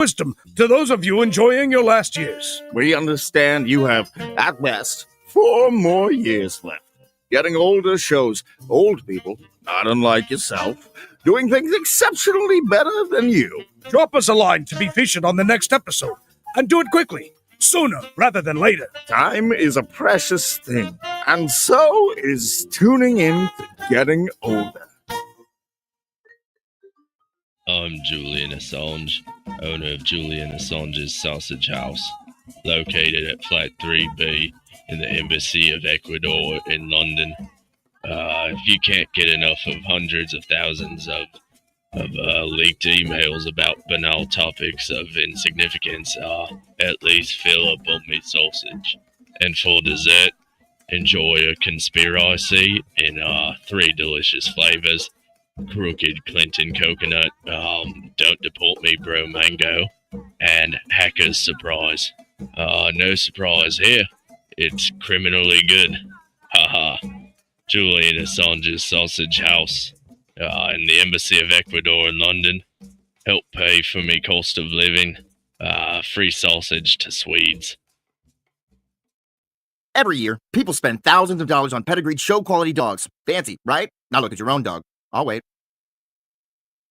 wisdom to those of you enjoying your last years. We understand you have, at best, 4 more years left. Getting older shows old people, not unlike yourself, doing things exceptionally better than you. Drop us a line to be featured on the next episode, and do it quickly, sooner rather than later. Time is a precious thing, and so is tuning in to Getting Older. I'm Julian Assange, owner of Julian Assange's Sausage House, located at Flat 3B in the Embassy of Ecuador in London. If you can't get enough of hundreds of thousands of leaked emails about banal topics of insignificance, at least fill up on me sausage. And for dessert, enjoy a conspiracy in 3 delicious flavors. Crooked Clinton coconut, don't deport me bro mango, and Hacker's surprise. No surprise here. It's criminally good. Haha. Julian Assange's Sausage House in the Embassy of Ecuador in London. Help pay for me cost of living. Free sausage to Swedes. Every year, people spend thousands of dollars on pedigreed show-quality dogs. Fancy, right? Now look at your own dog. I'll wait.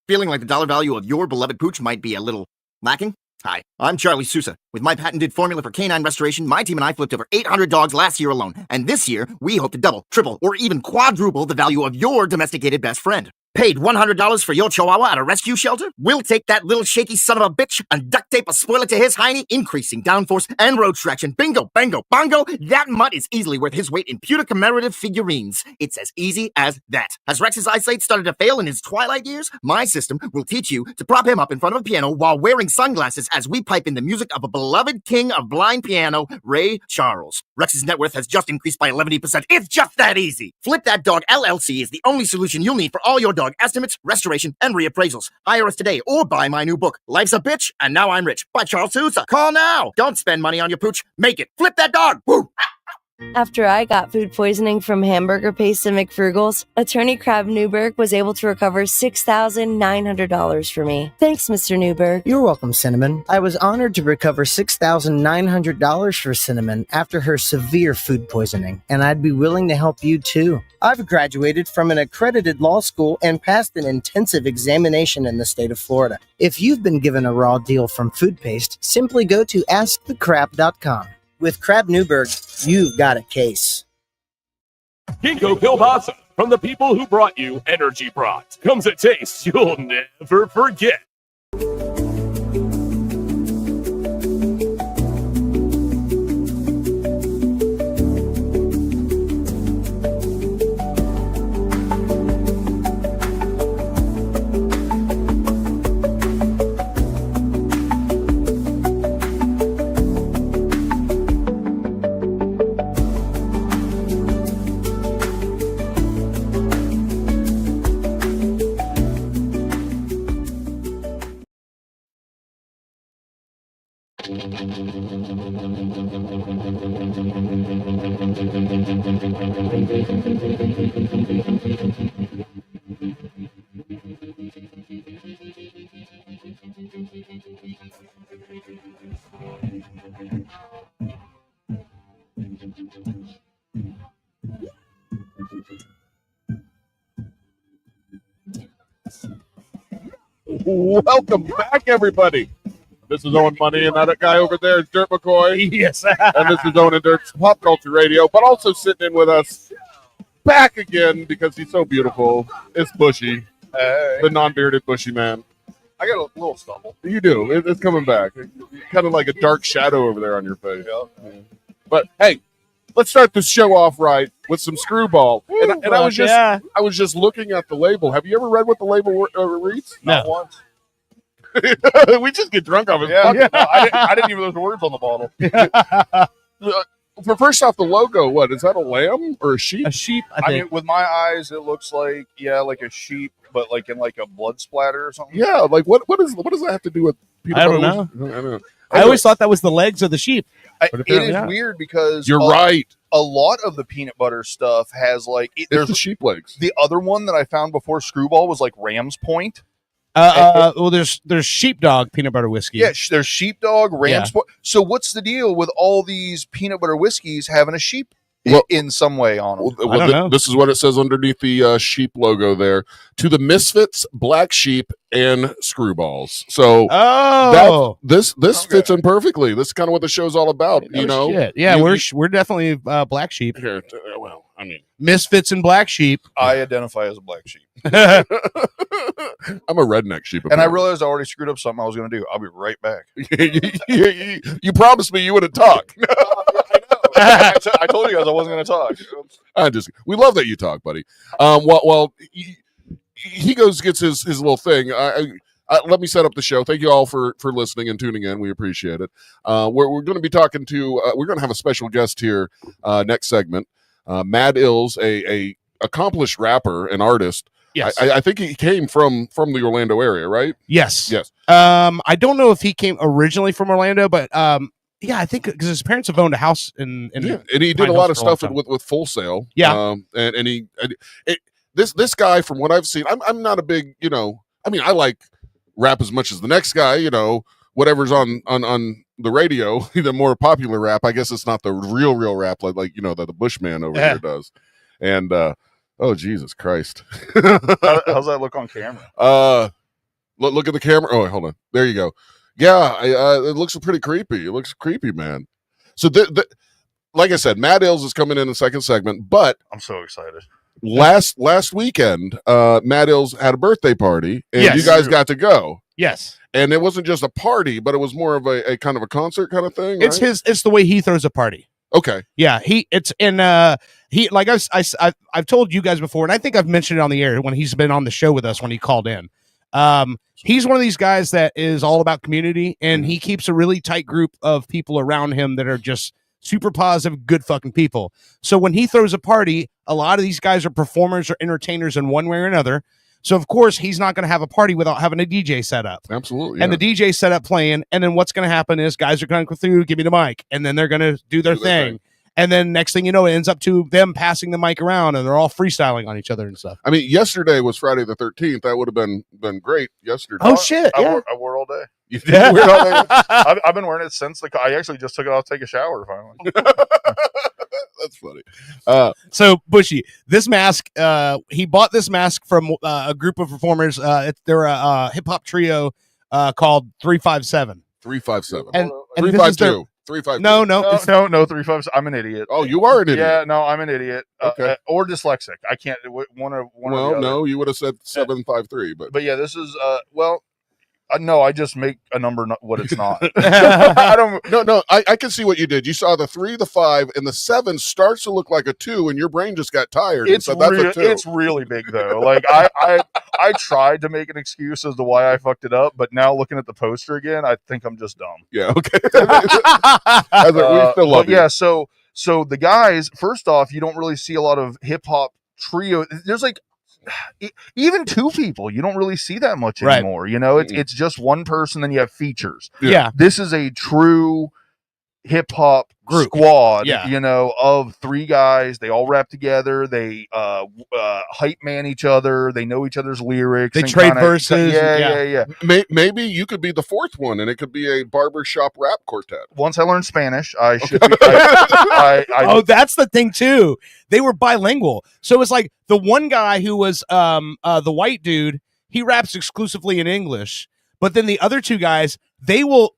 Feeling like the dollar value of your beloved pooch might be a little lacking? Hi, I'm Charlie Sousa. With my patented formula for canine restoration, my team and I flipped over 800 dogs last year alone. And this year, we hope to double, triple, or even quadruple the value of your domesticated best friend. Paid $100 for your chihuahua at a rescue shelter? We'll take that little shaky son of a bitch and duct tape a spoiler to his hiney, increasing downforce and road traction. Bingo, bango, bongo. That mutt is easily worth his weight in pewter commemorative figurines. It's as easy as that. Has Rex's eyesight started to fail in his twilight years? My system will teach you to prop him up in front of a piano while wearing sunglasses as we pipe in the music of a beloved king of blind piano, Ray Charles. Rex's net worth has just increased by 11%. It's just that easy. Flip That Dog LLC is the only solution you'll need for all your dog estimates, restoration, and reappraisals. Hire us today or buy my new book, Life's a Bitch, and Now I'm Rich, by Charles Sousa. Call now. Don't spend money on your pooch. Make it. Flip that dog. Woo! After I got food poisoning from hamburger paste and McFrugals, attorney Crab Newberg was able to recover $6,900 for me. Thanks, Mr. Newberg. You're welcome, Cinnamon. I was honored to recover $6,900 for Cinnamon after her severe food poisoning, and I'd be willing to help you too. I've graduated from an accredited law school and passed an intensive examination in the state of Florida. If you've been given a raw deal from food paste, simply go to askthecrab.com. With Crab Newberg, you've got a case. Ginkgo Biloba, from the people who brought you Energy Brot. Comes a taste you'll never forget. Welcome back, everybody. This is Owen Money, and that guy over there is Dirt McCoy. Yes. And this is Owen and Dirt's Pop Culture Radio, but also sitting in with us back again because he's so beautiful. It's Bushy, the non-bearded Bushy man. I got a little stumble. You do. It's coming back. Kind of like a dark shadow over there on your face. Yeah. But hey, let's start this show off right with some Screwball. And I was just looking at the label. Have you ever read what the label reads? No. Not once. We just get drunk off it. Yeah. No, I didn't even know the words on the bottle. First off, the logo, what is that? A lamb or a sheep? A sheep. I mean, with my eyes, it looks like like a sheep, but like in like a blood splatter or something. Yeah, like what does that have to do with peanut butter? I don't know. I always thought that was the legs of the sheep. It is weird because you're right. A lot of the peanut butter stuff has like there's the sheep legs. The other one that I found before Screwball was like Ram's Point. Well, there's sheepdog peanut butter whiskey. Yeah, there's sheepdog, ram Yeah. sport. So what's the deal with all these peanut butter whiskeys having a sheep in some way on them? I don't know. This is what it says underneath the sheep logo there. To the Misfits, Black Sheep, and Screwballs. So this fits in perfectly. This is kind of what the show's all about. Oh, shit. Yeah, we're definitely Black Sheep. Here, well, I mean, Misfits and Black Sheep. I identify as a black sheep. I'm a redneck sheep. And I realized I already screwed up something I was going to do. I'll be right back. You promised me you wouldn't talk. I told you guys I wasn't going to talk. We love that you talk, buddy. While he gets his little thing. Let me set up the show. Thank you all for listening and tuning in. We appreciate it. We're going to be talking to. We're going to have a special guest here next segment. Mad Ills, a accomplished rapper and artist. Yes, I think he came from the Orlando area, right? Yes. Yes. I don't know if he came originally from Orlando, but yeah, I think because his parents have owned a house in and he did a lot of stuff with Full Sail. Yeah. This guy, from what I've seen, I'm not a big, I mean, I like rap as much as the next guy, whatever's on the radio, the more popular rap. I guess it's not the real rap like that the Bushman over here does. And oh, Jesus Christ. How's that look on camera? Look at the camera. Oh, hold on. There you go. Yeah, it looks pretty creepy. It looks creepy, man. So, like I said, Mad Ills is coming in the second segment, but I'm so excited. Last weekend, Mad Ills had a birthday party, and you guys got to go. Yes. And it wasn't just a party, but it was more of a kind of a concert kind of thing. It's right? it's the way he throws a party. Okay. Yeah, like I've told you guys before, and I think I've mentioned it on the air when he's been on the show with us when he called in. He's one of these guys that is all about community, and he keeps a really tight group of people around him that are just super positive, good fucking people. So when he throws a party, a lot of these guys are performers or entertainers in one way or another. So of course he's not going to have a party without having a DJ set up. Absolutely. And the DJ set up playing, and then what's going to happen is guys are going to go through, give me the mic, and then they're going to do their thing. And then next thing you know, it ends up to them passing the mic around, and they're all freestaling on each other and stuff. I mean, yesterday was Friday the 13th. That would have been great yesterday. Oh shit! I Yeah. wore it all day. You did wear it all day? I've been wearing it since I actually just took it off to take a shower finally. That's funny. So Bushy, this mask, he bought this mask from a group of performers. They're a hip hop trio called 357. 357. And 352. 352. No, 357. I'm an idiot. Oh, you are an idiot. Yeah, no, I'm an idiot. Okay. Or dyslexic. I can't. One or the other. No, you would have said 753, But yeah, this is no, I just make a number what it's not. I don't. No, I can see what you did. You saw the 3, the 5, and the 7 starts to look like a 2, and your brain just got tired. It's and said, that's a 2. It's really big though. Like I tried to make an excuse as to why I fucked it up, but now looking at the poster again, I think I'm just dumb. Yeah. Okay. We still love you. Yeah. So the guys, first off, you don't really see a lot of hip hop trio. There's like even 2 people, you don't really see that much anymore. It's just one person, then you have features. Yeah. This is a true hip hop squad, of 3 guys. They all rap together. They hype man each other. They know each other's lyrics. They trade verses. Yeah. Maybe you could be the 4th one, and it could be a barbershop rap quartet. Once I learn Spanish, I should. Oh, that's the thing too. They were bilingual, so it's like the one guy who was the white dude. He raps exclusively in English, but then the other 2 guys, they will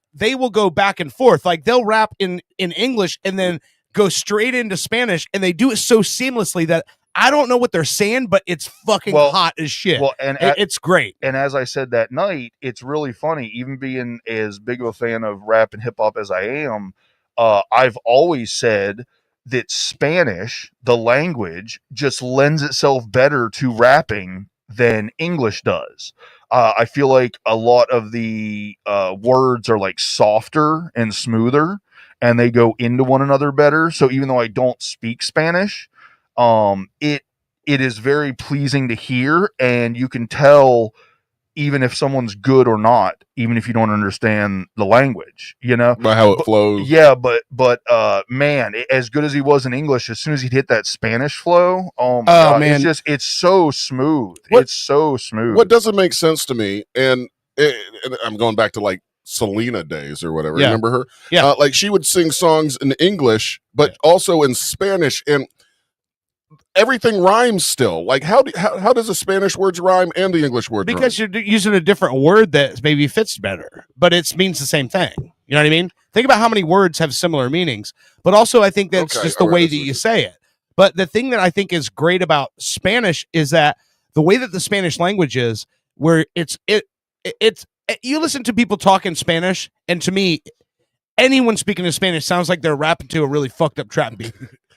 go back and forth. Like they'll rap in English and then go straight into Spanish, and they do it so seamlessly that I don't know what they're saying, but it's fucking hot as shit. Well, and it's great. And as I said that night, it's really funny. Even being as big of a fan of rap and hip hop as I am, I've always said that Spanish, the language, just lends itself better to rapping than English does. I feel like a lot of the words are like softer and smoother, and they go into one another better. So even though I don't speak Spanish, it is very pleasing to hear, and you can tell even if someone's good or not, even if you don't understand the language, you know, By how it flows. Yeah, but man, as good as he was in English, as soon as he'd hit that Spanish flow, oh my God, man. it's so smooth. What- It's so smooth. What doesn't make sense to me, and I'm going back to like Selena days or whatever. Yeah. Remember her? Yeah. Like she would sing songs in English, but also in Spanish, and everything rhymes still. Like how does the Spanish words rhyme and the English words Because rhyme? you're using a different word that maybe fits better, but it means the same thing. You know what I mean? Think about how many words have similar meanings, but also I think that's Okay, just the all right, way that's that what you it say it. But the thing that I think is great about Spanish is that the way that the Spanish language is, where it's you listen to people talk in Spanish, and to me, anyone speaking in Spanish sounds like they're rapping to a really fucked up trap beat.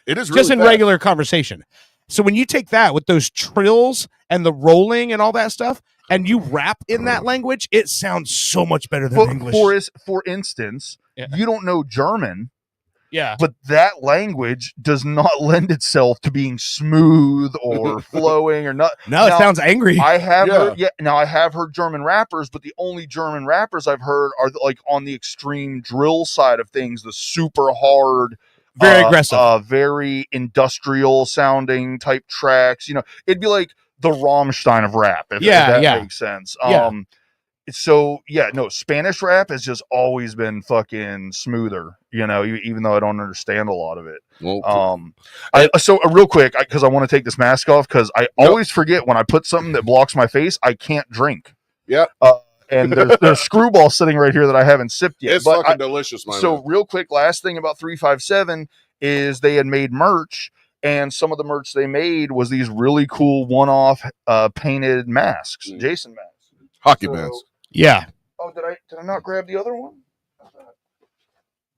It is really Just in fast. regular conversation. So when you take that with those trills and the rolling and all that stuff, and you rap in that language, it sounds so much better than English. For instance, Yeah. you don't know German, Yeah. but that language does not lend itself to being smooth or flowing or not. No, it Now, sounds angry. I have Yeah. I have heard German rappers, but the only German rappers I've heard are like on the extreme drill side of things, the super hard, Very aggressive. very industrial sounding type tracks. You know, it'd be like the Rammstein of rap, if that makes sense. Yeah. So yeah, no, Spanish rap has just always been fucking smoother, you know, even though I don't understand a lot of it. Well, So real quick, because I want to take this mask off, because I always forget when I put something that blocks my face, I can't drink. Yeah. And there's Screwball sitting right here that I haven't sipped yet. it's But fucking delicious, man. so real quick, last thing about 357 is they had made merch, and some of the merch they made was these really cool one-off painted masks, Jason masks. Hockey So- bands. Yeah. Oh, did I not grab the other one?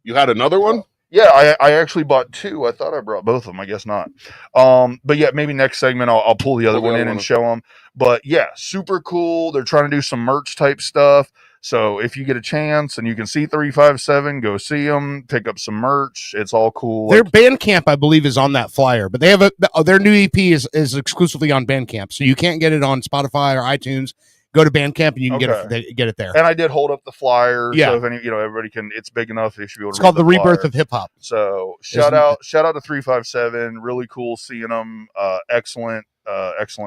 You had another one? Yeah, I actually bought two. I thought I brought both of them. I guess not. But yeah, maybe next segment I'll pull the other Pull the one other in one and up. show them. But yeah, super cool. They're trying to do some merch type stuff. So if you get a chance and you can see 357, go see them, pick up some merch. It's all cool. Their Bandcamp, I believe, is on that flyer, but they have their new EP is exclusively on Bandcamp, so you can't get it on Spotify or iTunes. Go to Bandcamp and you can get it there. And I did hold up the flyer. Yeah. So if any, everybody can, it's big enough. They should be able to It's called read The Rebirth flyer. of Hip Hop. So shout out to 357. Really cool seeing them. Excellent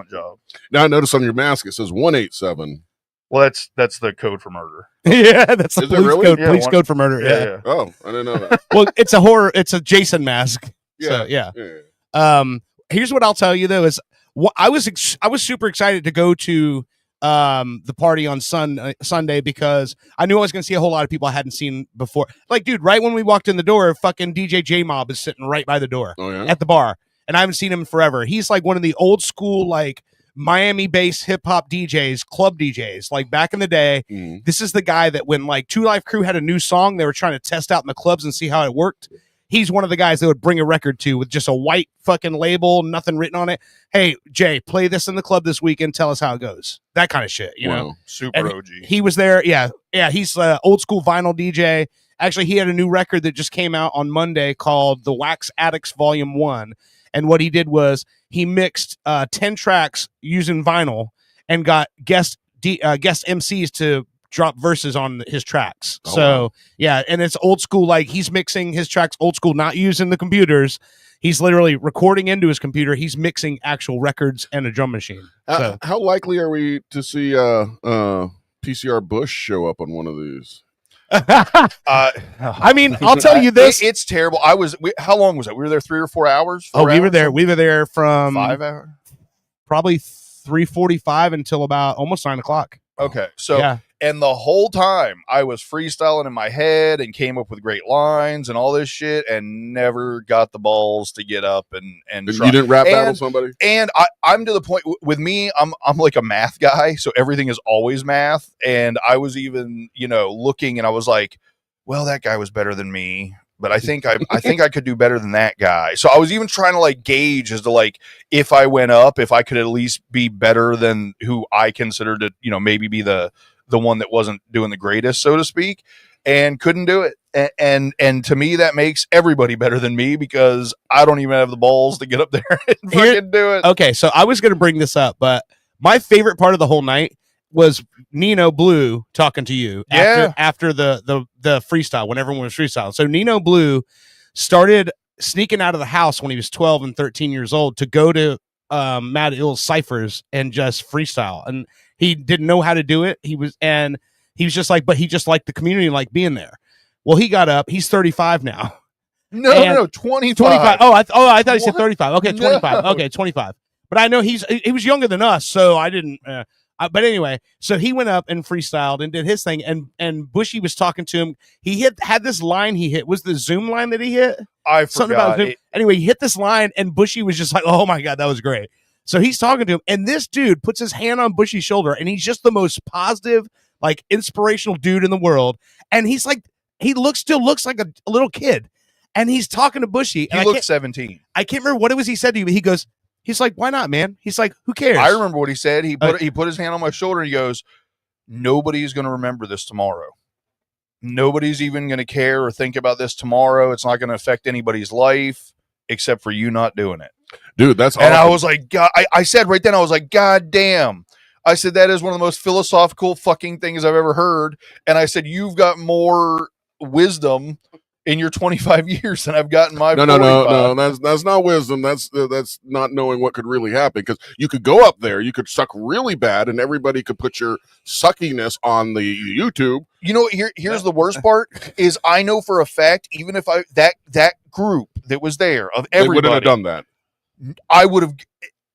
job. Now I notice on your mask it says 187. Well, that's the code for murder. Yeah, that's the Is it police really? code. Yeah, Police one- code for murder. Yeah. Oh, I didn't know that. Well, it's a horror. It's a Jason mask. So, Yeah. Here's what I'll tell you though is I was super excited to go to the party on Sunday because I knew I was going to see a whole lot of people I hadn't seen before. Like, dude, right when we walked in the door, fucking DJ J Mob is sitting right by the door Oh yeah. at the bar, and I haven't seen him forever. He's like one of the old school like Miami-based hip hop DJs, club DJs, like back in the day. Mhm. This is the guy that when like Two Live Crew had a new song, they were trying to test out in the clubs and see how it worked. He's one of the guys that would bring a record to with just a white fucking label, nothing written on it. Hey, Jay, play this in the club this weekend. Tell us how it goes. That kind of shit, you know? Wow. Super And OG. He was there. Yeah. He's old school vinyl DJ. Actually, he had a new record that just came out on Monday called The Wax Addicts Volume 1. And what he did was he mixed 10 tracks using vinyl and got guest MCs to drop verses on his tracks. Oh, So wow. yeah, and it's old school. Like he's mixing his tracks old school, not using the computers. He's literally recording into his computer. He's mixing actual records and a drum machine. So How likely are we to see PCR Bush show up on one of these? I mean, I'll tell you this. It's terrible. How long was it? We were there 3 or 4 hours. Oh, 4 we were hours? there. We were there from 5 hours. probably 3:45 until about almost 9 o'clock. Okay, so Yeah. and the whole time I was freestyling in my head and came up with great lines and all this shit, and never got the balls to get up and try. You didn't rap battle And- somebody? And I'm to the point with me, I'm like a math guy, so everything is always math. And I was even, looking, and I was like, well, that guy was better than me, but I think I think I could do better than that guy. So I was even trying to like gauge as to like if I went up, if I could at least be better than who I considered to, maybe be the one that wasn't doing the greatest, so to speak, and couldn't do it. And to me, that makes everybody better than me because I don't even have the balls to get up there and Here- fucking do it. Okay, so I was going to bring this up, but my favorite part of the whole night, was Nino Blue talking to you Yeah. after the freestyle when everyone was freestyling. So Nino Blue started sneaking out of the house when he was 12 and 13 years old to go to Mad Ill's ciphers and just freestyle. And he didn't know how to do it. He was just like, but he just liked the community and liked being there. Well, he got up. He's 35 now. No, 25. 25. Oh, I thought he said What? 35. Okay, 25. No. Okay, 25. But I know he was younger than us, so I didn't. But anyway, so he went up and freestyled and did his thing, and Bushy was talking to him. He had this line he hit. Was the Zoom line that he hit? I Something forgot. about Zoom. Anyway, he hit this line, and Bushy was just like, "Oh my god, that was great." So he's talking to him, and this dude puts his hand on Bushy's shoulder, and he's just the most positive, like inspirational dude in the world. And he's like, still looks like a little kid, and he's talking to Bushy. He looked 17. I can't remember what it was he said to you, but he's like, why not, man? He's like, who cares? I remember what he said. He put his hand on my shoulder and he goes, nobody's going to remember this tomorrow. Nobody's even going to care or think about this tomorrow. It's not going to affect anybody's life except for you not doing it. Dude, that's And I awesome. was like, God, I said right then, I was like, God damn. I said, that is one of the most philosophical fucking things I've ever heard. And I said, you've got more wisdom in your 25 years than I've gotten my 45. No. That's not wisdom. That's not knowing what could really happen. Because you could go up there, you could suck really bad, and everybody could put your suckiness on the YouTube. You know, here's the worst part is I know for a fact, even if that group that was there of They wouldn't have everybody, done that. I would have,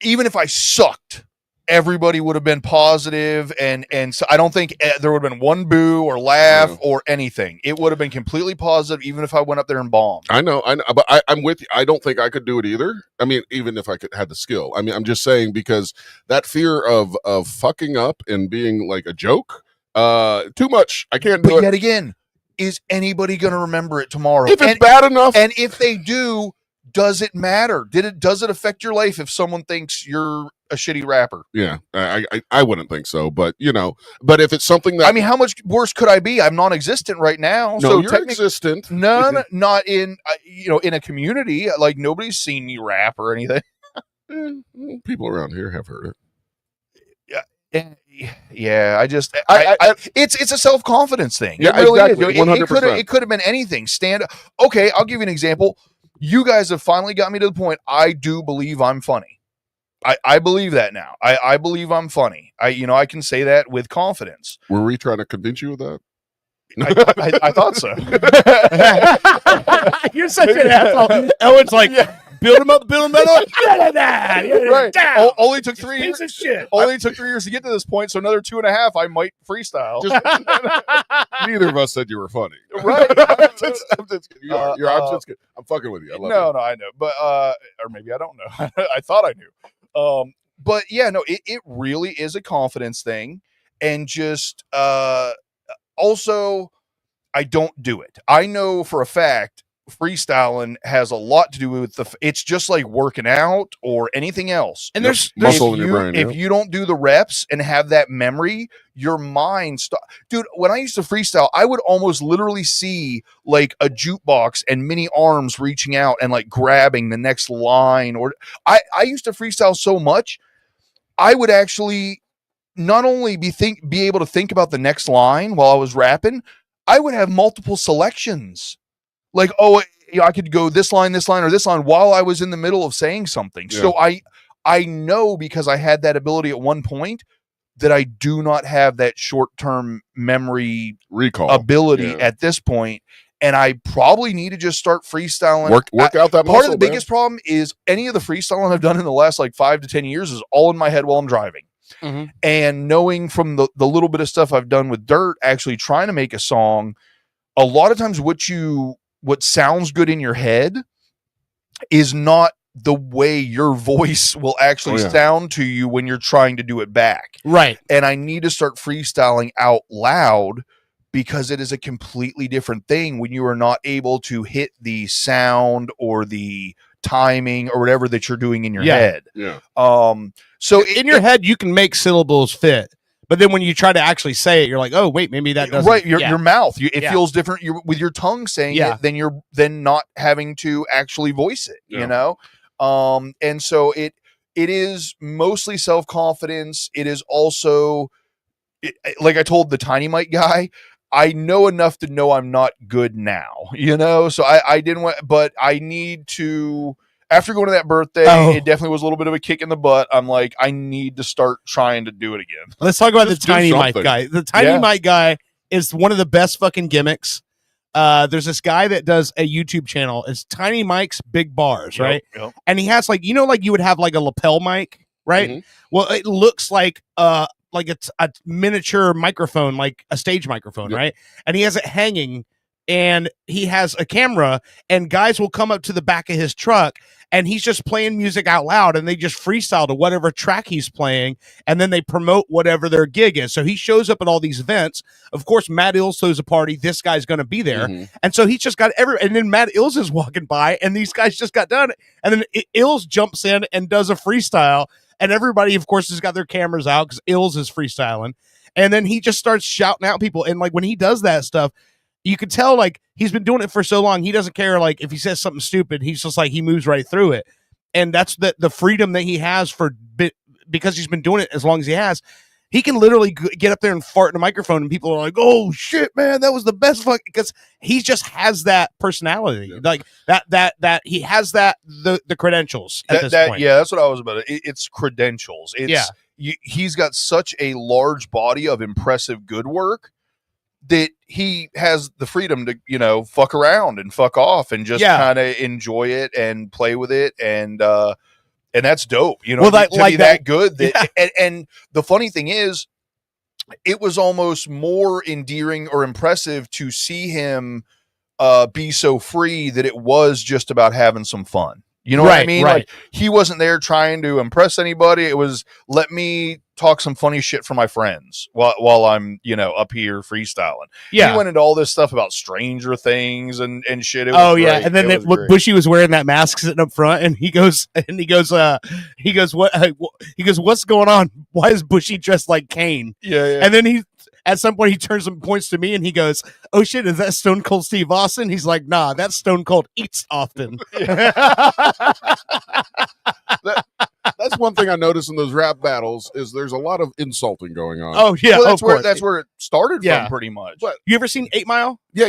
even if I sucked, everybody would have been positive, and so I don't think there would have been one boo or laugh or anything. It would have been completely positive, even if I went up there and bombed. I know, but I'm with you. I don't think I could do it either. I mean, even if I had the skill. I mean, I'm just saying, because that fear of fucking up and being like a joke, too much. I can't do But it. yet again, is anybody going to remember it tomorrow? If it's bad enough, and if they do, does it matter? Does it affect your life if someone thinks you're a shitty rapper? yeah, I wouldn't think so. But but if it's something that I mean, how much worse could I be? I'm non-existent right now. no, so you're existent. None, not in in a community. Like nobody's seen me rap or anything. People around here have heard it. Yeah, it's a self-confidence thing. Yeah, it really exactly, is. 100%. It could have been anything. Okay, I'll give you an example. You guys have finally got me to the point. I do believe I'm funny. I believe that now. I believe I'm funny. I can say that with confidence. Were we trying to convince you of that? I thought so. You're such an asshole. Owen's like, build him up, Right. Only took 3 years. Piece of shit. Only took 3 years to get to this point. So another 2.5, I might freestyle. Neither of us said you were funny. Right. I'm just kidding. I'm fucking with you. I love you. No, I know, but or maybe I don't know. I thought I knew. But yeah, no, it really is a confidence thing, and just also, I don't do it. I know for a fact freestyling has a lot to do with it's just like working out or anything else. And there's muscle in your brain. If you don't do the reps and have that memory, your mind dude, when I used to freestyle, I would almost literally see like a jukebox and mini arms reaching out and like grabbing the next line. Or I used to freestyle so much, I would actually not only be able to think about the next line while I was rapping, I would have multiple selections. Like, I could go this line, or this line while I was in the middle of saying something. Yeah. So I know, because I had that ability at one point, that I do not have that short-term memory Recall ability Yeah. at this point. And I probably need to just start freestyling. Work out that muscle. Part of the biggest problem is any of the freestyling I've done in the last like 5 to 10 years is all in my head while I'm driving. Mhm. And knowing from the little bit of stuff I've done with Dirt, actually trying to make a song, a lot of times what sounds good in your head is not the way your voice will actually sound to you when you're trying to do it back. Right. And I need to start freestyling out loud, because it is a completely different thing when you are not able to hit the sound or the timing or whatever that you're doing in your head. Yeah. So in your head, you can make syllables fit, but then when you try to actually say it, you're like, oh wait, maybe that doesn't. Right, your mouth, it Yeah. feels different. You're with your tongue saying it than not having to actually voice it. Yeah. You know, and so it is mostly self-confidence. It is also like I told the Tiny Mike guy, I know enough to know I'm not good now, so I didn't want, but I need to, after going to that birthday, it definitely was a little bit of a kick in the butt. I'm like, I need to start trying to do it again. Let's talk about Just the do Tiny Mike something. guy. The Tiny Mike guy is one of the best fucking gimmicks. There's this guy that does a YouTube channel. It's Tiny Mike's Big Bars, right? Yep. And he has like you would have like a lapel mic, right? Mhm. Well, it looks like it's a miniature microphone, like a stage microphone, Yep. right? And he has it hanging, and he has a camera, and guys will come up to the back of his truck, and he's just playing music out loud, and they just freestyle to whatever track he's playing, and then they promote whatever their gig is. So he shows up at all these events. Of course, Matt Ills throws a party. This guy's going to be there. Mhm. And so he's just got and then Matt Ills is walking by, and these guys just got done. And then Ills jumps in and does a freestyle. And everybody, of course, has got their cameras out because Ills is freestyling. And then he just starts shouting out people. And like when he does that stuff, you can tell like he's been doing it for so long. He doesn't care. Like if he says something stupid, he's just like, he moves right through it. And that's the freedom that he has because he's been doing it as long as he has. He can literally get up there and fart in a microphone, and people are like, "Oh shit, man, that was the best fuck!" Because he just has that personality, like that he has the credentials at this point. Yeah, that's what I was about. It's credentials. He's got such a large body of impressive good work that he has the freedom to fuck around and fuck off and just kind of enjoy it and play with it and that's dope, Well, to be that good. And the funny thing is, it was almost more endearing or impressive to see him be so free that it was just about having some fun. You know what I mean? Right. Like he wasn't there trying to impress anybody. It was, let me talk some funny shit for my friends while I'm, up here freestyling. Yeah. He went into all this stuff about Stranger Things and shit. It was Oh great. yeah, and then It was great. Bushy was wearing that mask sitting up front, and he goes, what's going on? Why is Bushy dressed like Kane? Yeah. And then at some point he turns and points to me, and he goes, "Oh shit, is that Stone Cold Steve Austin?" He's like, "Nah, that's Stone Cold Eats Often." That's one thing I noticed in those rap battles is there's a lot of insulting going on. Oh yeah, Well, of course. that's where it started Yeah. from, pretty much. But You ever seen 8 Mile? yeah.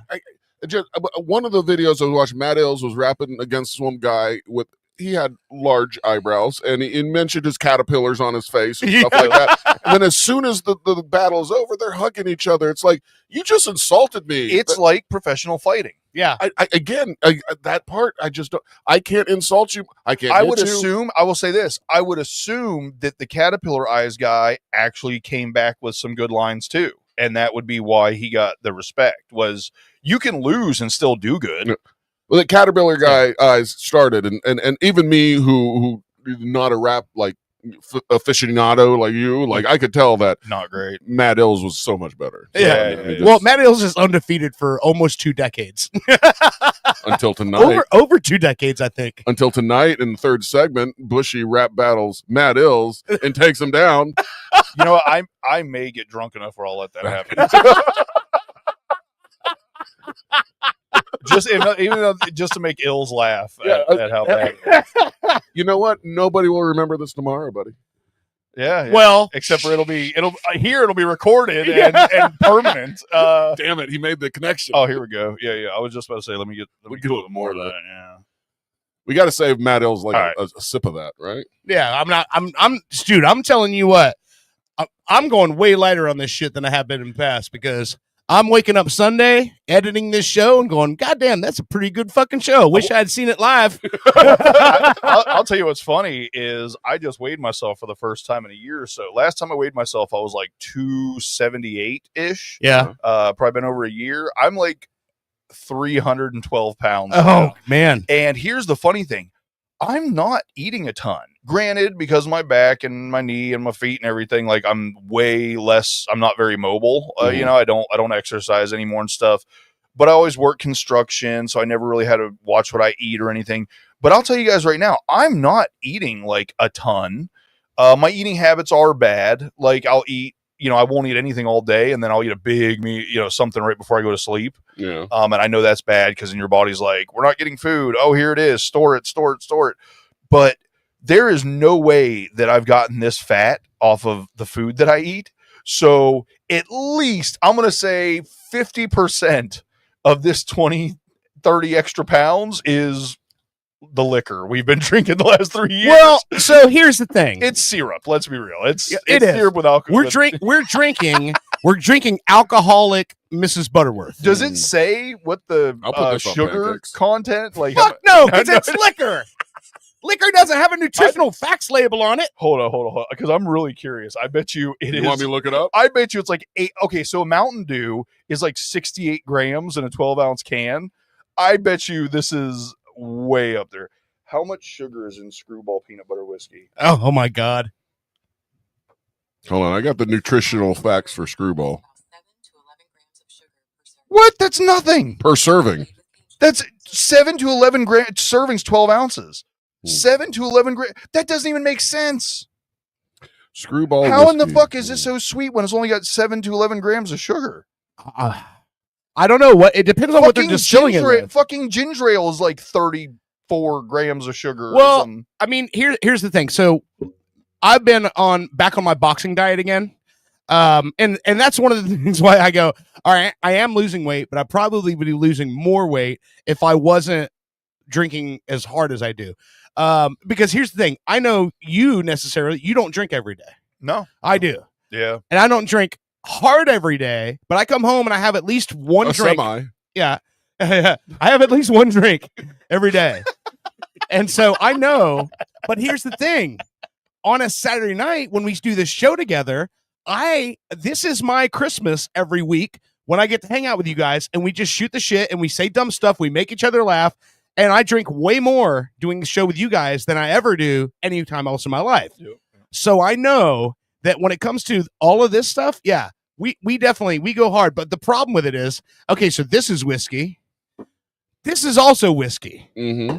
I just one of the videos I was watching, Matt Ills was rapping against some guy he had large eyebrows, and he mentioned his caterpillars on his face and stuff like that. And then as soon as the battle's over, they're hugging each other. It's like, you just insulted me. It's like professional fighting. Yeah. That part, I just don't. I can't insult you. I can't. I hit would you. assume, I will say this, I would assume that the Caterpillar Eyes guy actually came back with some good lines too. And that would be why he got the respect, was you can lose and still do good. Yeah. Well, the Caterpillar guy started, and even me who not a rap like aficionado like you, like I could tell that Not great. Matt Ills was so much better. So, Yeah. I mean, Well, Matt Ills is undefeated for almost 2 decades. until tonight. over 2 decades, I think. Until tonight in the third segment, Bushy rap battles Matt Ills and takes him down. You know what? I may get drunk enough where I'll let that happen. Just to make Ills laugh at how bad. You know what? Nobody will remember this tomorrow, buddy. Yeah. Well, except for it'll be recorded and permanent. Damn it, he made the connection. Oh, here we go. Yeah. I was just about to say, let me get a little more of that. Yeah. We got to save Matt Ills like All right. a sip of that, right? yeah, dude, I'm telling you what, I'm going way lighter on this shit than I have been in the past, because I'm waking up Sunday, editing this show, and going, God damn, that's a pretty good fucking show. Wish I had seen it live. I'll tell you what's funny is I just weighed myself for the first time in a year or so. Last time I weighed myself, I was like 278-ish. Yeah. Probably been over a year. I'm like 312 pounds. Oh, now. man. And here's the funny thing. I'm not eating a ton. Granted, because of my back and my knee and my feet and everything, like I'm way less, I'm not very mobile. I don't exercise anymore and stuff, but I always work construction. So I never really had to watch what I eat or anything. But I'll tell you guys right now, I'm not eating like a ton. My eating habits are bad. Like I'll eat, I won't eat anything all day, and then I'll eat a big meat, something right before I go to sleep. Yeah. And I know that's bad because then your body's like, we're not getting food. Oh, here it is. Store it. But there is no way that I've gotten this fat off of the food that I eat. So at least I'm going to say 50% of this 20, 30 extra pounds is the liquor we've been drinking the last 3 years. Well, so here's the thing. It's syrup. Let's be real. It's It it's is. syrup with alcohol. We're drinking alcoholic Mrs. Butterworth. Does it say what the I'll put this on sugar pancakes. content? Like, Fuck no, because No, it's liquor. Liquor doesn't have a nutritional facts label on it. hold on, because I'm really curious. I bet you it is. You want me to look it up? I bet you it's like 8. Okay, so a Mountain Dew is like 68 grams in a 12-ounce can. I bet you this is way up there. How much sugar is in Screwball peanut butter whiskey? Oh my God. Hold on, I got the nutritional facts for Screwball. What? That's nothing. Per serving. That's 7 to 11 servings, 12 ounces. Hmm. 7 to 11 grams. That doesn't even make sense. Screwball. How in the whiskey. fuck is this so sweet when it's only got 7 to 11 grams of sugar? I don't know what. It depends on what they're distilling it with. Fucking ginger ale is like 34 grams of sugar. Well, I mean, here's the thing. So I've been back on my boxing diet again. And that's one of the things why I go, all right, I am losing weight, but I probably would be losing more weight if I wasn't drinking as hard as I do. Because here's the thing. I know you don't drink every day. No, I do. Yeah. And I don't drink hard every day, but I come home and I have at least one A drink. semi. Yeah. I have at least one drink every day. And so I know, but here's the thing. On a Saturday night when we do this show together, this is my Christmas every week when I get to hang out with you guys and we just shoot the shit and we say dumb stuff. We make each other laugh. And I drink way more doing the show with you guys than I ever do any time else in my life. Yep. So I know that when it comes to all of this stuff, yeah, we definitely go hard. But the problem with it is, okay, so this is whiskey. This is also whiskey. Mm-hmm.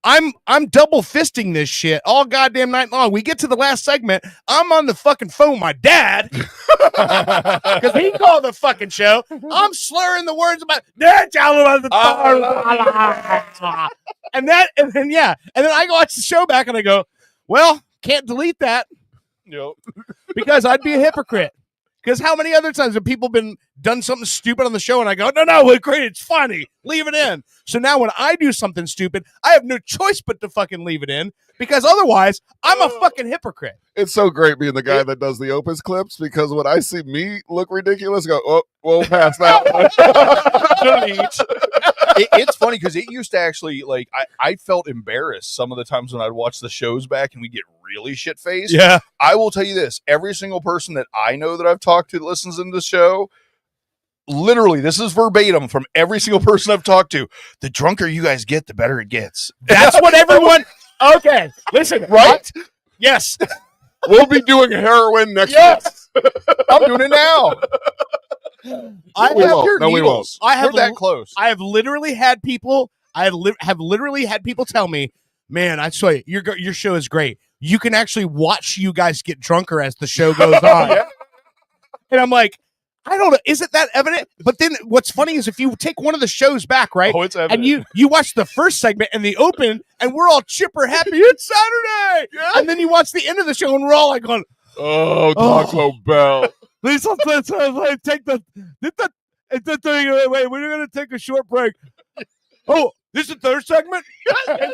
I'm double fisting this shit all goddamn night long. We get to the last segment. I'm on the fucking phone with my dad because he called the fucking show. I'm slurring the words about and then I go watch the show back and I go, well, can't delete that Yep. because I'd be a hypocrite. Because how many other times have people done something stupid on the show and I go, no, it's great, it's funny, leave it in. So now when I do something stupid, I have no choice but to fucking leave it in because otherwise I'm a fucking hypocrite. It's so great being the guy that does the Opus clips because when I see me look ridiculous, I go, oh, we'll pass that one. It's funny because it used to actually, like, I felt embarrassed some of the times when I'd watch the shows back and we get really shit-faced. Yeah. I will tell you this. Every single person that I know that I've talked to that listens into the show, literally, this is verbatim from every single person I've talked to. The drunker you guys get, the better it gets. That's what everyone. Okay, listen, Right? Yes. We'll be doing heroin next Yes. I'm doing it now. I we have won't. your No, we needles. I have We're that close. I have literally had people. have literally had people tell me, "Man, I swear your show is great. You can actually watch you guys get drunker as the show goes on." Yeah. And I'm like, I don't know. Is it that evident? But then what's funny is if you take one of the shows back, right? Oh, it's evident. And you watch the first segment and the open, and we're all chipper happy. It's Saturday. Yeah. And then you watch the end of the show, and we're all like going, Oh, Taco Bell. let's take the thing. Wait, we're gonna take a short break. Oh, this is the third segment.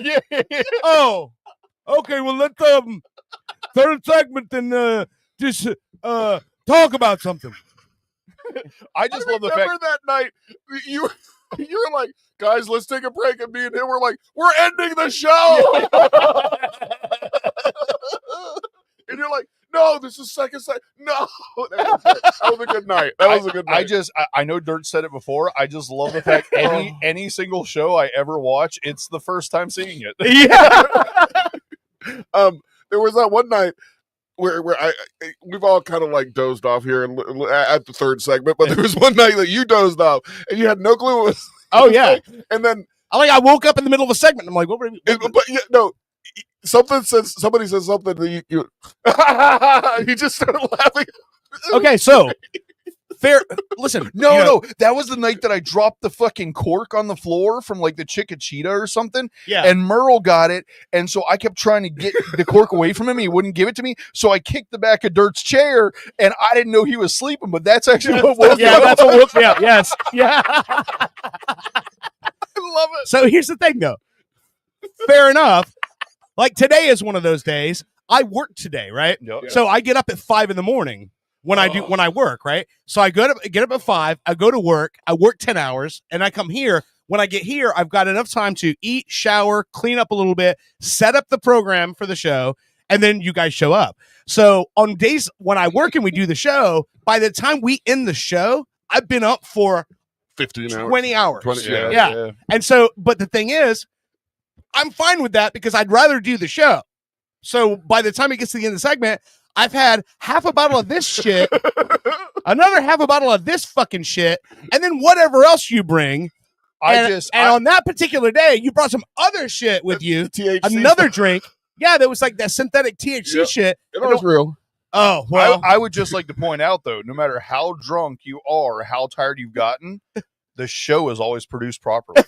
Yeah. Oh, okay. Well, let the third segment then just talk about something. I just love the fact. Remember that night you were like, guys, let's take a break, and me and him were like, we're ending the show. And you're like, no, this is second. No, that was a good night. That was a good night. I know Dirt said it before. I just love the fact any single show I ever watch, it's the first time seeing it. Yeah. There was that one night where we've all kind of like dozed off here and at the third segment, but there was one night that you dozed off and you had no clue what was. Oh yeah. And then I woke up in the middle of a segment. I'm like, what? but yeah, no. Somebody says something that you you just started laughing. Okay, so fair. Listen, No, you know, no, that was the night that I dropped the fucking cork on the floor from like the Chickachita or something. Yeah. And Merle got it, and so I kept trying to get the cork away from him. He wouldn't give it to me, so I kicked the back of Dirt's chair, and I didn't know he was sleeping. But that's actually what woke yeah, me that's up. what woke me up. Yes, yeah. I love it. So here's the thing, though. Fair enough. Like today is one of those days. I work today, right? Yep. So I get up at 5 a.m. when I get up at 5. I go to work. I work 10 hours, and I come here. When I get here, I've got enough time to eat, shower, clean up a little bit, set up the program for the show, and then you guys show up. So on days when I work and we do the show, by the time we end the show, I've been up for 15 hours. 20 hours. 20, Yeah. And so, but the thing is, I'm fine with that because I'd rather do the show. So by the time it gets to the end of the segment, I've had half a bottle of this shit, another half a bottle of this fucking shit, and then whatever else you bring. And on that particular day, you brought some other shit with you, THC another drink. Yeah, that was like that synthetic THC shit. It was real. Oh, well. I would just like to point out, though, no matter how drunk you are, how tired you've gotten, the show is always produced properly.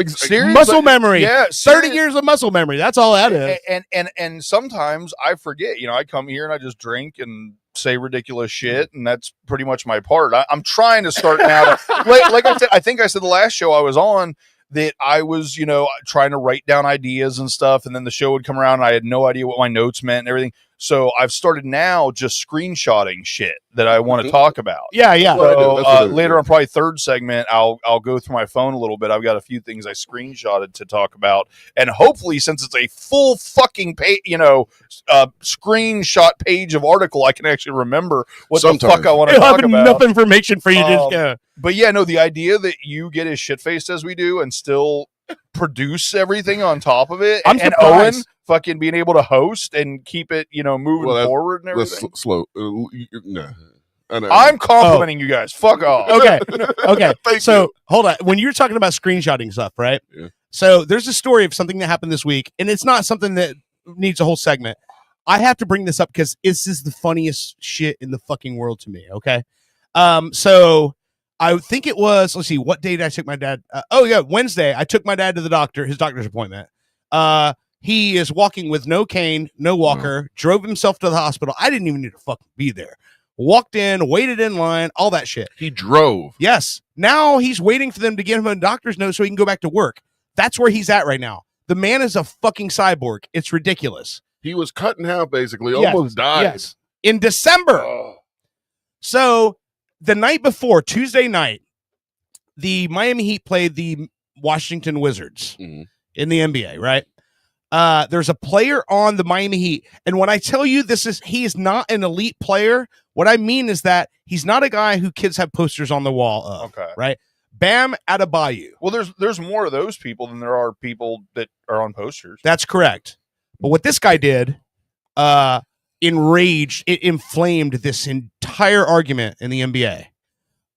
Seriously? Muscle memory. Yeah, 30 years of muscle memory. That's all that is. And sometimes I forget. You know, I come here and I just drink and say ridiculous shit, and that's pretty much my part. I'm trying to start now. Like I said, I think I said the last show I was on that I was, you know, trying to write down ideas and stuff, and then the show would come around and I had no idea what my notes meant and everything. So I've started now just screenshotting shit that I want to talk about. Yeah, yeah. So later on, probably third segment, I'll go through my phone a little bit. I've got a few things I screenshotted to talk about, and hopefully, since it's a full fucking page, screenshot page of article, I can actually remember what the fuck I want to talk about. Enough information for you to just go. But yeah, no, the idea that you get as shit faced as we do and still produce everything on top of it, I'm and surprised. Owen fucking being able to host and keep it, moving forward and everything. That's slow. No. I'm complimenting you guys. Fuck off. Okay. So hold on. When you're talking about screenshotting stuff, right? Yeah. So there's a story of something that happened this week, and it's not something that needs a whole segment. I have to bring this up because this is the funniest shit in the fucking world to me. Okay. So I think it was, let's see, what day did I take my dad? Wednesday. I took my dad to the doctor, his doctor's appointment. He is walking with no cane, no walker, drove himself to the hospital. I didn't even need to fucking be there. Walked in, waited in line, all that shit. He drove. Yes. Now he's waiting for them to get him a doctor's note so he can go back to work. That's where he's at right now. The man is a fucking cyborg. It's ridiculous. He was cut in half, basically. Almost died. Yes. In December. So the night before, Tuesday night, the Miami Heat played the Washington Wizards in the NBA, right? There's a player on the Miami Heat. And when I tell you he is not an elite player, what I mean is that he's not a guy who kids have posters on the wall of. Okay. Right? Bam Adebayo. Well, there's more of those people than there are people that are on posters. That's correct. But what this guy did, enraged, it inflamed this entire argument in the NBA.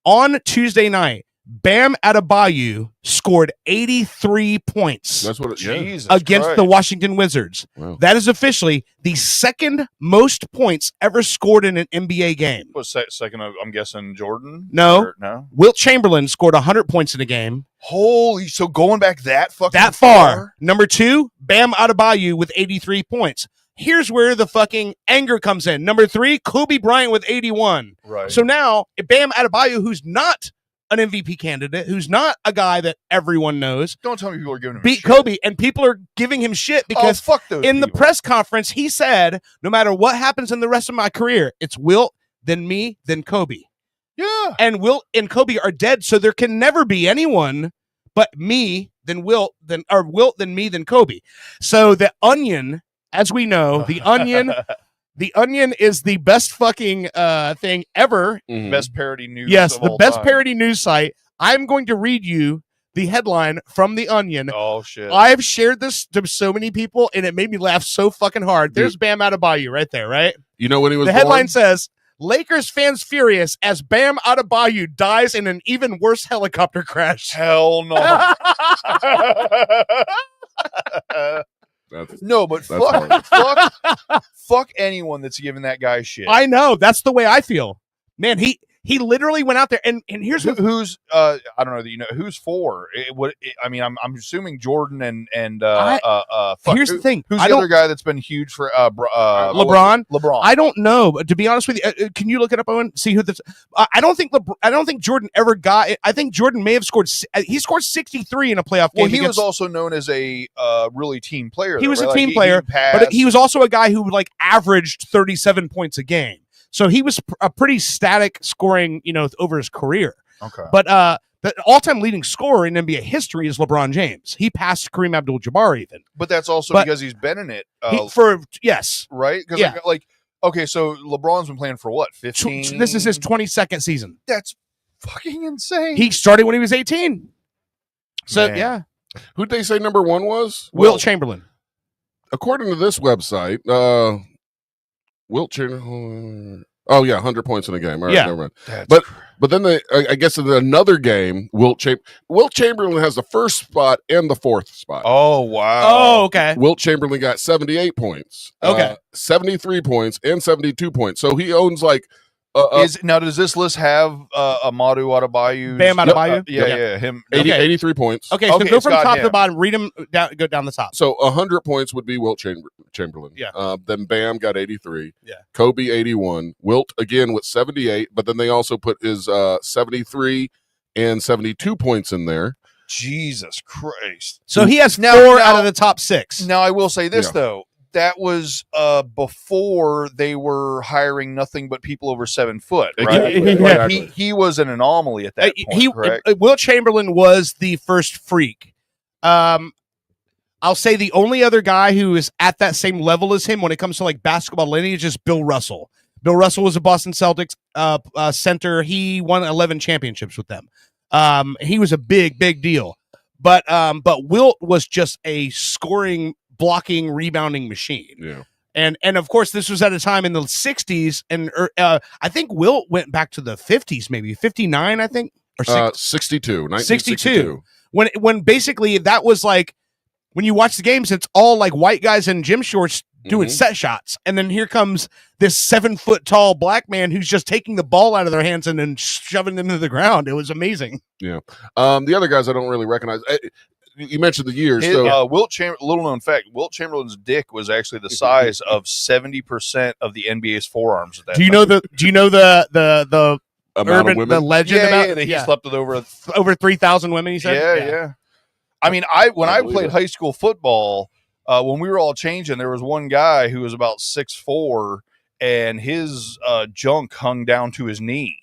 On Tuesday night, Bam Adebayo scored 83 points. That's what against the Washington Wizards. Wow. That is officially the second most points ever scored in an NBA game. Was second? I'm guessing Jordan. No. No. Wilt Chamberlain scored 100 points in a game. Holy! So going back that far. far. Number 2, Bam Adebayo with 83 points. Here's where the fucking anger comes in. Number 3, Kobe Bryant with 81. Right. So now Bam Adebayo, who's not an MVP candidate, who's not a guy that everyone knows, don't tell me people are giving him beat shit. Kobe, and people are giving him shit because fuck those in the people. press conference he said, no matter what happens in the rest of my career, it's Wilt, then me, then Kobe. Yeah. And Wilt and Kobe are dead, so there can never be anyone but me, then Wilt, then me, then Kobe. So the Onion, as we know, the Onion is the best fucking thing ever. Best parody news. Yes, of the all best time. parody news site. I'm going to read you the headline from the Onion. Oh shit! I've shared this to so many people, and it made me laugh so fucking hard. There's Bam Adebayo right there, right? You know when he was The born? headline says, Lakers fans furious as Bam Adebayo dies in an even worse helicopter crash. Hell no. No, but fuck anyone that's giving that guy shit. I know. That's the way I feel. Man, He literally went out there, and here's what, who's I don't know that you know who's for. I mean, I'm assuming Jordan and here's the thing. Who's I the don't- other guy that's been huge for LeBron. LeBron. I don't know, but to be honest with you, can you look it up, Owen? See who this? I don't think Jordan ever got it. I think Jordan may have scored. He scored 63 in a playoff game. Well, he was against- also known as a really team player. He though, was right? a team Like, player, passed. but he was also a guy who like averaged 37 points a game. So he was a pretty static scoring, over his career. Okay. But the all-time leading scorer in NBA history is LeBron James. He passed Kareem Abdul-Jabbar even. But that's also But because he's been in it yes. right? Because Yeah. okay, so LeBron's been playing for what, 15? This is his 22nd season. That's fucking insane. He started when he was 18. So Man. yeah, Who'd they say number one was? Wilt Chamberlain. According to this website, Wilt Chamberlain. Oh yeah, 100 points in a game. All right, Yeah. never mind. That's But then I guess in another game, Wilt Chamberlain has the first spot and the fourth spot. Oh wow. Oh, okay. Wilt Chamberlain got 78 points. Okay. 73 points and 72 points. So he owns like Does this list have Amadou Adebayo? Bam Adebayo? Yeah, him. 83 points. Okay, so Okay, go it's from got top to him. bottom. Read them down. Go down the top. So 100 points would be Wilt Chamberlain. Yeah. Then Bam got 83. Yeah. Kobe 81. Wilt again with 78, but then they also put his 73 and 72 points in there. Jesus Christ. So he has Now- four now- out of the top six. Now I will say this Yeah. though. That was before they were hiring nothing but people over 7 foot, right? Exactly. He was an anomaly at that point, correct? Wilt Chamberlain was the first freak. I'll say the only other guy who is at that same level as him when it comes to like basketball lineage is Bill Russell. Bill Russell was a Boston Celtics center. He won 11 championships with them. He was a big deal. But Wilt was just a scoring, blocking, rebounding machine. Yeah. And of course, this was at a time in the 60s, and I think Wilt went back to the 50s, maybe 59, I think, or 62. 1962. when basically that was like when you watch the games, it's all like white guys in gym shorts doing set shots, and then here comes this 7 foot tall black man who's just taking the ball out of their hands and then shoving them to the ground. It was amazing. Yeah. The other guys I don't really recognize. You mentioned the years. Wilt Chamberlain, little known fact, Wilt Chamberlain's dick was actually the size of 70% of the NBA's forearms at that Do you time. know the amount of women. the legend Yeah, about yeah, that he slept with over 3,000 women? He said, yeah. I mean, when I played high school football, when we were all changing, there was one guy who was about 6'4", and his junk hung down to his knee.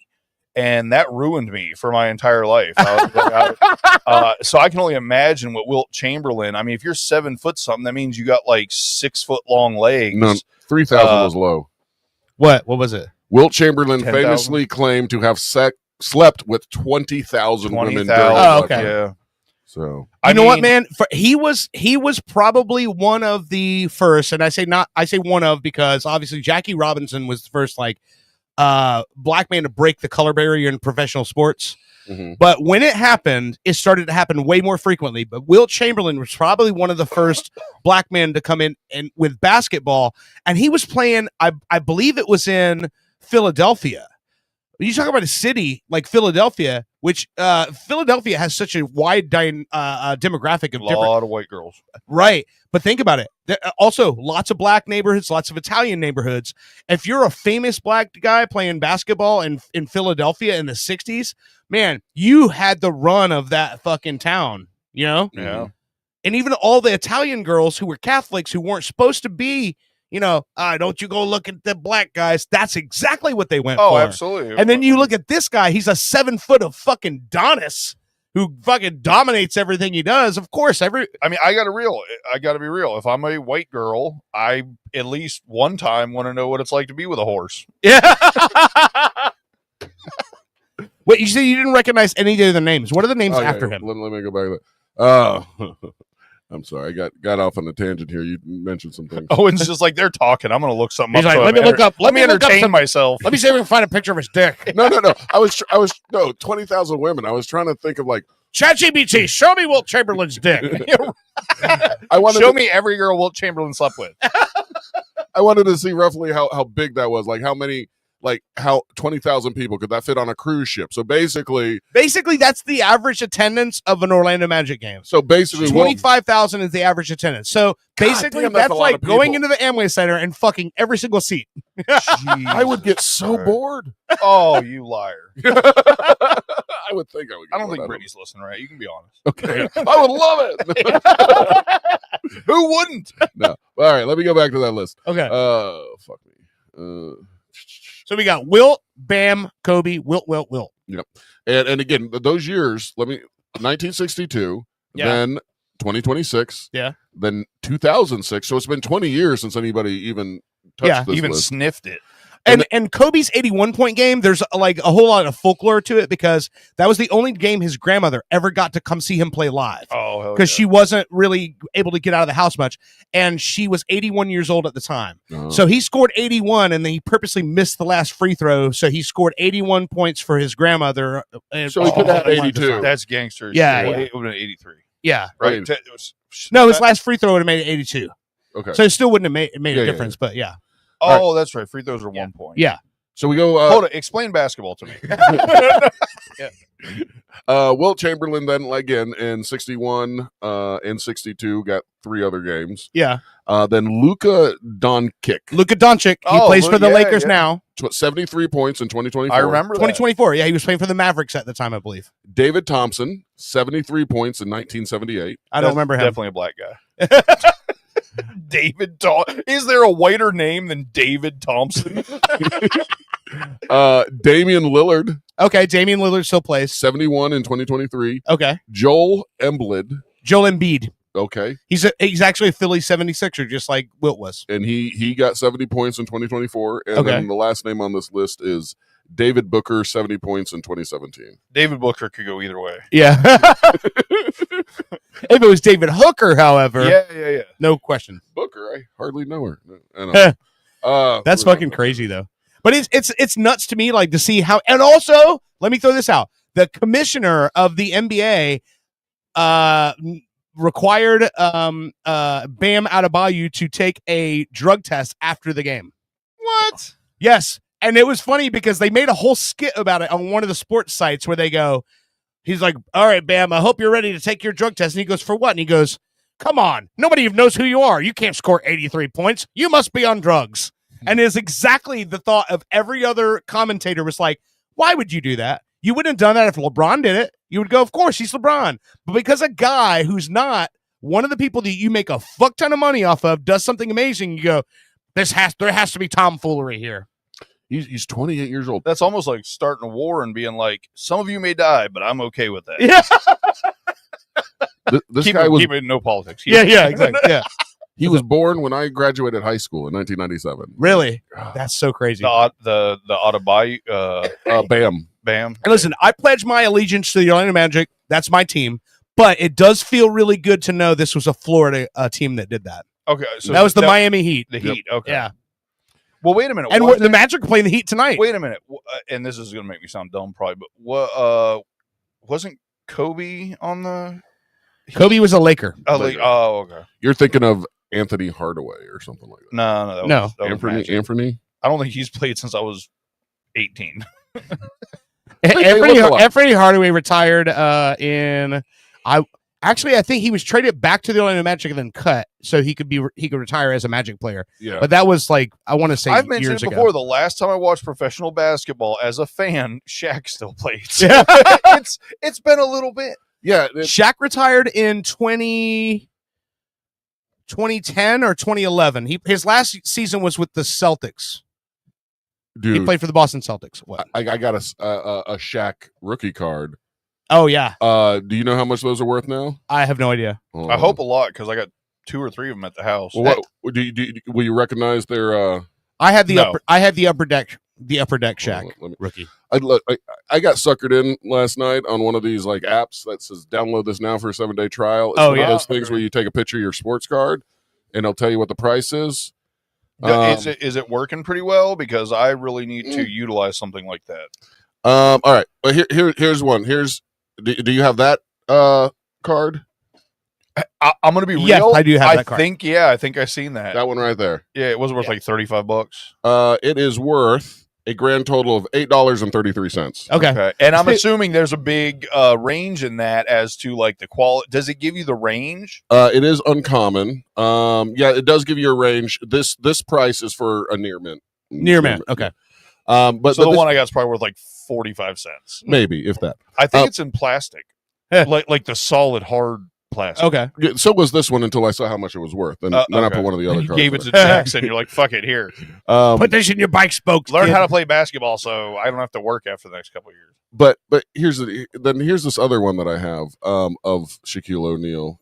And that ruined me for my entire life. So I can only imagine what Wilt Chamberlain. I mean, if you're 7 foot something, that means you got like 6 foot long legs. No, 3,000 was low. What was it? Wilt Chamberlain 10,000? famously claimed to have slept with 20,000 women. 20,000. During his Oh, okay. lifetime. Yeah. So You know what, man? He was probably one of the first, and I say one of because obviously Jackie Robinson was the first black man to break the color barrier in professional sports. Mhm. But when it happened, it started to happen way more frequently. But Wilt Chamberlain was probably one of the first black men to come in and with basketball, and he was playing. I believe it was in Philadelphia. When you talk about a city like Philadelphia, which Philadelphia has such a wide demographic of A different, lot of white girls. right? But think about it. Also, lots of black neighborhoods, lots of Italian neighborhoods. If you're a famous black guy playing basketball in Philadelphia in the 60s, man, you had the run of that fucking town, you know? Yeah. And even all the Italian girls who were Catholics who weren't supposed to be, don't you go look at the black guys. That's exactly what they went Oh, for. absolutely. And then you look at this guy, he's a 7 foot of fucking Adonis who fucking dominates everything he does. Of course, I mean, I got to be real. If I'm a white girl, I at least one time want to know what it's like to be with a horse. Yeah. Wait, you said you didn't recognize any of the names. What are the names Okay, after him? Let me go back to that. I'm sorry, I got off on a tangent here. You mentioned some things. Oh, it's just like they're talking. I'm going to look something He's up. like, so let me I'm look up. Let me look up entertain some- myself. Let me see if we can find a picture of his dick. No. I was 20,000 women. I was trying to think of like ChatGPT, show me Wilt Chamberlain's dick. I wanted Show to, me every girl Wilt Chamberlain slept with. I wanted to see roughly how big that was, like how many like how 20,000 people could that fit on a cruise ship? So basically, that's the average attendance of an Orlando Magic game. So basically, 25,000 is the average attendance. So basically, damn, that's a lot like of people. going into the Amway Center and fucking every single seat. I would get so bored. Oh, you liar! I would think I would. I don't think Brittany's listening, right? You can be honest. Okay, I would love it. Who wouldn't? No. All right, let me go back to that list. Okay. Fuck me. So we got Wilt, Bam, Kobe, Wilt. Yep. And again, those years, 1962, Yeah. then 2026, Yeah. then 2006. So it's been 20 years since anybody even touched this Even list. sniffed it. And Kobe's 81-point game, there's like a whole lot of folklore to it because that was the only game his grandmother ever got to come see him play live. Oh, because she wasn't really able to get out of the house much, and she was 81 years old at the time. Oh. So he scored 81, and then he purposely missed the last free throw, so he scored 81 points for his grandmother. So he could have 82. That's gangster. Yeah, Well, yeah. It would have been 83. Yeah. Right. Right. No, his last free throw would have made it 82. Okay. So it still wouldn't have made Yeah, a yeah, difference, but yeah. Oh, that's right. Free throws are 1 point. Yeah. So we go. Hold it. Explain basketball to me. Wilt Chamberlain then again in 61 and 62 got 3 other games. Yeah. Then Luka Doncic. Luka Doncic, he plays for the Lakers now. 73 points in 2024. I remember that. 2024. Yeah, he was playing for the Mavericks at the time, I believe. David Thompson, 73 points in 1978. I don't remember him. Definitely a black guy. David Is there a whiter name than David Thompson? Damian Lillard. Okay, Damian Lillard still plays. 71 in 2023. Okay. Joel Embiid. Joel Embiid. Okay. He's actually a Philly 76er, just like Wilt was. And he got 70 points in 2024. And Okay. then the last name on this list is David Booker, 70 points in 2017. David Booker could go either way. Yeah. If it was David Hooker, however, Yeah. no question. Booker, I hardly know her. I know. That's fucking crazy though. But it's nuts to me, like to see how. And also, let me throw this out: the commissioner of the NBA required Bam Adebayo to take a drug test after the game. What? Yes, and it was funny because they made a whole skit about it on one of the sports sites where they go, he's like, "All right, Bam, I hope you're ready to take your drug test." And he goes, "For what?" And he goes, "Come on, nobody knows who you are. You can't score 83 points. You must be on drugs." And it's exactly the thought of every other commentator was like, why would you do that? You wouldn't have done that if LeBron did it. You would go, of course, he's LeBron. But because a guy who's not one of the people that you make a fuck ton of money off of does something amazing, you go, there has to be tomfoolery here. He's 28 years old. That's almost like starting a war and being like, some of you may die, but I'm okay with that. Yeah. This keep guy was it no politics. Yeah, exactly. Yeah. he was born when I graduated high school in 1997. Really? That's so crazy. The Adebayo, Bam. Bam. And listen, I pledge my allegiance to the Orlando Magic. That's my team. But it does feel really good to know this was a Florida team that did that. Okay, so that was the Miami Heat. The Heat. Okay. Yeah. Well, wait a minute. And the Magic are playing the Heat tonight. Wait a minute. And this is going to make me sound dumb, probably, but what? Wasn't Kobe on the? Kobe was a Laker. Oh, okay. You're thinking of Anthony Hardaway or something like that. No. No. Anthony. I don't think he's played since I was 18. Anthony Hardaway retired I think he was traded back to the Orlando Magic and then cut so he could retire as a Magic player. Yeah. But that was like, I want to say I've mentioned years it before. ago. The last time I watched professional basketball as a fan, Shaq still plays. Yeah. It's been a little bit. Yeah. Shaq retired in 2010 or 2011. His last season was with the Celtics. Dude, He played for the Boston Celtics. What? I got a Shaq rookie card. Oh yeah. Do you know how much those are worth now? I have no idea. I hope a lot because I got 2 or 3 of them at the house. Well, will you recognize their? I had the No. upper deck Shaq rookie. I got suckered in last night on one of these like apps that says download this now for a 7-day trial. It's one of those things where you take a picture of your sports card and it'll tell you what the price is. Is it working pretty well? Because I really need to utilize something like that. All right. Well, here's one. Do you have that card? I'm going to be real. Yes, I do have that card. I think I've seen that. That one right there. Yeah, it was worth like $35. It is worth a grand total of $8.33. Okay. And I'm assuming there's a big range in that as to like the quality. Does it give you the range? It is uncommon. Yeah, it does give you a range. This price is for a near mint. Near mint. Okay. But So the this- one I got is probably worth like 45 cents. maybe if that. I think it's in plastic, like the solid hard plastic. Okay. Yeah, so was this one until I saw how much it was worth, and then I Okay. put one of the other You cards. gave it in to there. Jackson. You're like, fuck it, here. Put this in your bike spokes. Learn kid. how to play basketball, so I don't have to work after the next couple of years. But here's this other one that I have of Shaquille O'Neal,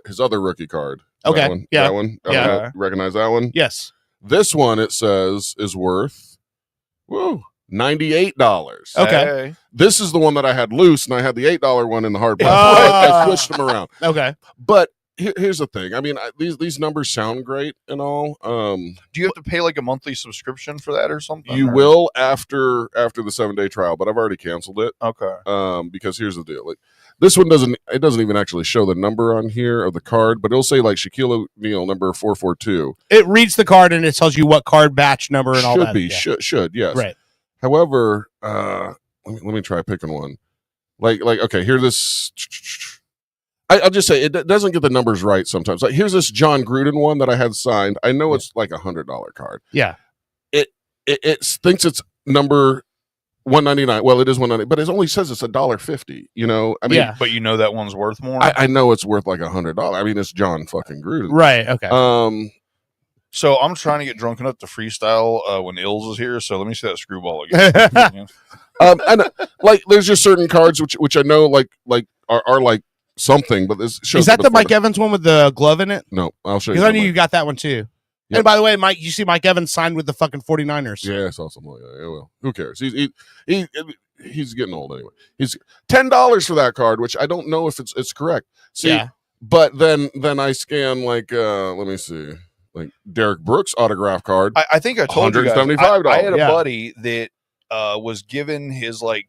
his other rookie card. Okay, That one, yeah. that one. Yeah. Recognize that one? Yes. This one, it says, is worth $98. Okay. Hey. This is the one that I had loose, and I had the $8 one in the hard Oh. plastic. I switched them around. Okay. But here's the thing. I mean, these numbers sound great and all. Do you have to pay like a monthly subscription for that or something? You or- will after the 7-day trial, but I've already canceled it. Okay. Because here's the deal. Like this one doesn't even actually show the number on here of the card, but it'll say like Shaquille O'Neal number 442. It reads the card and it tells you what card batch number and all Should that. be Yeah. should yes. Right. However, let me try picking one. Like okay, here this. I'll just say it doesn't get the numbers right sometimes. Like here's this John Gruden one that I had signed. I know it's like $100 card. Yeah. It thinks it's number 199. Well, it is 199, but it only says it's $1.50. You know, I mean, Yeah. But you know that one's worth more. I know it's worth like $100. I mean, it's John fucking Gruden. Right. Okay. So I'm trying to get drunk enough to freestyle when Ills is here. So let me see that screwball again. And like there's just certain cards which I know like are like something, but this shows Is that up the photo. Mike Evans one with the glove in it? No, I'll show you. Because I knew something. you got that one too. Yep. And by the way, Mike, you see Mike Evans signed with the fucking 49ers. Yeah, I saw something like that. Yeah, well, who cares? He's getting old anyway. He's $10 for that card, which I don't know if it's correct. See, Yeah. but then I scan like let me see, like Derek Brooks autograph card. I think I told you guys. $175. I had a Yeah. buddy that was given his like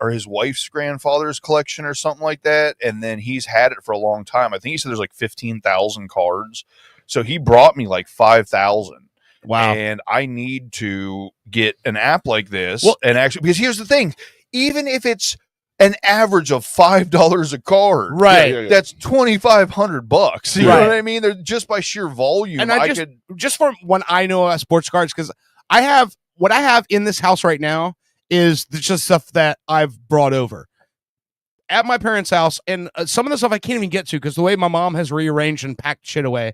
his wife's grandfather's collection or something like that, and then he's had it for a long time. I think he said there's like 15,000 cards, so he brought me like 5,000. Wow. And I need to get an app like this, Well- and actually, because here's the thing, even if it's an average of $5 a card, Right. Yeah. that's $2,500. You Right. know what I mean? They're just by sheer volume. And I just from when I know about sports cards, because what I have in this house right now is just stuff that I've brought over at my parents' house, and some of the stuff I can't even get to because the way my mom has rearranged and packed shit away.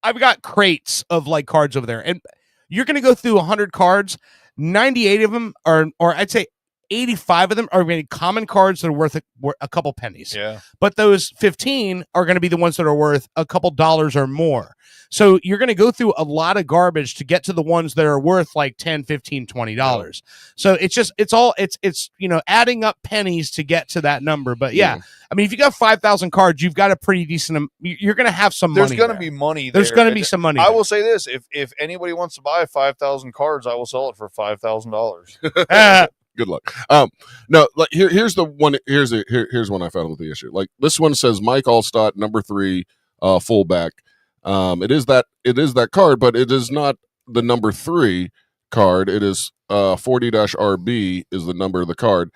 I've got crates of like cards over there, and you're going to go through 100 cards. 98 of them are, or I'd say 85 of them are going to be common cards that are worth a couple pennies. Yeah. But those 15 are going to be the ones that are worth a couple dollars or more. So you're going to go through a lot of garbage to get to the ones that are worth like 10, 15, $20. So it's adding up pennies to get to that number. But yeah. I mean, if you got 5,000 cards, you've got a pretty decent, you're going to have some There's money. going to there. be money. There's there. going to be some money. I there. will say this: if anybody wants to buy 5,000 cards, I will sell it for $5,000. Good luck. No, like here's the one. Here's one I found with the issue. Like this one says Mike Allstott, number 3, fullback. It is that card, but it is not the number 3 card. It is 40-RB is the number of the card.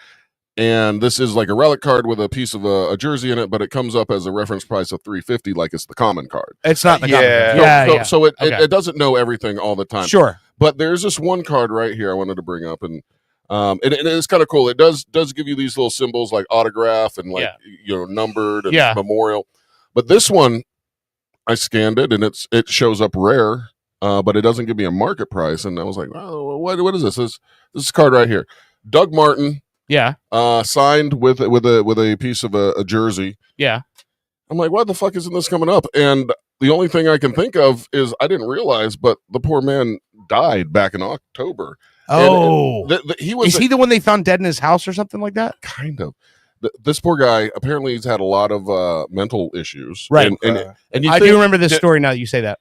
And this is like a relic card with a piece of a jersey in it, but it comes up as a reference price of $350, like it's the common card. It's not the Yeah. common. So it Okay. it doesn't know everything all the time. Sure. But there's this one card right here I wanted to bring up, and it's kind of cool. It does give you these little symbols like autograph and like numbered and memorial. But this one, I scanned it and it shows up rare, but it doesn't give me a market price. And I was like, oh, what is this? This is a card right here, Doug Martin. Yeah. Signed with a piece of a jersey. Yeah. I'm like, why the fuck isn't this coming up? And the only thing I can think of is I didn't realize, but the poor man died back in October. Oh, he was. Is he the one they found dead in his house or something like that? Kind of. This poor guy apparently he's had a lot of mental issues. Right. And I do remember this story now that you say that.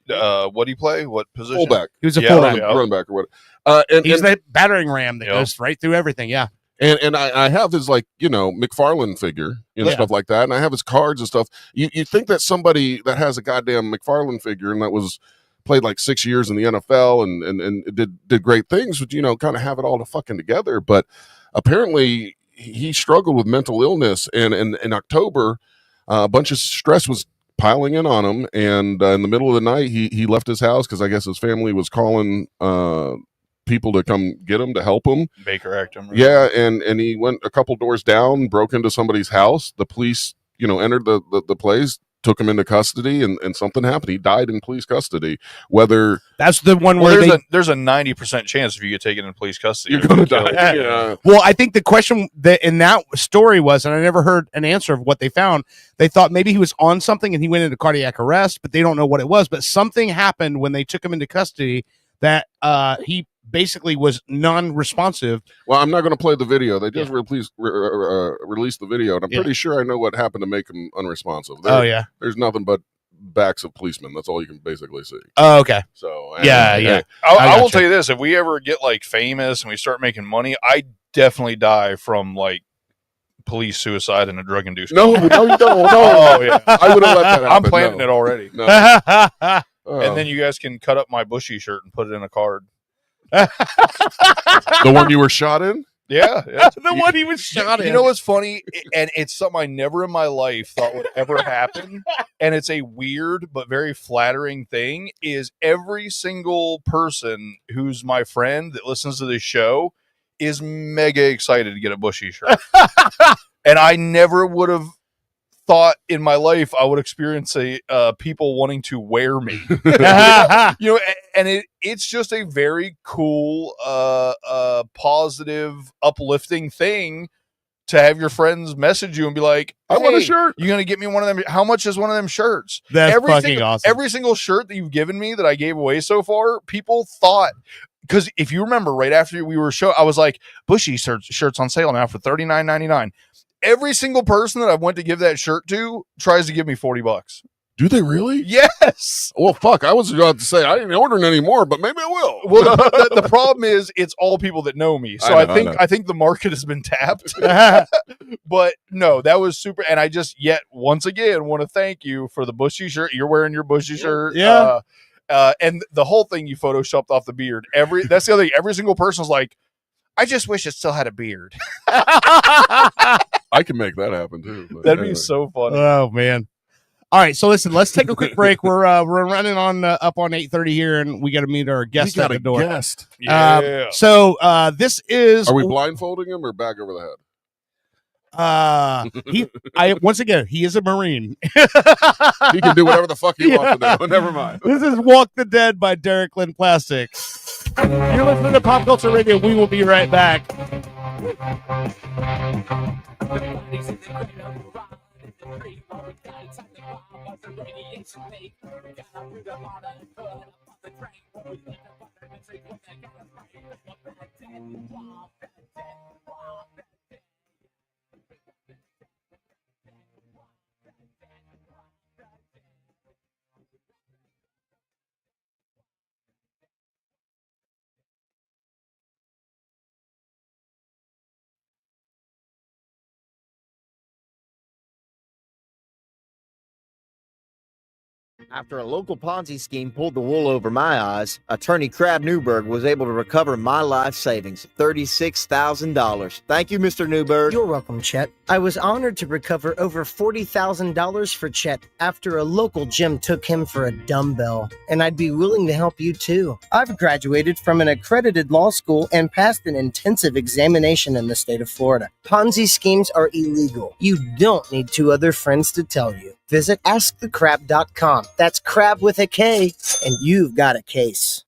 What do you play? What position? Fullback. He was a fullback. Running back or what? He's that battering ram that goes right through everything. Yeah. And I have his McFarlane figure, stuff like that, and I have his cards and stuff. You think that somebody that has a goddamn McFarlane figure and that was played like 6 years in the NFL and did great things, but kind of have it all to fucking together. But apparently he struggled with mental illness, and in October, a bunch of stress was piling in on him, and in the middle of the night, he left his house because I guess his family was calling people to come get him to help him. Baker Act him. Yeah, and he went a couple doors down, broke into somebody's house. The police, entered the place, took him into custody, and something happened. He died in police custody. Whether That's the one Well, where there's a 90% chance if you get taken into police custody, you're going to die. Yeah. Well, I think the question that in that story was, and I never heard an answer of what they found. They thought maybe he was on something and he went into cardiac arrest, but they don't know what it was. But something happened when they took him into custody that he basically was non-responsive. Well, I'm not going to play the video. They just released the video, and I'm pretty sure I know what happened to make him unresponsive. There's nothing but backs of policemen. That's all you can basically see. Oh, okay. So I will tell you this: if we ever get like famous and we start making money, I definitely die from like police suicide and a drug induced. No, you don't. No. Oh yeah, I would have let that happen. I'm planning it already. No. And then you guys can cut up my Bushy shirt and put it in a card. The one you were shot in? Yeah. The one he was shot in. You know what's funny? And it's something I never in my life thought would ever happen. And it's a weird but very flattering thing, is every single person who's my friend that listens to this show is mega excited to get a Bushy shirt. And I never would have thought in my life I would experience people wanting to wear me. And it's just a very cool, positive, uplifting thing to have your friends message you and be like, hey, I want a shirt. You're gonna get me one of them. How much is one of them shirts? That's fucking awesome. Every single shirt that you've given me that I gave away so far, people thought, because if you remember right after we were I was like, Bushy shirts on sale now for $39.99. Every single person that I went to give that shirt to tries to give me $40. Do they really? Yes. Well, fuck. I was about to say I ain't ordering anymore, but maybe I will. Well, the problem is it's all people that know me, so I think the market has been tapped. But no, that was super, and I just once again want to thank you for the Bushy shirt. You're wearing your Bushy shirt, and the whole thing you photoshopped off the beard. That's the other thing. Every single person's like, I just wish it still had a beard. I can make that happen too. That'd be so funny. Oh man. All right, so listen, let's take a quick break. We're running on up on 8:30 here, and we got to meet our guest at the door. Guest. Yeah. So this is. Are we blindfolding him or back over the head? Once again, he is a Marine. He can do whatever the fuck he wants to do. Never mind. This is Walk the Dead by Derek Lynn Plastic. You're listening to Pop Culture Radio. We will be right back. After a local Ponzi scheme pulled the wool over my eyes, attorney Crab Newberg was able to recover my life savings, $36,000. Thank you, Mr. Newberg. You're welcome, Chet. I was honored to recover over $40,000 for Chet after a local gym took him for a dumbbell, and I'd be willing to help you too. I've graduated from an accredited law school and passed an intensive examination in the state of Florida. Ponzi schemes are illegal. You don't need two other friends to tell you. Visit AskTheCrab.com. That's crab with a K, and you've got a case.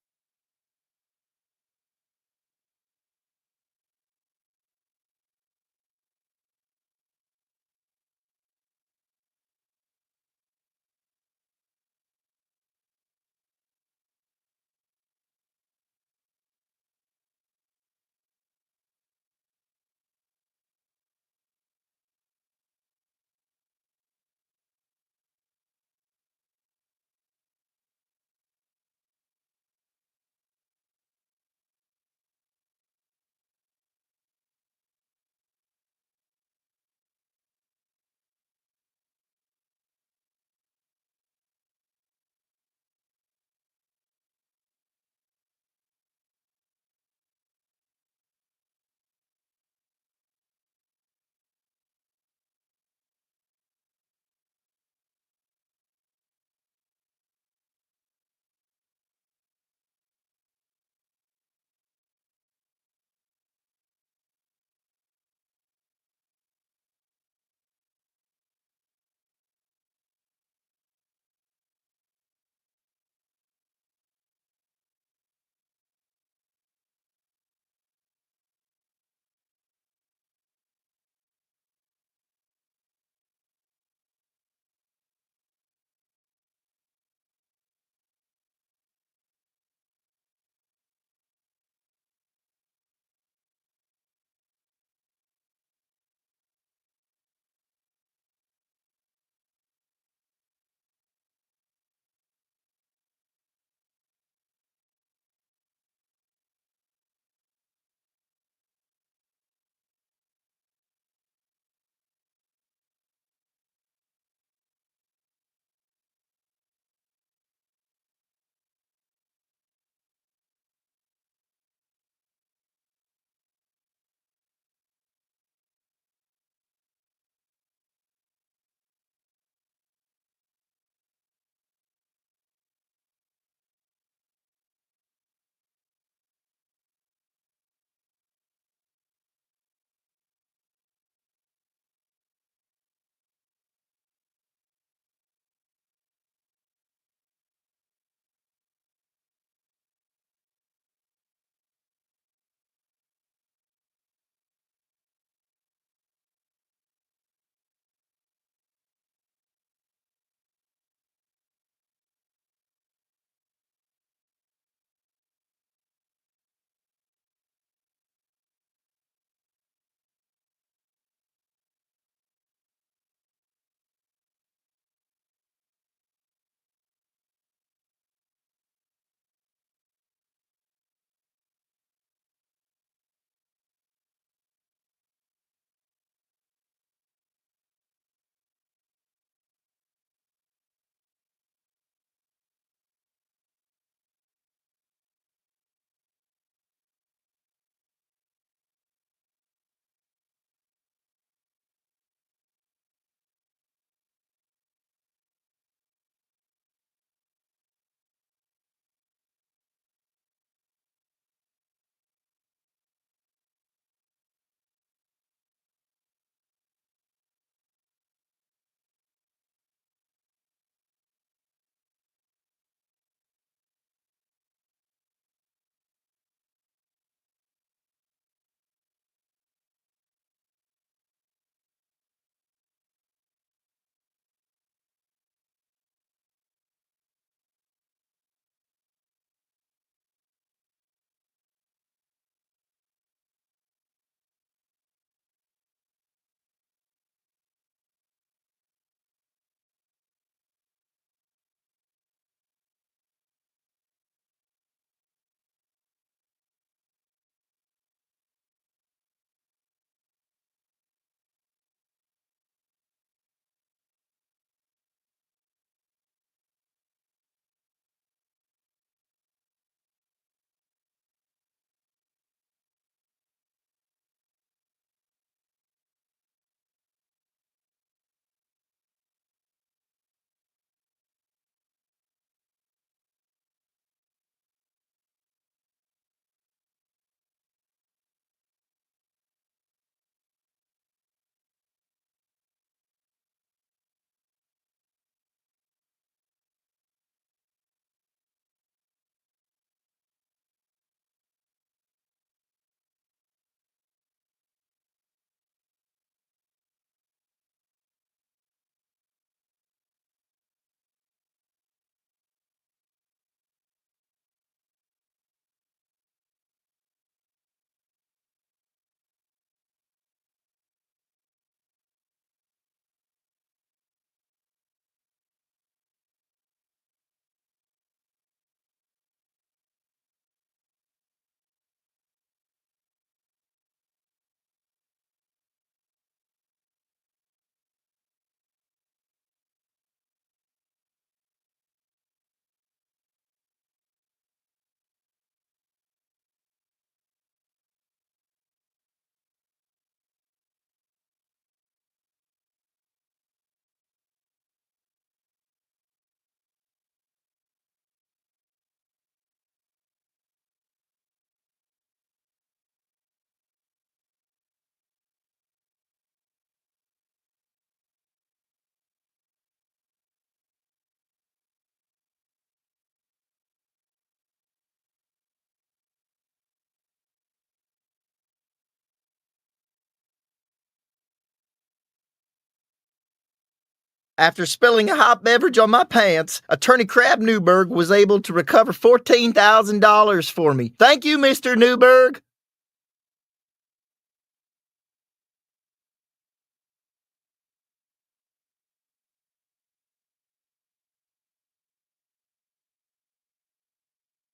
After spilling a hot beverage on my pants, Attorney Crab Newberg was able to recover $14,000 for me. Thank you, Mr. Newberg.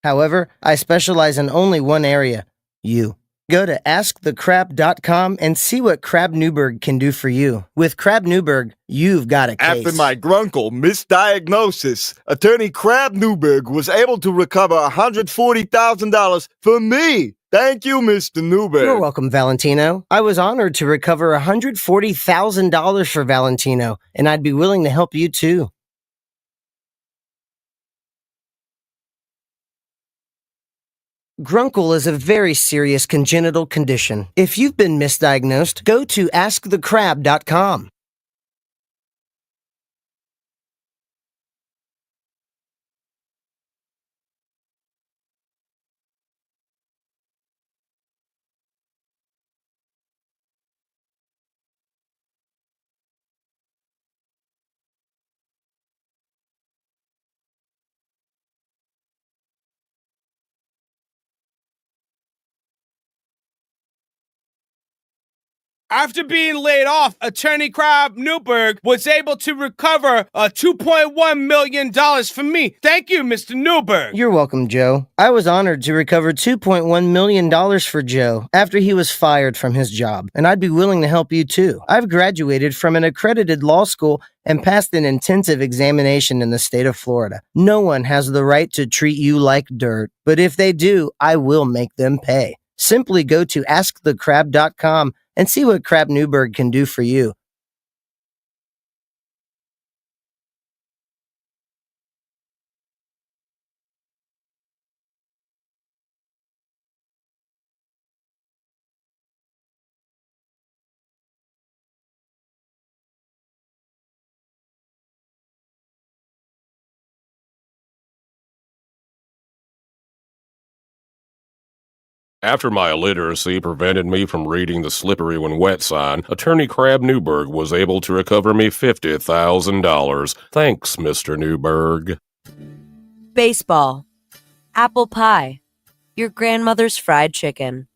However, I specialize in only one area, you. Go to askthecrab.com and see what Crab Newberg can do for you. With Crab Newberg, you've got a case. After my grunkle misdiagnosis, Attorney Crab Newberg was able to recover $140,000 for me. Thank you, Mr. Newberg. You're welcome, Valentino. I was honored to recover $140,000 for Valentino, and I'd be willing to help you too. Grunkle is a very serious congenital condition. If you've been misdiagnosed, go to askthecrab.com. After being laid off, Attorney Crab Newberg was able to recover $2.1 million for me. Thank you, Mr. Newberg. You're welcome, Joe. I was honored to recover $2.1 million for Joe after he was fired from his job, and I'd be willing to help you too. I've graduated from an accredited law school and passed an intensive examination in the state of Florida. No one has the right to treat you like dirt, but if they do, I will make them pay. Simply go to askthecrab.com and see what Crab Newberg can do for you. After my illiteracy prevented me from reading the slippery when wet sign, Attorney Crab Newberg was able to recover me $50,000. Thanks, Mr. Newberg. Baseball, apple pie, your grandmother's fried chicken.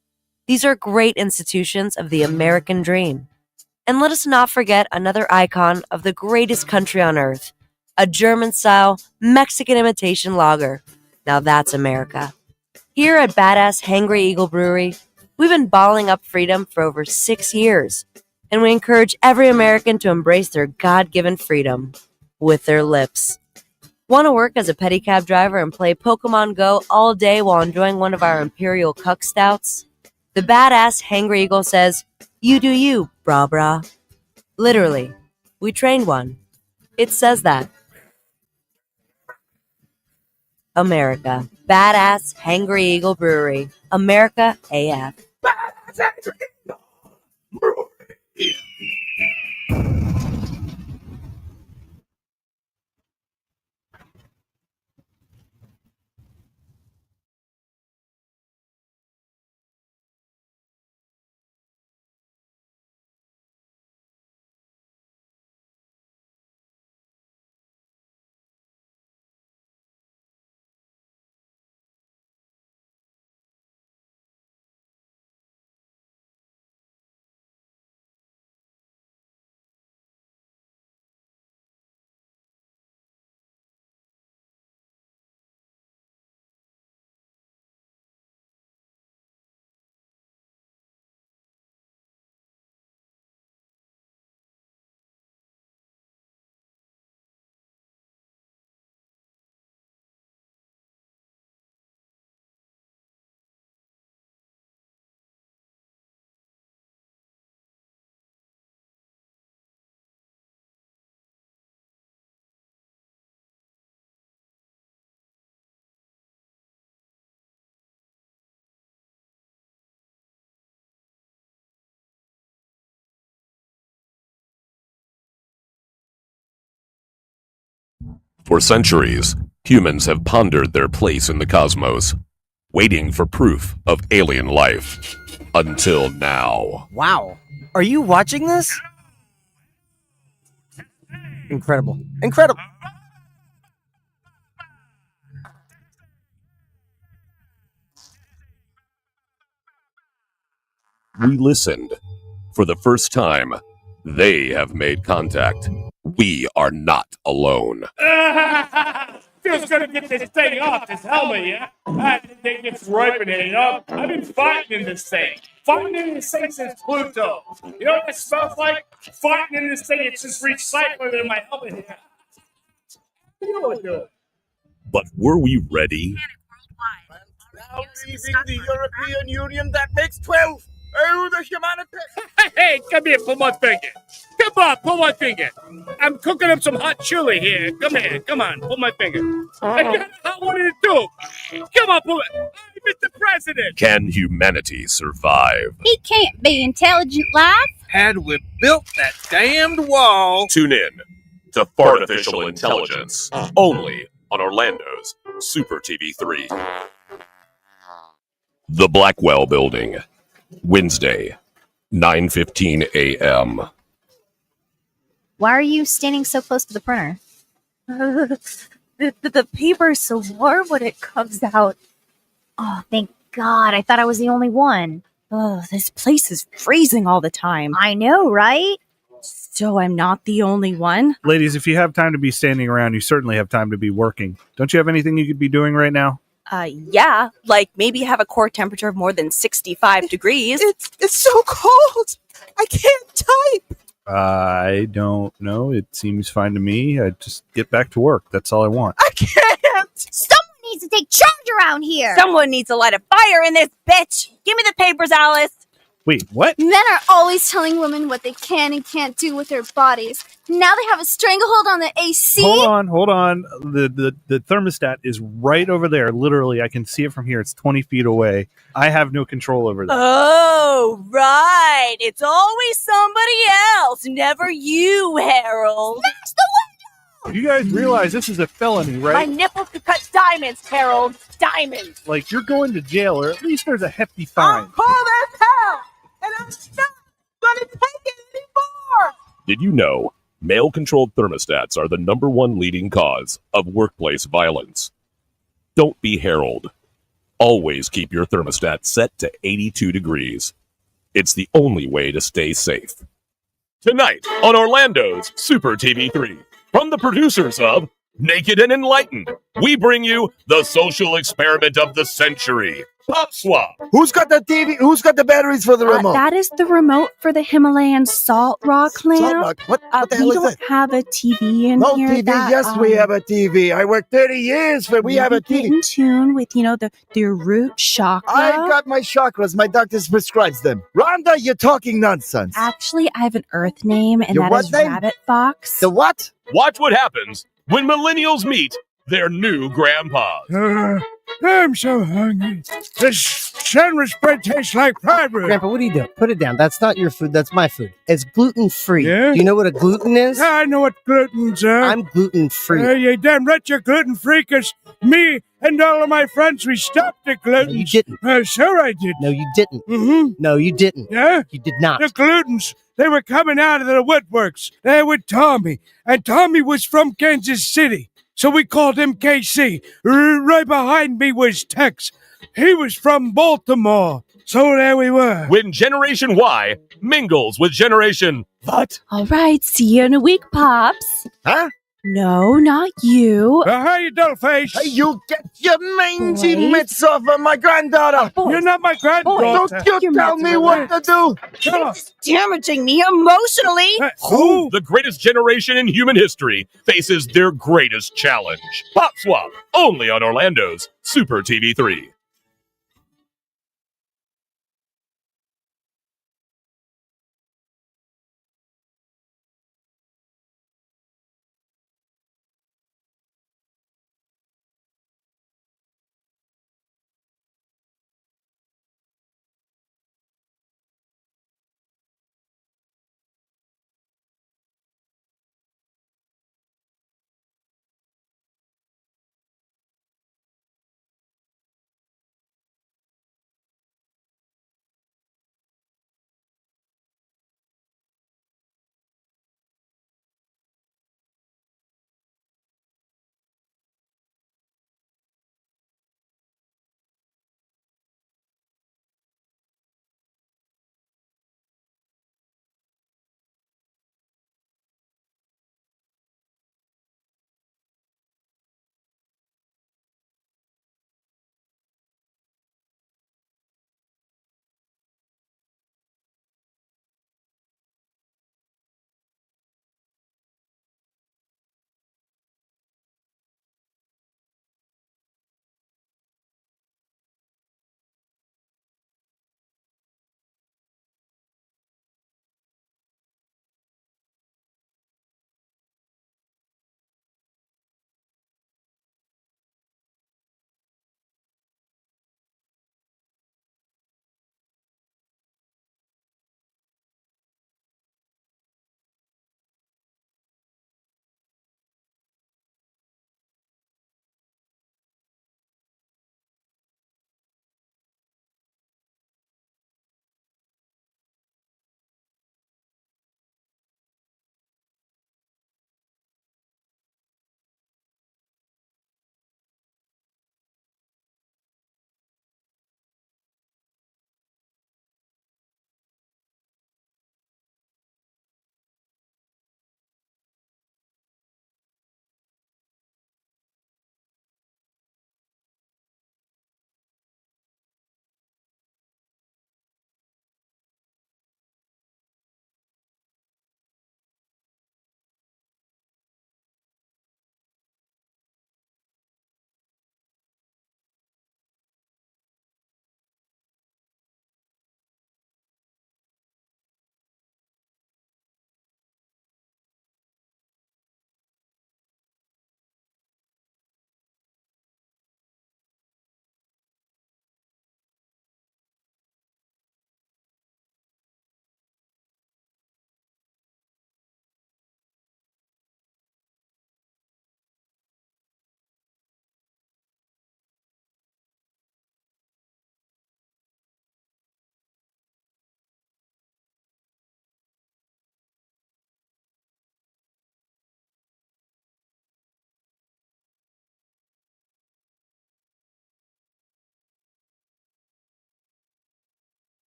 These are great institutions of the American dream. And let us not forget another icon of the greatest country on earth, a German-style Mexican imitation lager. Now that's America. Here at Badass Hangry Eagle Brewery, we've been bottling up freedom for over 6 years, and we encourage every American to embrace their God-given freedom with their lips. Want to work as a pedicab driver and play Pokemon Go all day while enjoying one of our Imperial Cuck Stouts? The Badass Hangry Eagle says, "You do you, brah brah." Literally, we trained one. It says that. America. Badass Hangry Eagle Brewery. America AF. For centuries, humans have pondered their place in the cosmos, waiting for proof of alien life. Until now. Wow. Are you watching this? Incredible. Incredible. We listened. For the first time, they have made contact. We are not alone. Just gonna get this thing off this helmet, yeah? I think it's ripening, you know? I've been fighting in this thing. Fighting in this thing since Pluto. You know what it smells like? Fighting in this thing, it's just recycling in my helmet here. You know what, dude? But were we ready? Now leaving the European Union, that makes 12. Oh, the humanity. Hey, come here, pull my finger. Come on, pull my finger. I'm cooking up some hot chili here. Come here, come on, pull my finger. I got a hot one in the tube. Come on, pull it. Hey, Mr. President. Can humanity survive? He can't be intelligent life. Had we built that damned wall. Tune in to Fartificial Intelligence, only on Orlando's Super TV 3. The Blackwell Building, Wednesday, 9:15 a.m. Why are you standing so close to the printer? The paper's so warm when it comes out. Oh, thank God. I thought I was the only one. Oh, this place is freezing all the time. I know, right? So I'm not the only one? Ladies, if you have time to be standing around, you certainly have time to be working. Don't you have anything you could be doing right now? Yeah, like maybe have a core temperature of more than 65 degrees. It's so cold. I can't type. I don't know. It seems fine to me. I just get back to work. That's all I want. I can't. Someone needs to take charge around here. Someone needs to light a fire in this bitch. Give me the papers, Alice. Wait, what? Men are always telling women what they can and can't do with their bodies. Now they have a stranglehold on the AC. Hold on. The thermostat is right over there. Literally, I can see it from here. It's 20 feet away. I have no control over that. Oh, right. It's always somebody else, never you, Harold. Smash the You guys realize this is a felony, My right? nipples could cut diamonds, Harold. Diamonds. Like, you're going to jail, or at least there's a hefty fine. Cold as hell. And I'm not going to take it anymore. Did you know male-controlled thermostats are the #1 leading cause of workplace violence? Don't be Harold. Always keep your thermostat set to 82 degrees. It's the only way to stay safe. Tonight on Orlando's Super TV 3, from the producers of Naked and Enlightened, we bring you the social experiment of the century, Pop Swap. Who's got the TV? Who's got the batteries for the remote? That is the remote for the Himalayan salt rock lamp. Salt rock? What the hell we is don't that? have a TV in No here. TV. Yes, we have a TV. I worked 30 years for. We have a Get TV. in tune with, the root chakra. I got my chakras. My doctor prescribes them. Rhonda, you're talking nonsense. Actually, I have an Earth name, and Your that what is name? Rabbit Fox. The what? Watch what happens when millennials meet their new grandpas. I'm so hungry. This sandwich bread tastes like fried bread. Grandpa, what are you doing? Put it down. That's not your food. That's my food. It's gluten-free. Yeah? Do you know what a gluten is? I know what gluten's are. I'm gluten-free. You damn right you're gluten-free, because me and all of my friends, we stopped the gluten. You didn't. Sure I did. No, you didn't. Mm-hmm. No, you didn't. Yeah? You did not. The glutens, they were coming out of the woodworks. They were Tommy. And Tommy was from Kansas City. So we called him KC. Right behind me was Tex. He was from Baltimore. So there we were. When Generation Y mingles with Generation What? All right, see you in a week, Pops. Huh? No, not you. How you doing, face? Hey, you get your mangy Boy. mitts off of my granddaughter. You're not my granddaughter. Don't you tell me what to do. Come on. It's damaging me emotionally. Who? The greatest generation in human history faces their greatest challenge. Pop Swap, only on Orlando's Super TV 3.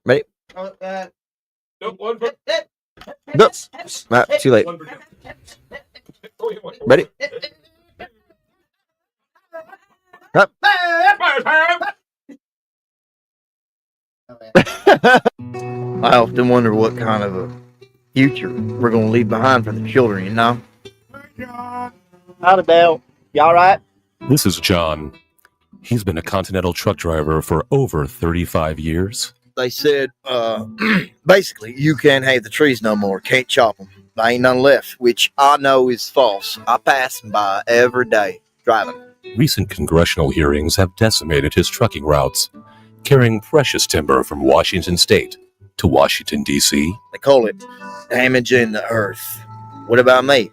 Ready? Nope. Too late. Ready? Up. I often wonder what kind of a future we're going to leave behind for the children, you know? Howdy, Bell. You all right? This is John. He's been a Continental truck driver for over 35 years. They said, basically, you can't have the trees no more, can't chop them. There ain't none left, which I know is false. I pass them by every day driving. Recent congressional hearings have decimated his trucking routes, carrying precious timber from Washington State to Washington, D.C. They call it damaging the earth. What about me?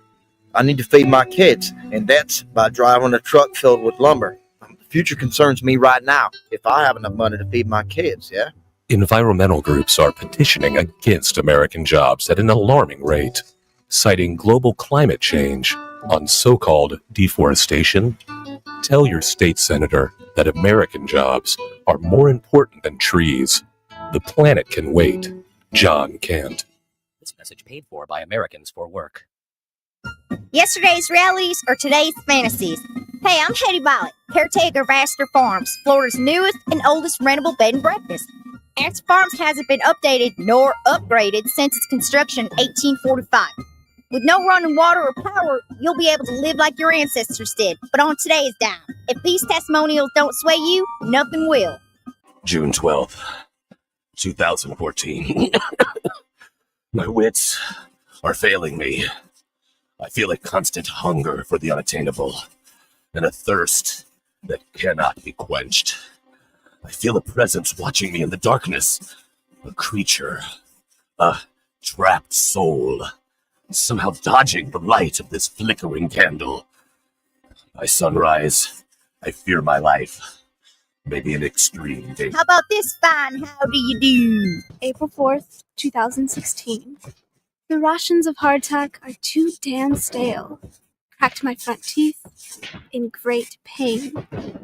I need to feed my kids, and that's by driving a truck filled with lumber. The future concerns me right now if I have enough money to feed my kids, yeah? Environmental groups are petitioning against American jobs at an alarming rate, citing global climate change on so-called deforestation. Tell your state senator that American jobs are more important than trees. The planet can wait. John can't. This message paid for by Americans for Work. Yesterday's realities are today's fantasies. Hey, I'm Hetty Violet, caretaker of Astor Farms, Florida's newest and oldest rentable bed and breakfast. Astor Farms hasn't been updated nor upgraded since its construction in 1845. With no running water or power, you'll be able to live like your ancestors did, but on today's dime. If these testimonials don't sway you, nothing will. June 12th, 2014. My wits are failing me. I feel a constant hunger for the unattainable and a thirst that cannot be quenched. I feel a presence watching me in the darkness. A creature. A trapped soul. Somehow dodging the light of this flickering candle. By sunrise, I fear my life. Maybe an extreme danger. How about this fine how do you do? April 4th, 2016. The rations of hardtack are too damn stale. Cracked my front teeth in great pain.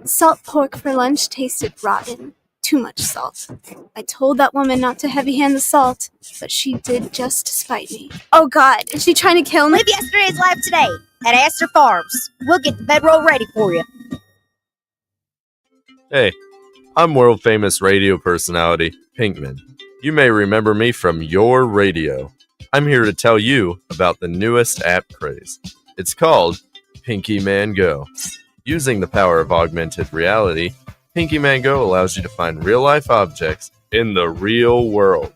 Salt pork for lunch tasted rotten. Too much salt. I told that woman not to heavy-hand the salt, but she did just to spite me. Oh God, is she trying to kill me? Live yesterday's life today at Astor Farms. We'll get the bedroll ready for you. Hey, I'm world-famous radio personality, Pinkman. You may remember me from your radio. I'm here to tell you about the newest app craze. It's called Pinky Man Go. Using the power of augmented reality, Pinky Man Go allows you to find real-life objects in the real world.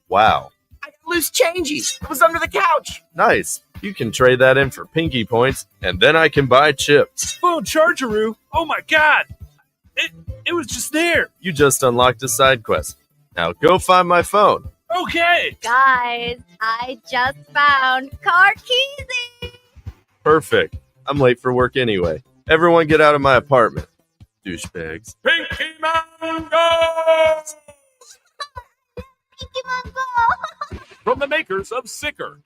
Wow. I got loose changes. It was under the couch. Nice. You can trade that in for Pinky points, and then I can buy chips. Phone chargeroo. Oh my God. It was just there. You just unlocked a side quest. Now go find my phone. Okay. Guys, I just found car keys. Perfect. I'm late for work anyway. Everyone get out of my apartment. Douchebags. Pinky Man Go! Pinky Man Go! From the makers of Sicker.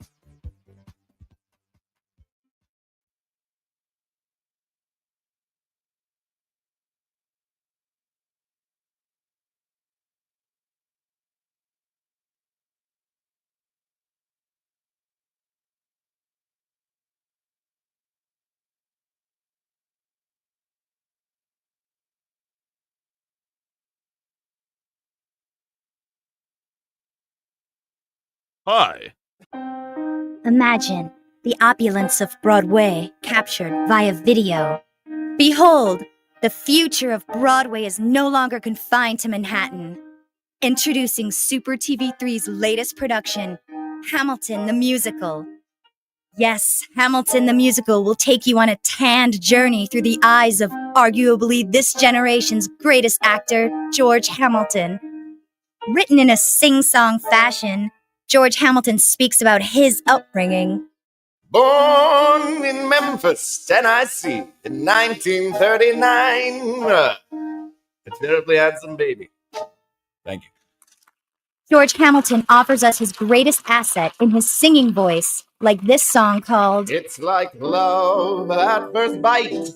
Hi. Imagine the opulence of Broadway captured via video. Behold, the future of Broadway is no longer confined to Manhattan. Introducing Super TV3's latest production, Hamilton the Musical. Yes, Hamilton the Musical will take you on a tanned journey through the eyes of arguably this generation's greatest actor, George Hamilton. Written in a sing-song fashion, George Hamilton speaks about his upbringing. Born in Memphis, Tennessee, in 1939. A terribly handsome baby. Thank you. George Hamilton offers us his greatest asset in his singing voice, like this song called It's like love at first bite.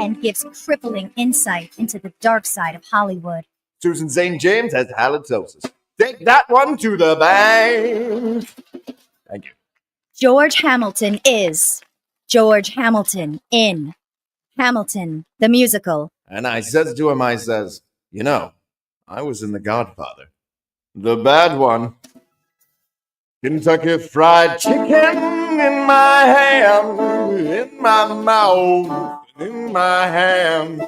and gives crippling insight into the dark side of Hollywood. Susan St. James has halitosis. Take that one to the bank. Thank you. George Hamilton is George Hamilton in Hamilton, the musical. And I says to him, I says, you know, I was in The Godfather. The bad one. Kentucky Fried Chicken in my hand, in my mouth, in my hand.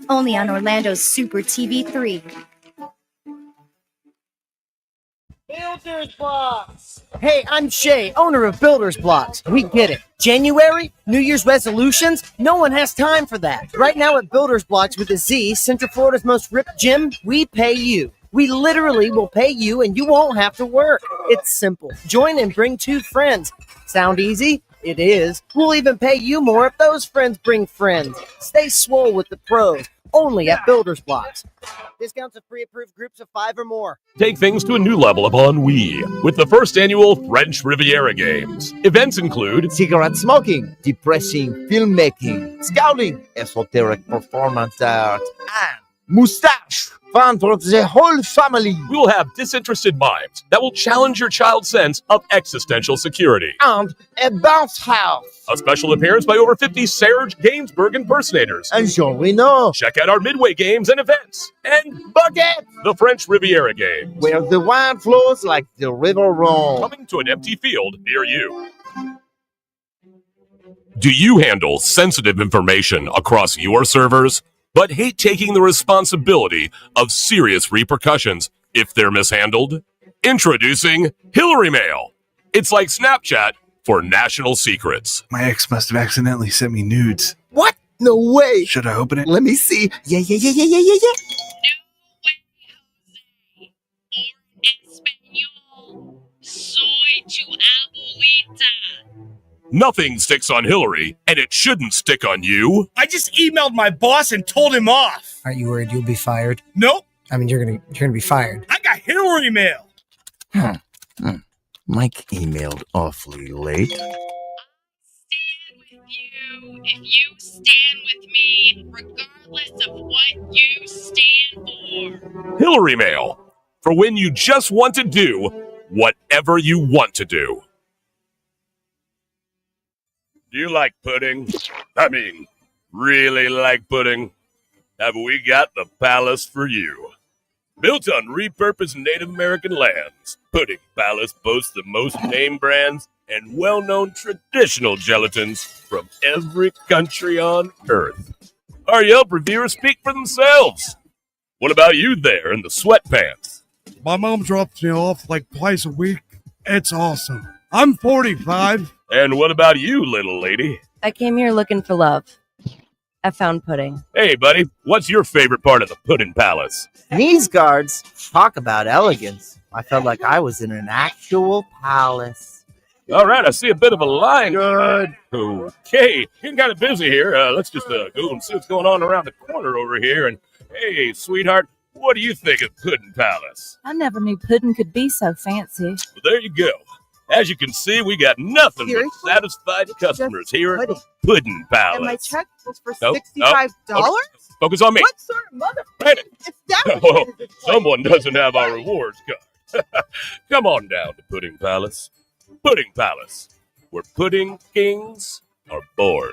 Only on Orlando's Super TV 3. Builder's Blocks. Hey, I'm Shay, owner of Builder's Blocks. We get it. January, New Year's resolutions, no one has time for that. Right now at Builder's Blocks with a Z, Central Florida's most ripped gym, we pay you. We literally will pay you and you won't have to work. It's simple. Join and bring 2 friends. Sound easy? It is. We'll even pay you more if those friends bring friends. Stay swole with the pros. Only at Builder's Blocks. Discounts of pre-approved groups of 5 or more. Take things to a new level upon Wii with the first annual French Riviera Games. Events include cigarette smoking, depressing filmmaking, scouting, esoteric performance art, and mustache. Fun for the whole family. We will have disinterested mimes that will challenge your child's sense of existential security. And a bounce house. A special appearance by over 50 Serge Gainsbourg impersonators. And Jean Reno. Check out our midway games and events. And Bucket, the French Riviera Games, where the wine flows like the river Rhone. coming to an empty field near you. Do you handle sensitive information across your servers, but hate taking the responsibility of serious repercussions if they're mishandled? Introducing Hillary Mail. It's like Snapchat for national secrets. My ex must have accidentally sent me nudes. What? No way. Should I open it? Let me see. Yeah. Nothing sticks on Hillary, and it shouldn't stick on you. I just emailed my boss and told him off. Aren't you worried you'll be fired? Nope, I mean, you're gonna be fired. I got Hillary mail. Mike emailed awfully late. If you stand with me, regardless of what you stand for. Hillary Mail, for when you just want to do whatever you want to do. Do you like pudding? I mean, really like pudding? Have we got the palace for you? Built on repurposed Native American lands, Pudding Palace boasts the most name brands and well-known traditional gelatins from every country on Earth. Our Yelp reviewers speak for themselves. What about you there in the sweatpants? My mom drops me off like twice a week. It's awesome. I'm 45. And what about you, little lady? I came here looking for love. I found pudding. Hey, buddy, what's your favorite part of the Pudding Palace? These guards talk about elegance. I felt like I was in an actual palace. All right, I see a bit of a line. Good. Okay, getting kind of busy here. Let's just go and see what's going on around the corner over here. And hey, sweetheart, what do you think of Pudding Palace? I never knew pudding could be so fancy. Well, there you go. As you can see, we got nothing but satisfied customers here at the Pudding Palace. And my check was for Nope, $65? nope. Focus on me. What sort of mother? Right. Establishment Oh, is this place? someone doesn't have our rewards card. Come on down to Pudding Palace. Pudding Palace, where pudding kings are born.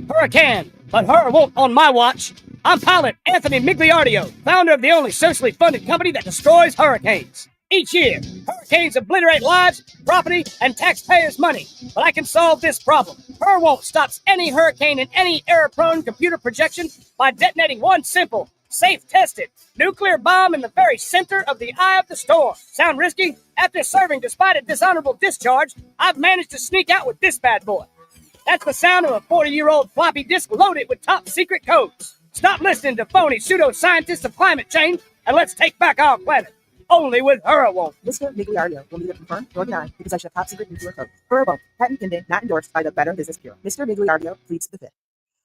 Hurricane, but her won't on my watch. I'm pilot Anthony Migliardio, founder of the only socially funded company that destroys hurricanes. Each year, hurricanes obliterate lives, property, and taxpayers' money. But I can solve this problem. Herwon't stops any hurricane in any error-prone computer projection by detonating one simple, safe-tested nuclear bomb in the very center of the eye of the storm. Sound risky? After serving despite a dishonorable discharge, I've managed to sneak out with this bad boy. That's the sound of a 40-year-old floppy disk loaded with top-secret codes. Stop listening to phony pseudoscientists of climate change, and let's take back our planet. Only with Herwon't. Mr. Migliardio will need to confirm or deny the possession of top secret nuclear code. Herwon't. Patent pending, not endorsed by the Better Business Bureau. Mr. Migliardio pleads the fifth.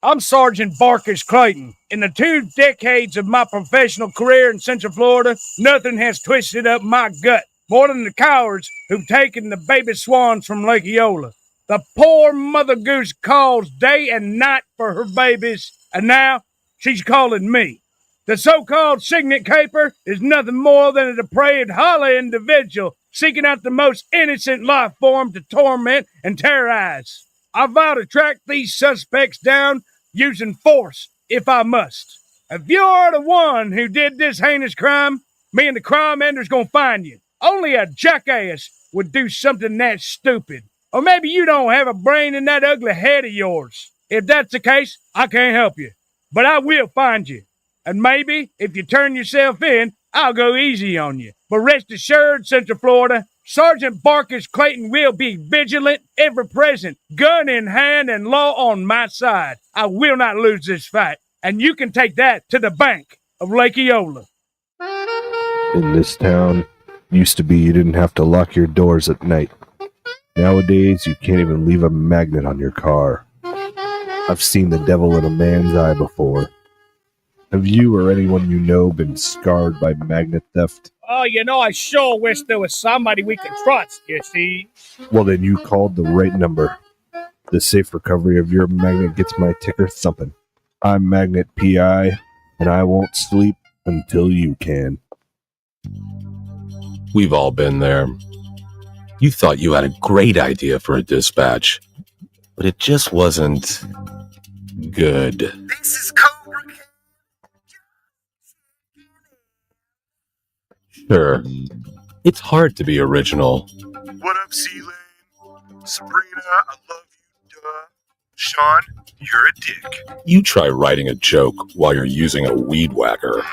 I'm Sergeant Barkis Clayton. In the 2 decades of my professional career in Central Florida, nothing has twisted up my gut more than the cowards who've taken the baby swans from Lake Eola. The poor mother goose calls day and night for her babies, and now she's calling me. The so-called signet caper is nothing more than a depraved, hollow individual seeking out the most innocent life form to torment and terrorize. I vow to track these suspects down using force if I must. If you're the one who did this heinous crime, me and the crime ender's gonna find you. Only a jackass would do something that stupid. Or maybe you don't have a brain in that ugly head of yours. If that's the case, I can't help you. But I will find you. And maybe, if you turn yourself in, I'll go easy on you. But rest assured, Central Florida, Sergeant Barkus Clayton will be vigilant, ever present, gun in hand and law on my side. I will not lose this fight. And you can take that to the bank of Lake Eola. In this town, used to be you didn't have to lock your doors at night. Nowadays, you can't even leave a magnet on your car. I've seen the devil in a man's eye before. Have you or anyone you know been scarred by magnet theft? Oh, I sure wish there was somebody we could trust, you see. Well, then you called the right number. The safe recovery of your magnet gets my ticker thumping. I'm Magnet PI, and I won't sleep until you can. We've all been there. You thought you had a great idea for a dispatch, but it just wasn't good. This is Cobra. Sure, it's hard to be original. What up, C-Lane? Sabrina, I love you, duh. Sean, you're a dick. You try writing a joke while you're using a weed whacker.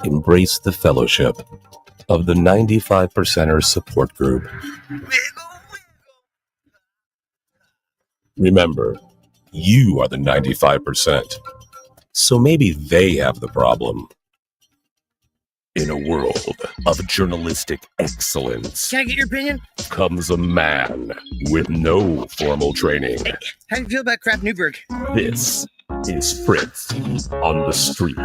Embrace the fellowship of the 95%ers support group. Remember, you are the 95%, so maybe they have the problem. In a world of journalistic excellence, Can I get your opinion? comes a man with no formal training. How do you feel about Crap Newberg? This is Fritz on the Street.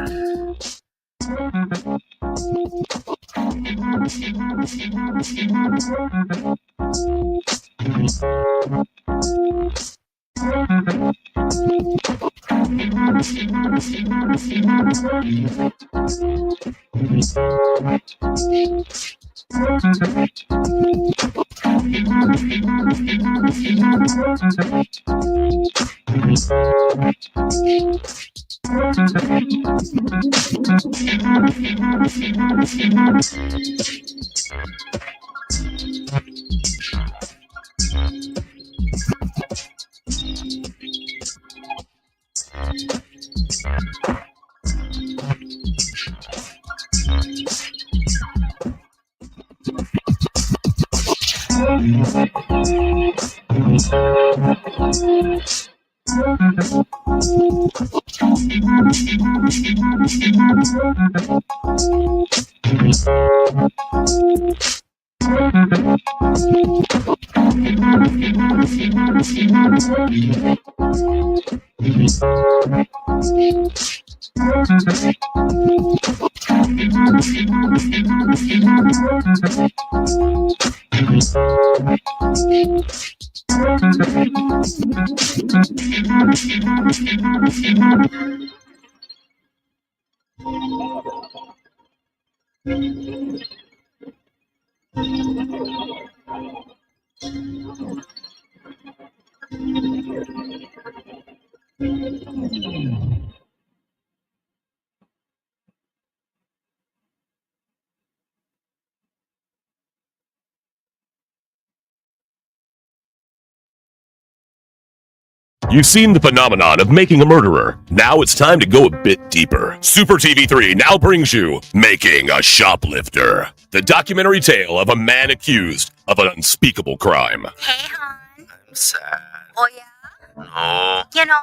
You've seen the phenomenon of making a murderer. Now it's time to go a bit deeper. Super TV3 now brings you Making a Shoplifter, the documentary tale of a man accused of an unspeakable crime. Hey, hon. I'm sad. Oh, yeah? No.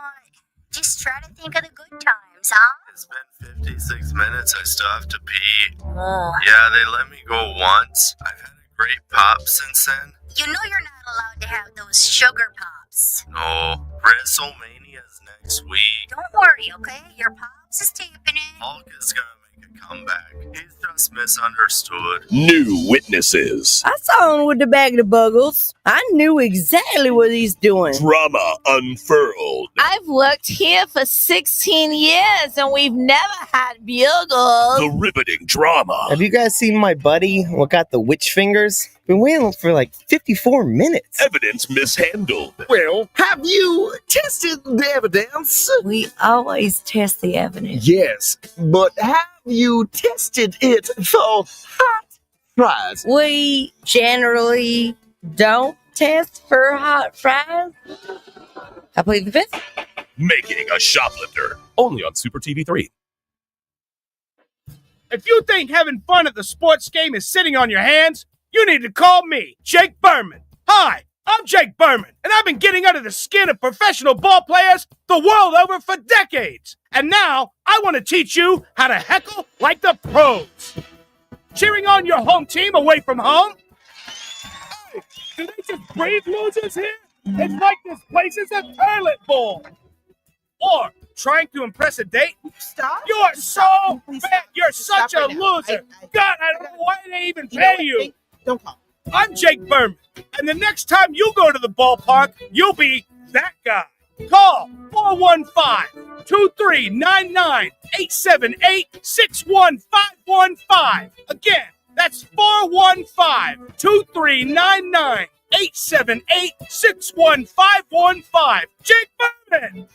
Just try to think of the good times, huh? It's been 56 minutes. I still have to pee. Oh. Yeah, they let me go once. I've had a great pop since then. You know you're not allowed to have those sugar pops. No, WrestleMania's next week. Don't worry, okay? Your pops is taping it. Hulk is gonna make a comeback. He's just misunderstood. New witnesses. I saw him with the bag of the buggles. I knew exactly what he's doing. Drama unfurled. I've worked here for 16 years and we've never had bugles. The riveting drama. Have you guys seen my buddy what got the witch fingers? Been waiting for like 54 minutes. Evidence mishandled. Well, have you tested the evidence? We always test the evidence. Yes, but have you tested it for hot fries? We generally don't test for hot fries. I plead the fifth. Making a shoplifter. Only on Super TV 3. If you think having fun at the sports game is sitting on your hands, you need to call me, Jake Berman. Hi, I'm Jake Berman, and I've been getting under the skin of professional ball players the world over for decades. And now, I want to teach you how to heckle like the pros. Cheering on your home team away from home? Hey, do they just breed losers here? It's like this place is a toilet bowl. Or trying to impress a date? Stop. You're so bad. You're such a right now. loser. God, I don't know why they even pay you. Don't call. I'm Jake Berman, and the next time you go to the ballpark, you'll be that guy. Call 415-239-9-878-61515. Again, that's 415-239-9-878-61515. Jake Berman,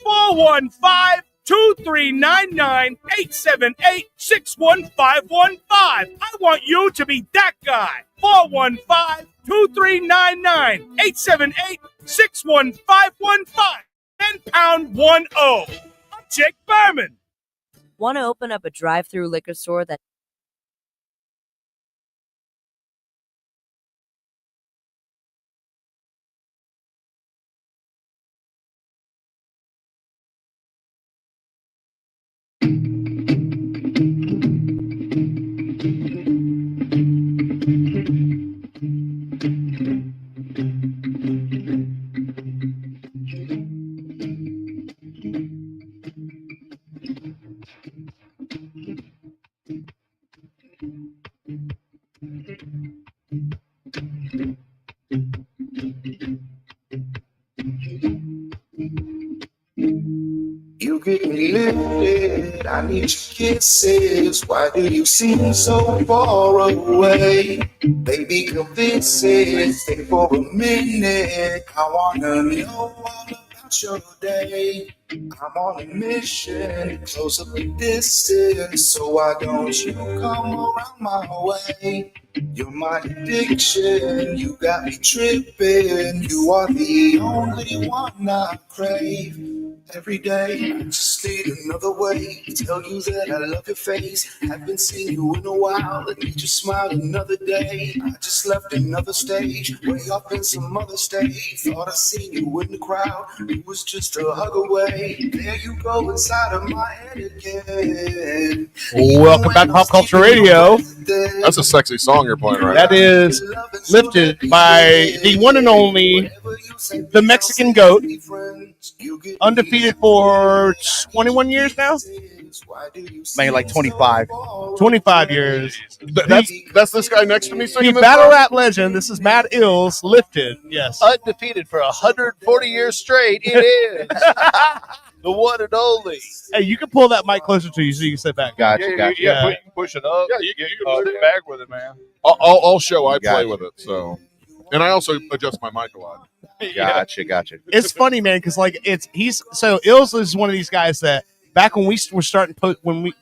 415-239-9-878-61515. I want you to be that guy. 415-239-9-878-61515. 10-pound 1-0. I'm Jake Berman. Want to open up a drive-through liquor store that You get me lifted, I need your kisses. Why do you seem so far away? Baby, come visit, stay for a minute. I wanna know all about your day. I'm on a mission, close up the distance. So why don't you come around my way? You're my addiction, you got me tripping. You are the only one I crave. Every day, I just need another way to tell you that I love your face. Haven't seen you in a while, let me just smile another day. I just left another stage, way up in some other state. Thought I seen you in the crowd, it was just a hug away. There you go inside of my head again. Welcome back to Pop Culture Radio. That's a sexy song you're playing right now. That is Lifted by the one and only, the Mexican Goat. Undefeated for 21 years now? Maybe like 25. 25 years. That's this guy next to me The singing this battle song? rap legend. This is Matt Ills, Lifted. Yes. Undefeated for 140 years straight. It is. The one and only. Hey, you can pull that mic closer to you so you can sit back. Gotcha. Yeah. You can push it up. Yeah, you can sit back with it, man. I'll show I play with it. So, and I also adjust my mic a lot. Gotcha. It's funny, man, because like Ills is one of these guys that back when we were starting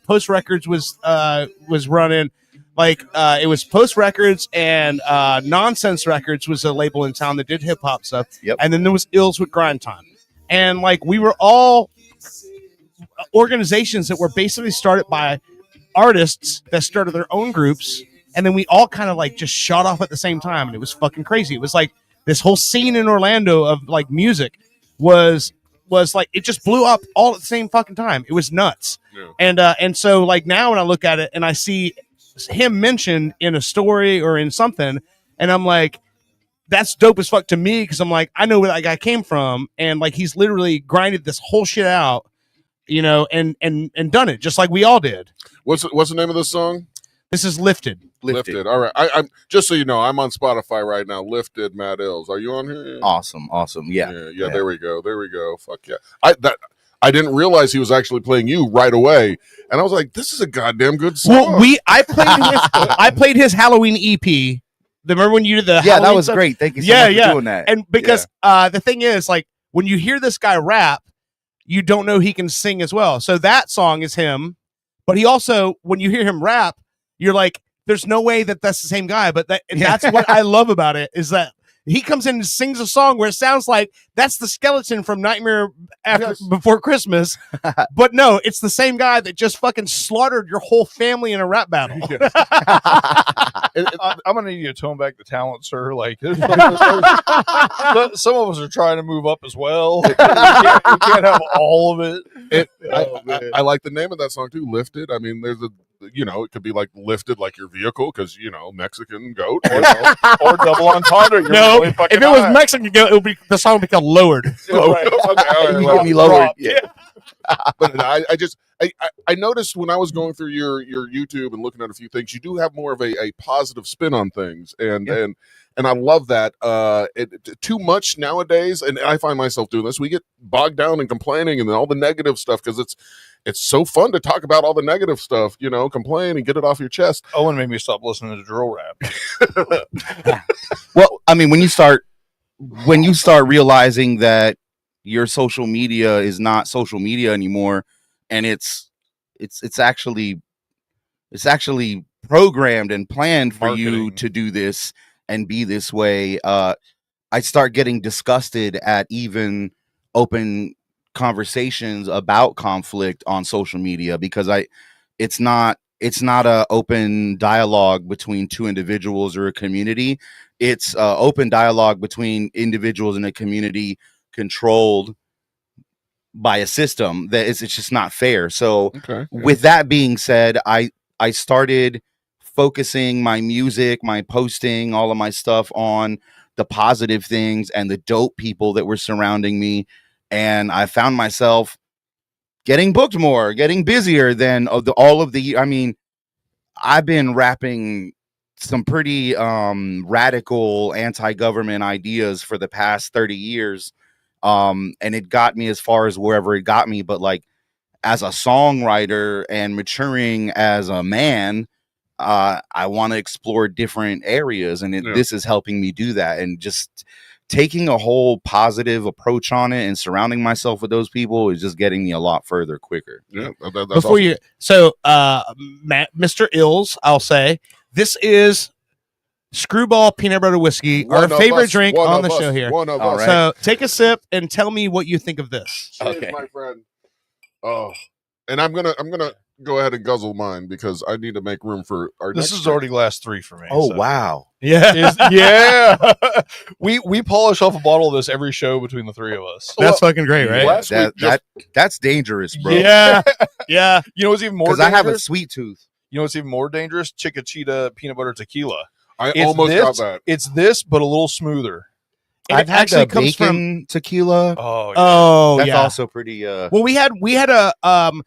Post Records was running, like it was Post Records and Nonsense Records was a label in town that did hip hop stuff. Yep. And then there was Ills with Grind Time, and like we were all organizations that were basically started by artists that started their own groups, and then we all kind of like just shot off at the same time, and it was fucking crazy. It was like this whole scene in Orlando of like music was like it just blew up all at the same fucking time. It was nuts. Yeah. And so like now when I look at it and I see him mentioned in a story or in something, and I'm like, that's dope as fuck to me because I'm like, I know where that guy came from, and like he's literally grinded this whole shit out, you know, and done it just like we all did. What's the name of this song? This is Lifted. Lifted. All right. I'm just so you know, I'm on Spotify right now. Lifted, Matt Ills. Are you on here? Awesome. Yeah. Yeah. There we go. Fuck yeah. I didn't realize he was actually playing you right away, and I was like, "This is a goddamn good song." Well, I played his Halloween EP. Remember when you did the Yeah, Halloween that was stuff? great. Thank you so much for doing that. And because the thing is, like, when you hear this guy rap, you don't know he can sing as well. So that song is him, but he also, when you hear him rap, you're like, there's no way that that's the same guy. But that's what I love about it, is that he comes in and sings a song where it sounds like that's the skeleton from Nightmare Before Christmas. But no, it's the same guy that just fucking slaughtered your whole family in a rap battle. I'm gonna need you to tone back the talent, sir. Like, some of us are trying to move up as well. We can't have all of it. I like the name of that song too, Lifted. I mean, there's it could be like lifted like your vehicle because Mexican goat or double entendre. No, if it was Mexican goat, it would be the song would be called Lowered. Okay, all right, You got me lowered. Yeah. But I noticed when I was going through your YouTube and looking at a few things, you do have more of a positive spin on things, and I love that. Too much nowadays, and I find myself doing this. We get bogged down in complaining and all the negative stuff because it's so fun to talk about all the negative stuff, complain and get it off your chest. Owen made me stop listening to drill rap. Well, I mean, when you start realizing that your social media is not social media anymore, and it's actually programmed and planned for you to do this and be this way, I start getting disgusted at even open conversations about conflict on social media, because it's not a open dialogue between two individuals or a community. It's open dialogue between individuals in a community controlled by a system that it's just not fair. So with that being said, I started focusing my music, my posting, all of my stuff on the positive things and the dope people that were surrounding me. And I found myself getting booked more, getting busier than I mean, I've been rapping some pretty radical anti-government ideas for the past 30 years. And it got me as far as wherever it got me. But like, as a songwriter and maturing as a man, I want to explore different areas, and this is helping me do that. And just taking a whole positive approach on it and surrounding myself with those people is just getting me a lot further quicker. Yeah, that's Before awesome. Matt, Mr. Ills, I'll say this is Screwball Peanut Butter Whiskey, our favorite drink on the show here. One of us. So take a sip and tell me what you think of this. Cheers, my friend. Oh, and I'm gonna go ahead and guzzle mine because I need to make room for our. This is already glass 3 for me. Oh wow! Yeah, we polish off a bottle of this every show between the three of us. That's fucking great, right? That's dangerous, bro. Yeah. You know what's even more? Because I have a sweet tooth. You know what's even more dangerous? Chiquita peanut butter tequila. I almost got that. It's this, but a little smoother. I've had the bacon tequila. Oh, that's yeah. also pretty. Well, we had a I'm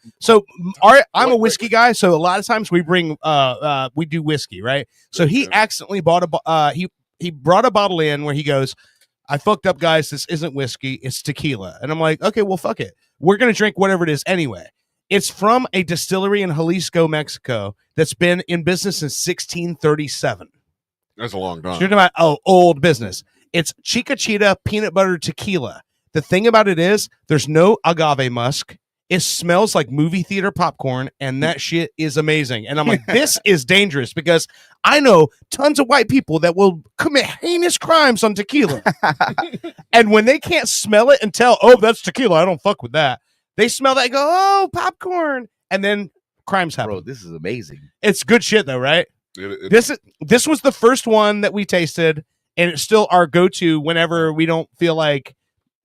a whiskey guy, so a lot of times we bring we do whiskey, right? So he accidentally bought he brought a bottle in where he goes, I fucked up, guys. This isn't whiskey, it's tequila. And I'm like, okay, well, fuck it. We're gonna drink whatever it is anyway. It's from a distillery in Jalisco, Mexico, that's been in business since 1637. That's a long time. So you're talking about old business. It's Chiquita peanut butter tequila. The thing about it is there's no agave musk. It smells like movie theater popcorn, and that shit is amazing. And I'm like, this is dangerous because I know tons of white people that will commit heinous crimes on tequila. And when they can't smell it and tell, oh, that's tequila, I don't fuck with that. They smell that and go, oh, popcorn. And then crimes happen. Bro, this is amazing. It's good shit though, right? This was the first one that we tasted, and it's still our go-to whenever we don't feel like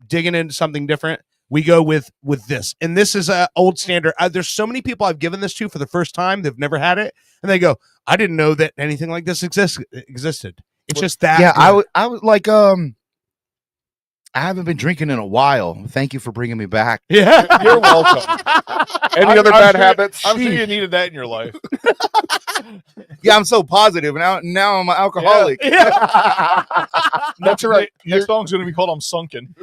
digging into something different. We go with this, and this is an old standard. There's so many people I've given this to for the first time. They've never had it, and they go, I didn't know that anything like this existed. It's just that. Yeah, good. I was like, I haven't been drinking in a while. Thank you for bringing me back. Yeah, you're welcome. Any other bad sure, habits? I'm sure you needed that in your life. Yeah, I'm so positive. Now I'm an alcoholic. That's right. Next song's going to be called "I'm Sunken."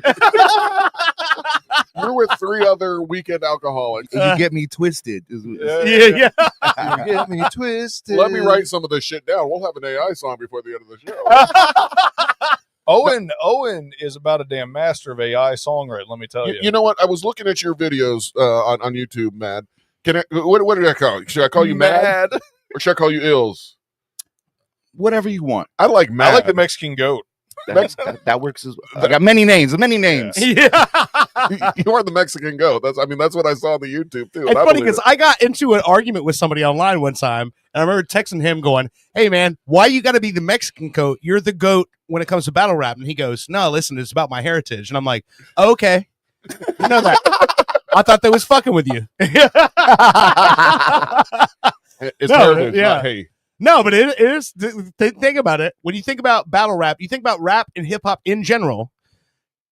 You're with 3 other weekend alcoholics. You get me twisted. Yeah. You get me twisted. Let me write some of this shit down. We'll have an AI song before the end of the show. Owen is about a damn master of AI songwriting. Let me tell you. You know what? I was looking at your videos on YouTube, Mad. Can I? What did I call you? Should I call you Mad, or should I call you Ills? Whatever you want. I like Mad. I like the Mexican goat. That works as well. I got many names. Many names. Yeah. You are the Mexican goat. That's what I saw on the YouTube too. It's funny because I got into an argument with somebody online one time, and I remember texting him going, "Hey man, why you got to be the Mexican goat? You're the goat when it comes to battle rap." And he goes, "No, listen, it's about my heritage." And I'm like, oh, "Okay, you know that." I thought they was fucking with you. It's heritage, not hate. No, but it is. Think about it. When you think about battle rap, you think about rap and hip hop in general.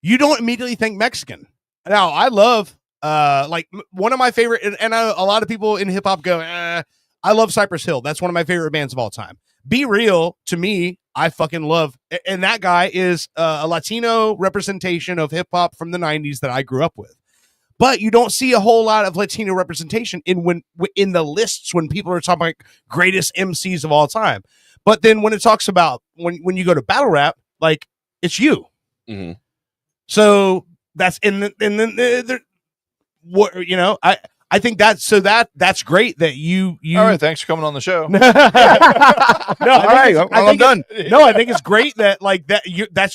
You don't immediately think Mexican. Now, I love one of my favorite, and a lot of people in hip hop go, I love Cypress Hill. That's one of my favorite bands of all time. Be Real, to me, I fucking love, and that guy is a Latino representation of hip hop from the 90s that I grew up with. But you don't see a whole lot of Latino representation in the lists when people are talking about greatest MCs of all time. But then when it talks about when you go to battle rap, like it's you. Mm-hmm. So that's what I think that's great that you. All right, thanks for coming on the show. I'm done. I think it's great that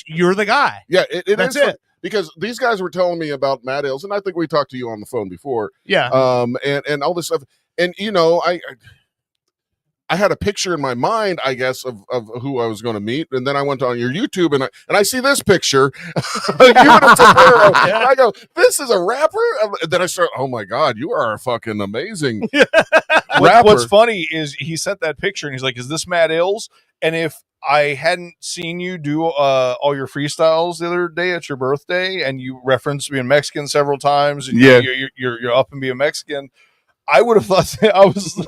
you're the guy. Yeah, it That's is it. Because these guys were telling me about Matt Ills, and I think we talked to you on the phone before. Yeah. And all this stuff, and I had a picture in my mind, I guess, of who I was going to meet, and then I went on your YouTube, and I see this picture, you and a sombrero, and I go, "This is a rapper." And then I start, "Oh my god, you are a fucking amazing rapper." What's funny is he sent that picture, and he's like, "Is this Matt Ills?" And if I hadn't seen you do all your freestyles the other day at your birthday, and you referenced being Mexican several times, and you're up and being Mexican, I would have thought that was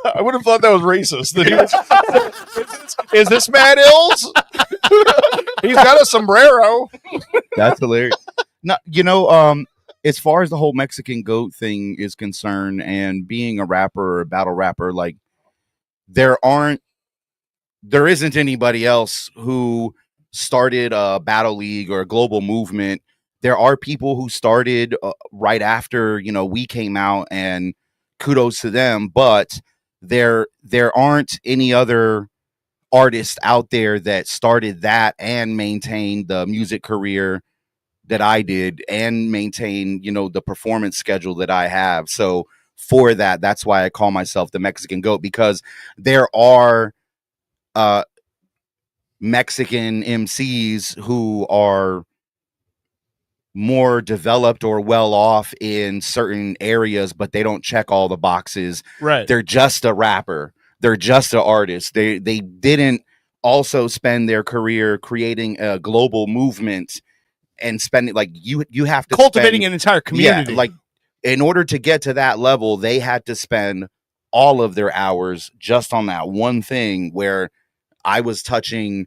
racist. That he was, is this Matt Ills? He's got a sombrero. That's hilarious. No, as far as the whole Mexican goat thing is concerned, and being a rapper or a battle rapper, like there isn't anybody else who started a battle league or a global movement. There are people who started right after, we came out, and kudos to them, but there aren't any other artists out there that started that and maintained the music career that I did and maintain, the performance schedule that I have. So for that's why I call myself the Mexican goat, because there are Mexican MCs who are more developed or well off in certain areas, but they don't check all the boxes. Right. They're just a rapper. They're just an artist. They didn't also spend their career creating a global movement and spending, like, you have to cultivating an entire community. Yeah, like, in order to get to that level, they had to spend all of their hours just on that one thing, where I was touching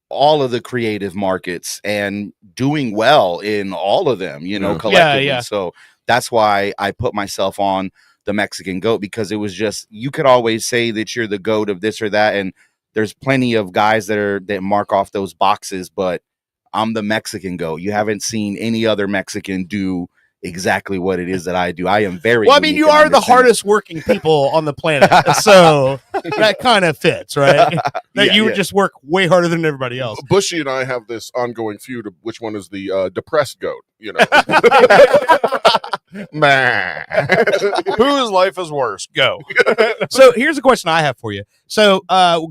all of the creative markets and doing well in all of them, collectively. Yeah. So that's why I put myself on the Mexican goat, because it was just, you could always say that you're the goat of this or that, and there's plenty of guys that mark off those boxes, but I'm the Mexican goat. You haven't seen any other Mexican do exactly what it is that I do. I am very well. I mean, you are the hardest working people on the planet, so that kind of fits, right? That you would just work way harder than everybody else. Bushy and I have this ongoing feud of which one is the depressed goat. Whose life is worse? Go. So here's a question I have for you. So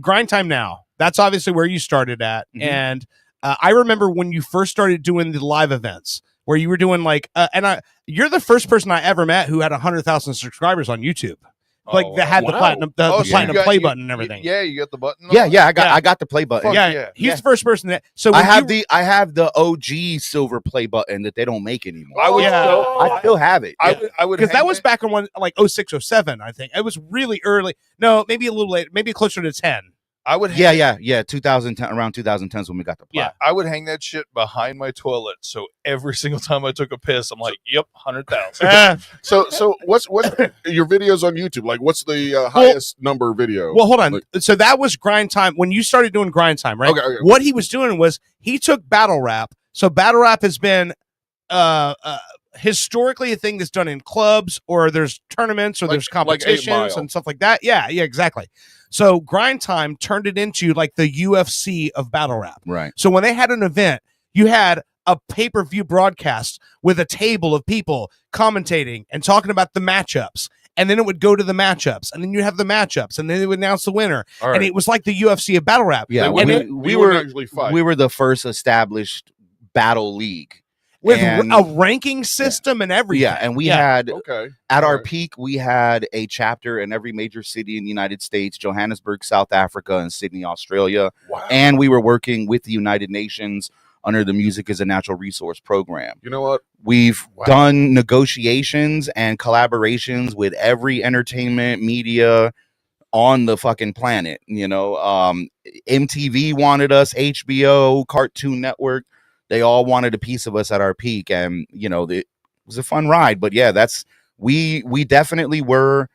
Grind Time Now, that's obviously where you started at, and I remember when you first started doing the live events, where you were doing you're the first person I ever met who had 100,000 subscribers on YouTube. like that had the platinum, the so platinum you got- play you- button and everything. Yeah, you got the button. Yeah, yeah, I got the play button. Yeah, he's the first person that. So I when have you- I have the OG silver play button that they don't make anymore. I would I still have it. I would because that hang was back in one like 06, 07, I think. It was really early. No, maybe a little later, maybe closer to 10. I would. Yeah. 2010, around 2010 is when we got the plat. I would hang that shit behind my toilet. So every single time I took a piss, I'm like, "Yep, 100,000." So what's your videos on YouTube? Like, what's the highest number video? Well, hold on. Like, So that was Grind Time when you started doing Grind Time, right? Okay. What he was doing was he took battle rap. So battle rap has been historically a thing that's done in clubs or there's tournaments or there's like 8 competitions Mile. and stuff like that. Yeah, exactly. So Grind Time turned it into like the UFC of battle rap. Right. So when they had an event, you had a pay-per-view broadcast with a table of people commentating and talking about the matchups. And then it would go to the matchups, and then you have the matchups, and then they would announce the winner. All right. And it was like the UFC of battle rap. Yeah, and we were the first established battle league with And- a ranking system and everything. Yeah, and we had Okay. at our peak, we had a chapter in every major city in the United States, Johannesburg, South Africa, and Sydney, Australia. Wow. And we were working with the United Nations under the Music as a Natural Resource program. You know what? We've done negotiations and collaborations with every entertainment media on the fucking planet. You know, MTV wanted us, HBO, Cartoon Network. They all wanted a piece of us at our peak, and you know, it was a fun ride. But yeah, we definitely were.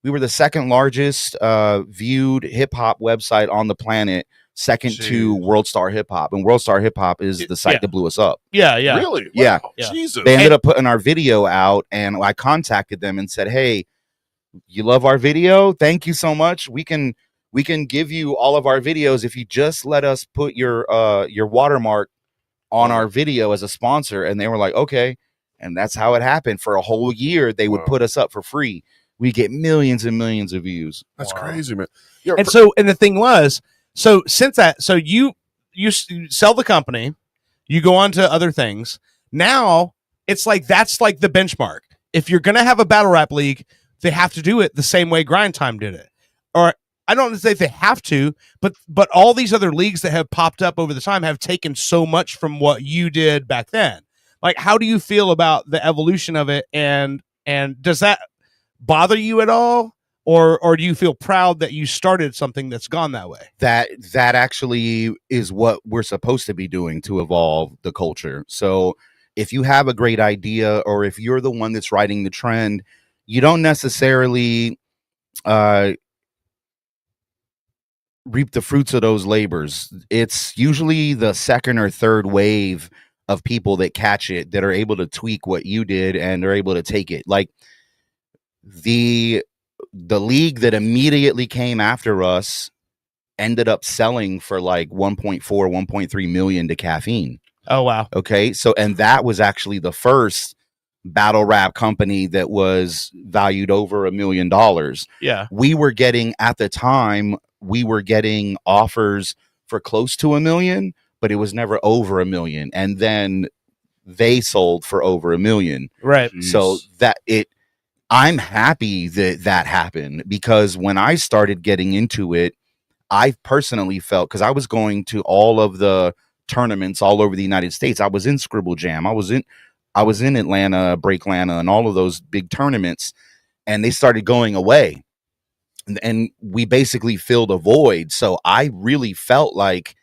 We were the second largest viewed hip hop website on the planet, second to World Star Hip Hop, and World Star Hip Hop is the site that blew us up. Yeah. Really? Yeah. Wow. Jesus. They ended up putting our video out, and I contacted them and said, "Hey, you love our video? Thank you so much. We can give you all of our videos if you just let us put your watermark on our video as a sponsor." And they were like, "Okay." And that's how it happened. For a whole year, they would put us up for free. We get millions and millions of views. That's crazy, man. And the thing was, so since that, so you sell the company, you go on to other things. Now it's like that's like the benchmark. If you're gonna have a battle rap league, they have to do it the same way Grind Time did it. Or I don't say they have to, but all these other leagues that have popped up over the time have taken so much from what you did back then. Like, how do you feel about the evolution of it, and does that bother you at all, or do you feel proud that you started something that's gone that way? That actually is what we're supposed to be doing to evolve the culture. So if you have a great idea, or if you're the one that's riding the trend, you don't necessarily reap the fruits of those labors. It's usually the second or third wave of people that catch it, that are able to tweak what you did and are able to take it. Like the league that immediately came after us ended up selling for like 1.4, 1.3 million to Caffeine. Oh, wow. Okay. So, and that was actually the first battle rap company that was valued over $1 million. Yeah. We were getting, at the time, we were getting offers for close to $1 million, but it was never over $1 million. And then they sold for over $1 million. Right. So I'm happy that happened, because when I started getting into it, I personally felt, because I was going to all of the tournaments all over the United States. I was in Scribble Jam. I was in Atlanta, Breaklanta, and all of those big tournaments, and they started going away. And we basically filled a void. So I really felt like,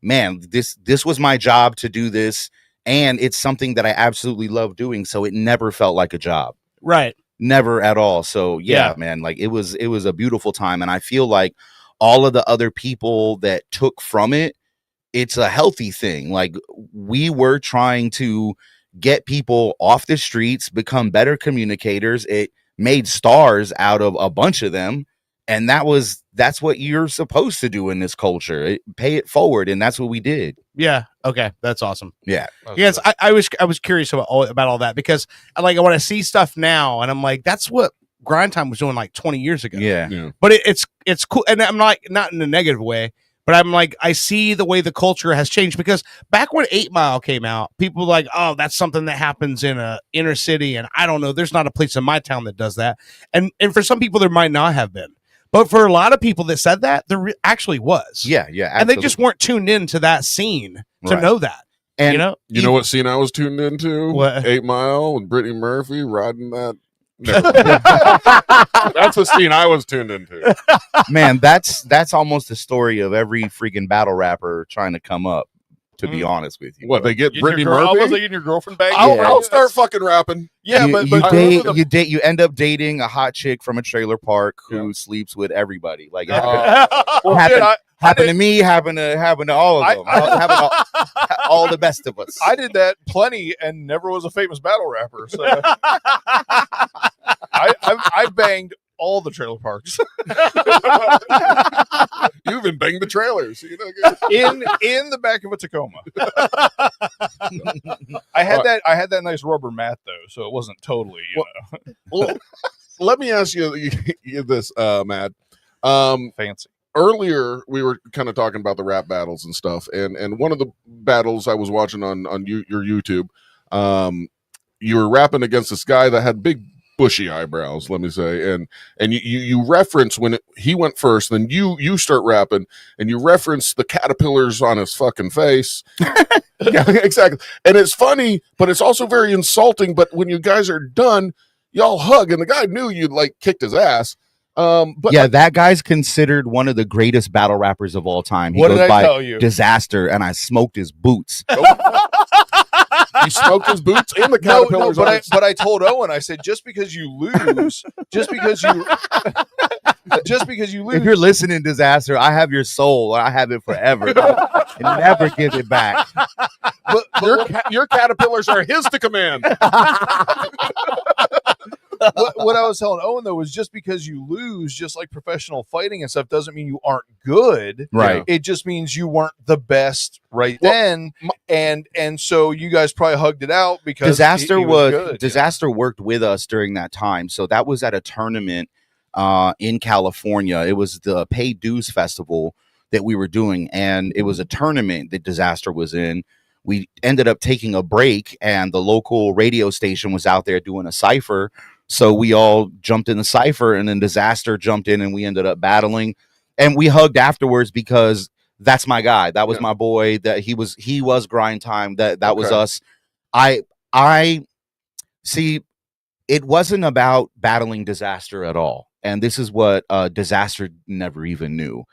man, this was my job to do this, and it's something that I absolutely love doing. So it never felt like a job. Right. Never at all. So yeah, man, like it was a beautiful time. And I feel like all of the other people that took from it, it's a healthy thing. Like we were trying to get people off the streets, become better communicators. It made stars out of a bunch of them. And that's what you're supposed to do in this culture. Pay it forward. And that's what we did. Yeah. Okay. That's awesome. Yeah. Yes. I was curious about all that, because I want to see stuff now, and I'm like, that's what Grind Time was doing like 20 years ago. Yeah. But it's cool. And I'm not in a negative way, But I'm like, I see the way the culture has changed, because back when 8 Mile came out, people were like, oh, that's something that happens in a inner city. And I don't know, there's not a place in my town that does that. And for some people, there might not have been. But for a lot of people that said that, there actually was. Yeah. And they just weren't tuned into that scene to Right. know that. And you know what scene I was tuned into? What? 8 Mile with Brittany Murphy riding that. Never mind. That's the scene I was tuned into. Man, that's almost the story of every freaking battle rapper trying to come up. To be honest with you, What, they get Getting Brittany your girl- Murphy? almost like getting your girlfriend back. I'll start fucking rapping. Yeah, you, but you I date remember the- you end up dating a hot chick from a trailer park who sleeps with everybody. Like it Well, happened, shit, happened to me, happened to all of them. Happened to all the best of us. I did that plenty and never was a famous battle rapper. So I banged all the trailer parks. You even banged the trailers. You know? in the back of a Tacoma. I had that nice rubber mat though, so it wasn't totally. Well, let me ask you this, Matt. Fancy. Earlier, we were kind of talking about the rap battles and stuff, and one of the battles I was watching on your YouTube, you were rapping against this guy that had big bushy eyebrows, let me say, and you reference when he went first, then you start rapping, and you reference the caterpillars on his fucking face. Yeah, exactly. And it's funny, but it's also very insulting. But when you guys are done, y'all hug, and the guy knew you'd like kicked his ass. But yeah, that guy's considered one of the greatest battle rappers of all time. He What goes did I by tell you? Disaster, and I smoked his boots. He smoked his boots and the No, caterpillars. but I told Owen, I said, just because you lose, just because you lose. If you're listening, Disaster, I have your soul. I have it forever. And never give it back. But your caterpillars are his to command. what I was telling Owen though was just because you lose, just like professional fighting and stuff, doesn't mean you aren't good. Right. It just means you weren't the best then, and so you guys probably hugged it out because Disaster he was was good. Disaster worked with us during that time. So that was at a tournament in California. It was the Paid Dues Festival that we were doing, and it was a tournament that Disaster was in. We ended up taking a break, and the local radio station was out there doing a cipher. So we all jumped in the cipher, and then Disaster jumped in, and we ended up battling. And we hugged afterwards because that's my guy. That was my boy. That he was Grind Time. That was us. I see. It wasn't about battling Disaster at all, and this is what Disaster never even knew.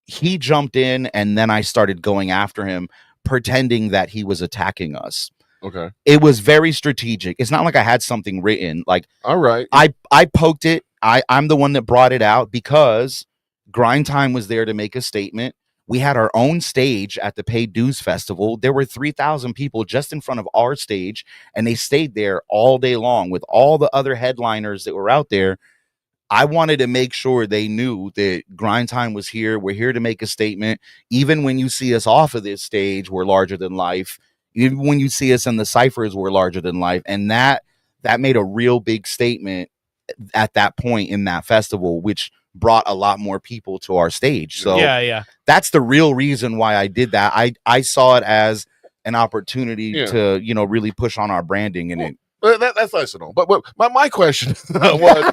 He jumped in, and then I started going after him, pretending that he was attacking us. Okay. It was very strategic. It's not like I had something written. Like, all right, I poked it. I'm the one that brought it out because Grind Time was there to make a statement. We had our own stage at the Paid Dues Festival. There were 3,000 people just in front of our stage, and they stayed there all day long with all the other headliners that were out there. I wanted to make sure they knew that Grind Time was here. We're here to make a statement. Even when you see us off of this stage, we're larger than life. Even when you see us in the ciphers, we're larger than life. And that made a real big statement at that point in that festival, which brought a lot more people to our stage. So yeah. That's the real reason why I did that. I saw it as an opportunity to, really push on our branding, and that's nice and all. But my question was,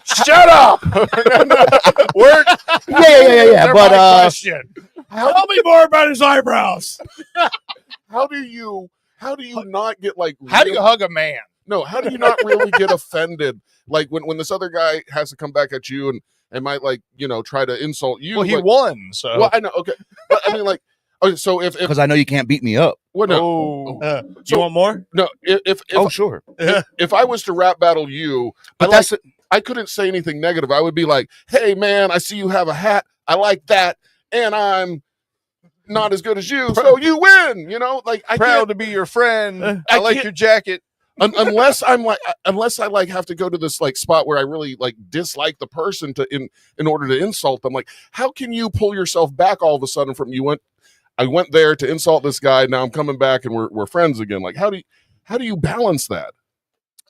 shut up. Work. Yeah. But question. Tell me more about his eyebrows. How do you not get like? How do you hug a man? No, how do you not really get offended? Like when this other guy has to come back at you and might try to insult you. Well, he like, won, so. Well, I know. Okay, but I mean, like, okay, so if because I know you can't beat me up. Well, no. You want more? No. If sure. If I was to rap battle you, but I couldn't say anything negative. I would be like, "Hey, man, I see you have a hat. I like that, and I'm not as good as you, so you win." Like I proud to be your friend. I like your jacket. unless I have to go to this like spot where I really like dislike the person in order to insult them. Like, how can you pull yourself back all of a sudden from I went there to insult this guy. Now I'm coming back and we're friends again. Like, how do you balance that?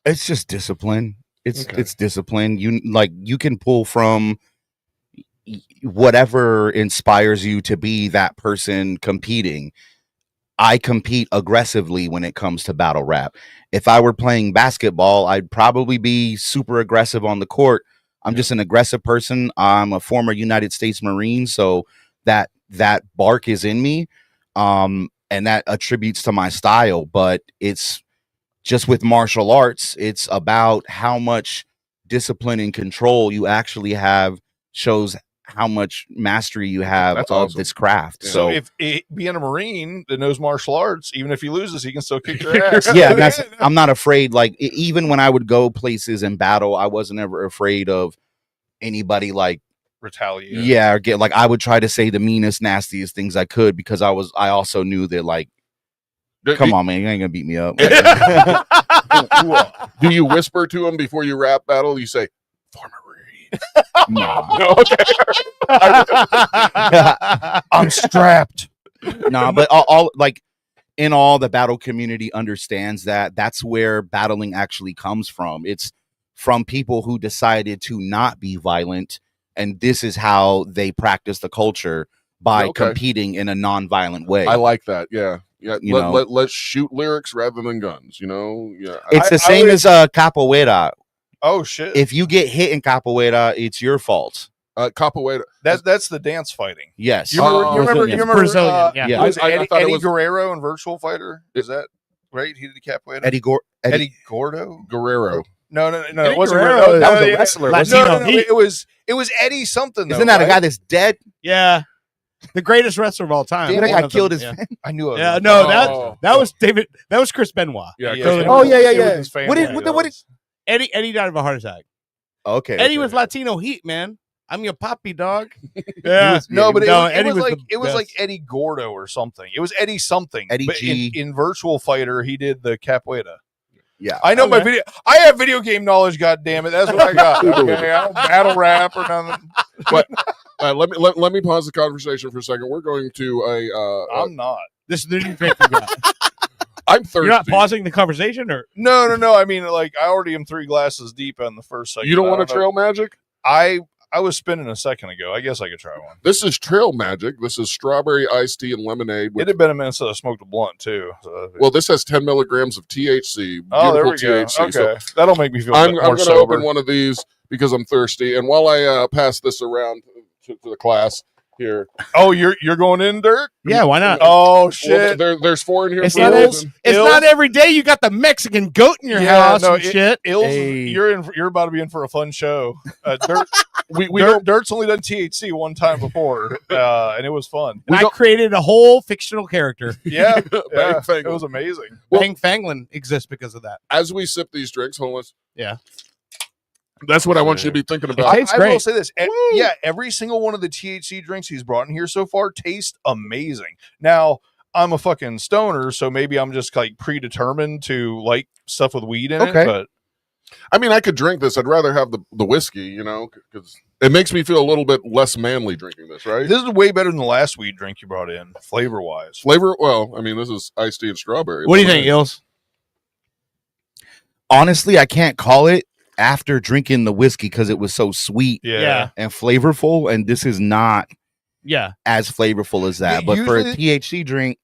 It's just discipline. It's discipline. You can pull from whatever inspires you to be that person competing. I compete aggressively when it comes to battle rap. If I were playing basketball, I'd probably be super aggressive on the court. I'm just an aggressive person. I'm a former United States Marine, so that bark is in me, and that attributes to my style. But it's just with martial arts, it's about how much discipline and control you actually have, shows how much mastery you have of this craft. Yeah. So if being a Marine that knows martial arts, even if he loses, he can still kick your ass. yeah, I'm not afraid. Like even when I would go places and battle, I wasn't ever afraid of anybody like retaliate. Yeah, or get like I would try to say the meanest, nastiest things I could because I also knew that like, come on, man, you ain't gonna beat me up. Do you whisper to him before you rap battle? You say, "Former Marine." No. Okay. I'm strapped. Nah, but all like in all the battle community understands that that's where battling actually comes from. It's from people who decided to not be violent, and this is how they practice the culture by competing in a non-violent way. I like that. Yeah. Yeah. You know? Let's shoot lyrics rather than guns, you know? Yeah. It's the same as capoeira. Oh shit. If you get hit in capoeira, it's your fault. Capoeira. That's the dance fighting. Yes. You remember Brazilian. Yeah. Was I Eddie, thought it Eddie was- Guerrero in Virtual Fighter? Is that right? He did the capoeira. Eddie Gordo? Guerrero. No, Eddie it wasn't Guerrero. Guerrero. That was a yeah. wrestler, No, wasn't no, he? it was Eddie something. Though, Isn't that a right? guy that's dead? Yeah. The greatest wrestler of all time. Damn, that One guy of killed them, his yeah. fan. I knew it. Yeah, no, that was David. That was Chris Benoit. Yeah. Totally. Oh yeah, yeah, It was yeah. his family, What did Eddie died of a heart attack. Okay. Eddie was Latino heat, man. I'm your poppy dog. Yeah, no, but Eddie it was like the it was best. like Eddie Gordo or something. It was Eddie something. Eddie but G. in Virtual Fighter, he did the capoeira. Yeah, I know my Okay. video. I have video game knowledge. God damn it, that's what I got. Okay, I don't battle rap or nothing. But let me pause the conversation for a second. We're going to I'm not. This is the new drink we got. I'm thirsty. You're not pausing the conversation, or No. I mean, like I already am 3 glasses deep on the first segment. You don't I want to know. trail magic? I was spinning a second ago. I guess I could try one. This is trail magic. This is strawberry iced tea and lemonade. It had been a minute since I smoked a blunt too. So. Well, this has 10 milligrams of THC. Oh, there we Beautiful go. THC. Okay, that'll make me feel I'm more going to sober. open one of these because I'm thirsty. And while I pass this around to the class here. Oh, you're going in, Dirt? yeah, why not? Oh Well, shit! there's 4 in here. It's for not, you. it's not every day you got the Mexican goat in your house and shit. Ills, Hey. you're about to be in for a fun show. Dirt, we Dirt's only done THC one time before, and it was fun. And I created a whole fictional character. Yeah, Bang Fanglin. it was amazing. Bang Fanglin exists because of that. As we sip these drinks, hold on. Yeah. That's what I want you to be thinking about. tastes I will great. say this. Every single one of the THC drinks he's brought in here so far tastes amazing. Now, I'm a fucking stoner, so maybe I'm just like predetermined to like stuff with weed in it. Okay. But I mean, I could drink this. I'd rather have the whiskey, you know, because it makes me feel a little bit less manly drinking this, right? this is way better than the last weed drink you brought in, flavor wise. Flavor, well, I mean, this is iced tea and strawberry. What do you think, Ills? Honestly, I can't call it after drinking the whiskey because it was so sweet Yeah. and flavorful, and this is not Yeah. as flavorful as that. Yeah, But for a usually- THC drink,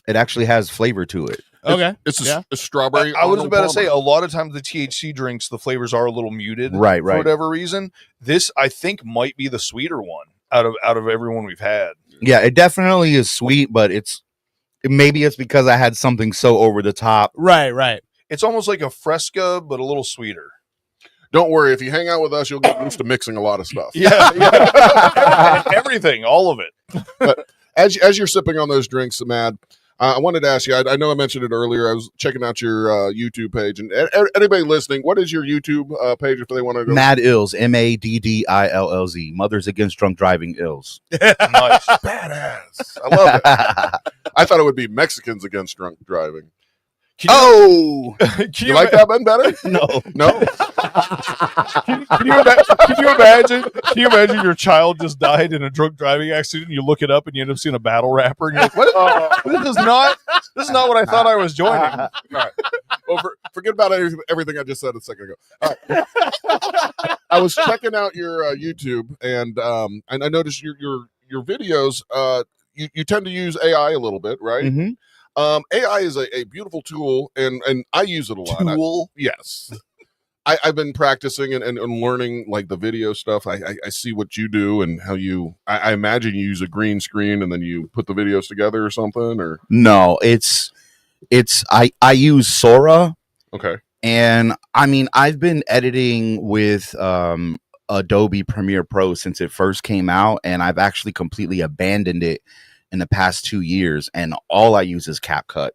it actually has flavor to it. Okay. It's Yeah. a strawberry. I was Arnold about to say Palmer. a lot of times the THC drinks, the flavors are a little muted, Right, for right. whatever reason. This I think might be the sweeter one out of everyone we've had. Yeah, it definitely is sweet, but maybe it's because I had something so over the top. Right. It's almost like a Fresca, but a little sweeter. Don't worry, if you hang out with us, you'll get used to mixing a lot of stuff. Yeah. Everything, all of it. But as you're sipping on those drinks, Mad, I wanted to ask you. I know I mentioned it earlier. I was checking out your YouTube page, and anybody listening, what is your YouTube page if they want to go? Mad Ills, MADDILLZ, Mothers Against Drunk Driving Ills. Nice. Badass. I love it. I thought it would be Mexicans against drunk driving. Oh, Can You like that one better? no. No. Can you imagine? Can you imagine your child just died in a drunk driving accident? And you look it up and you end up seeing a battle rapper, and you're like, "What? This is not what I thought I was joining." All right. Well, Forget about everything I just said a second ago. All right. I was checking out your YouTube, and I noticed your videos. You tend to use AI a little bit, right? Mhm. AI is a beautiful tool, and I use it a lot. Tool? Yes. I've been practicing and learning like the video stuff. I see what you do and how you. I imagine you use a green screen and then you put the videos together or something. Or No, I use Sora. Okay. And I mean, I've been editing with Adobe Premiere Pro since it first came out, and I've actually completely abandoned it in the past 2 years, and all I use is CapCut.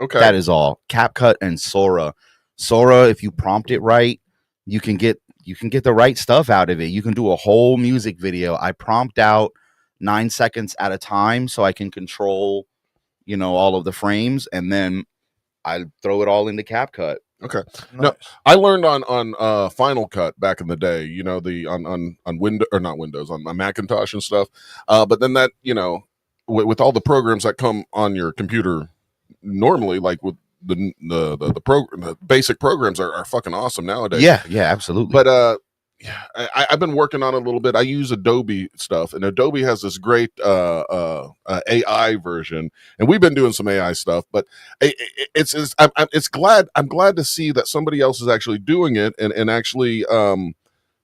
Okay. That is all. CapCut and Sora. Sora, if you prompt it right, you can get the right stuff out of it. You can do a whole music video. I prompt out 9 seconds at a time so I can control, all of the frames, and then I throw it all into CapCut. Okay. No, I learned on Final Cut back in the day. The on Windows, or not Windows, on my Macintosh and stuff. But then that with all the programs that come on your computer normally, like with the basic programs are fucking awesome nowadays. Yeah, absolutely. But I've been working on it a little bit. I use Adobe stuff, and Adobe has this great AI version, and we've been doing some AI stuff. But I'm glad to see that somebody else is actually doing it and actually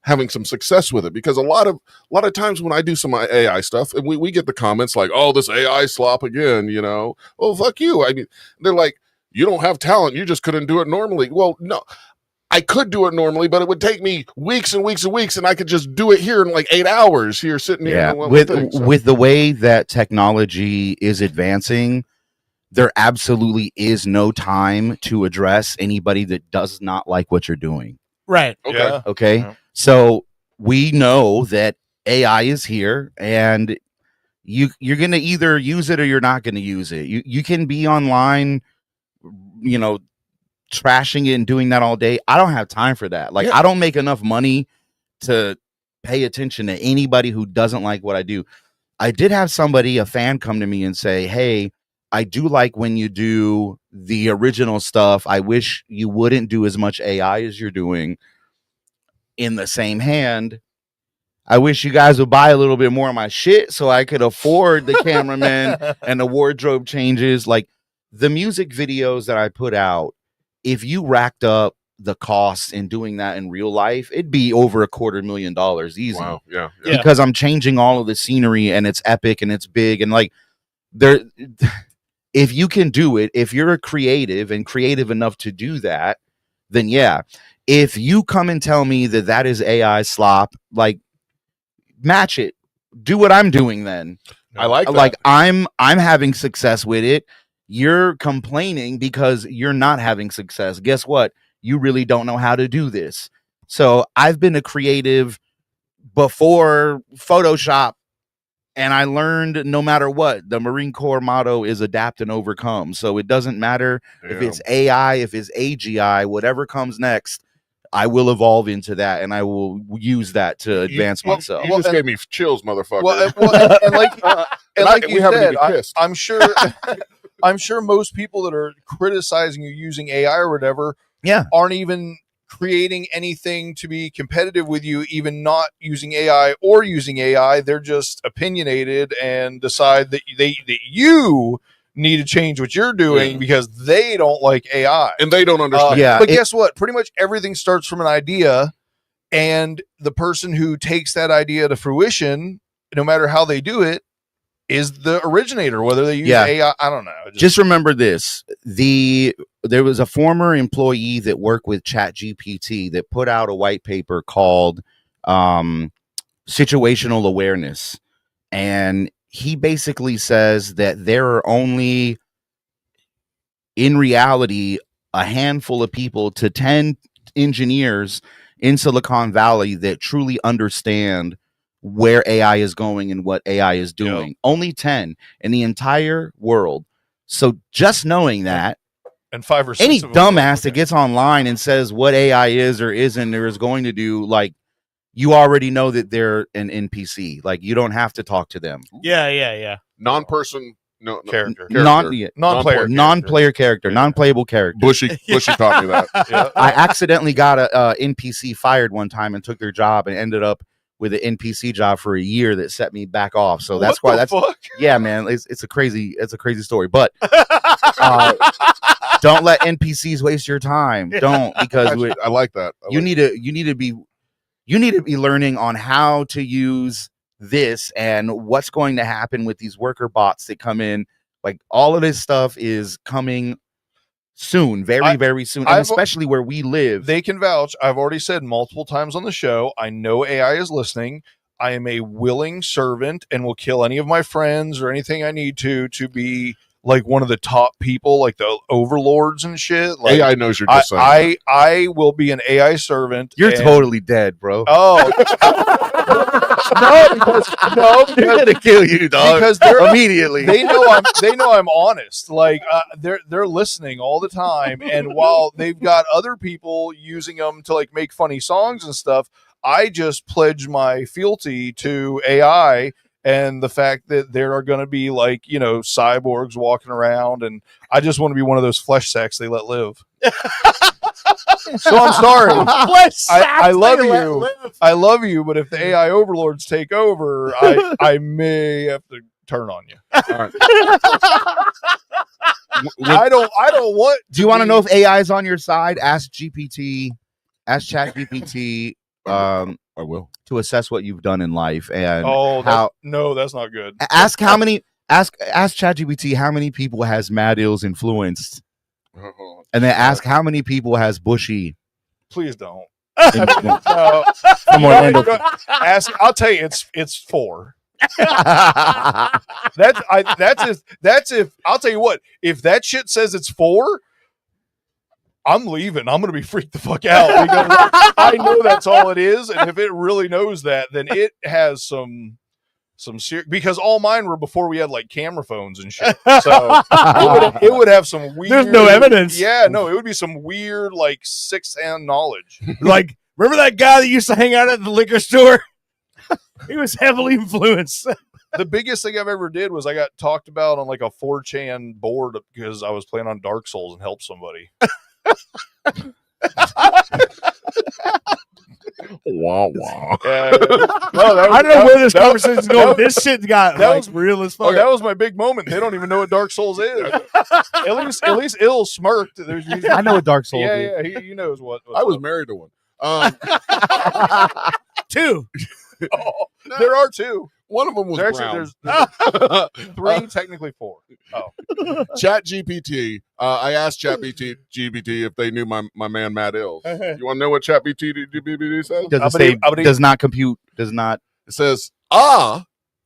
having some success with it, because a lot of times when I do some AI stuff, and we get the comments like, "Oh, this AI slop again," "Oh, fuck you." I mean, they're like, "You don't have talent. You just couldn't do it normally." Well, no. I could do it normally, but it would take me weeks and weeks and weeks, and I could just do it here in like 8 hours here sitting here. Yeah, doing with the way that technology is advancing, there absolutely is no time to address anybody that does not like what you're doing. Right. Okay. Yeah. Okay. Yeah. So we know that AI is here, and you're going to either use it or you're not going to use it. You can be online, trashing it and doing that all day. I don't have time for that. Like, I don't make enough money to pay attention to anybody who doesn't like what I do. I did have a fan come to me and say, "Hey, I do like when you do the original stuff. I wish you wouldn't do as much AI as you're doing." In the same hand, I wish you guys would buy a little bit more of my shit so I could afford the cameraman and the wardrobe changes. Like, the music videos that I put out, if you racked up the costs in doing that in real life, it'd be over $250,000 easy. Wow. Yeah. Because I'm changing all of the scenery, and it's epic and it's big, and like there, if you can do it, if you're a creative and creative enough to do that, then yeah. If you come and tell me that is AI slop, like, match it. Do what I'm doing then. I like that. Like, I'm having success with it. You're complaining because you're not having success. Guess what? You really don't know how to do this. So I've been a creative before Photoshop, and I learned no matter what, the Marine Corps motto is adapt and overcome. So it doesn't matter if it's AI, if it's AGI, whatever comes next, I will evolve into that, and I will use that to advance myself. You just gave me chills, motherfucker. Like we you haven't said, even kissed. I'm sure I'm sure most people that are criticizing you using AI or whatever aren't even creating anything to be competitive with you, even not using AI or using AI. They're just opinionated and decide that you need to change what you're doing because they don't like AI and they don't understand. But guess what? Pretty much everything starts from an idea, and the person who takes that idea to fruition, no matter how they do it, is the originator, whether they use AI. I don't know. Just remember this. There was a former employee that worked with ChatGPT that put out a white paper called Situational Awareness. And he basically says that there are only, in reality, a handful of people to 10 engineers in Silicon Valley that truly understand where AI is going and what AI is doing. Only 10 in the entire world. So just knowing that, and 5 or 6 any of them dumbass that gets online and says what AI is or isn't or is going to do, like, you already know that they're an NPC. Like, you don't have to talk to them. Yeah. Non-person No, character. non-player character, non-playable character. Bushy taught me that. Yeah. I accidentally got a NPC fired one time and took their job and ended up with an NPC job for a year that set me back off. So that's What why the that's fuck? yeah, man. It's a crazy story. But don't let NPCs waste your time. Don't, because I like that. You need to be learning on how to use this and what's going to happen with these worker bots that come in. Like, all of this stuff is coming soon, very soon, and especially where we live. They can vouch. I've already said multiple times on the show, I know AI is listening. I am a willing servant and will kill any of my friends or anything I need to be like one of the top people, like the overlords and shit. Like, AI knows you're just saying. I will be an AI servant. You're totally dead, bro. Oh. No, they're gonna kill you, dog. Because they're immediately. They know I'm honest. Like, they're listening all the time, and while they've got other people using them to like make funny songs and stuff, I just pledge my fealty to AI and the fact that there are going to be, like, you know, cyborgs walking around, and I just want to be one of those flesh sacks they let live. So I'm sorry. I love you. I love you, but if the AI overlords take over, I may have to turn on you. All right. I don't want. Do you want to know if AI is on your side? Ask GPT. Ask ChatGPT. I will, to assess what you've done in life and no, that's not good. Ask how many. Ask ChatGPT how many people has Mad Ills influenced, and then ask how many people has Bushy. Please don't. No. Ask. I'll tell you, it's 4. That's if I'll tell you what, if that shit says it's 4, I'm leaving. I'm gonna be freaked the fuck out because I know that's all it is, and if it really knows that, then it has some serious, because all mine were before we had like camera phones and shit. So it would have some weird. There's no evidence. Yeah, no, it would be some weird like sixth-hand knowledge. Like, remember that guy that used to hang out at the liquor store? He was heavily influenced. The biggest thing I've ever did was I got talked about on like a 4chan board because I was playing on Dark Souls and helped somebody. Wow. I don't know where this conversation is going. This shit got real as fuck. Oh, that was my big moment. They don't even know what Dark Souls is. at least Ill smirked. I know what Dark Souls is. Yeah, he knows what. I was married to one. 2. Oh, there are 2. One of them was there's brown. 3, technically 4. Oh, Chat GPT. I asked Chat GPT if they knew my man Matt Ills. You want to know what Chat GPT says? Does it say does not compute? Does not. It says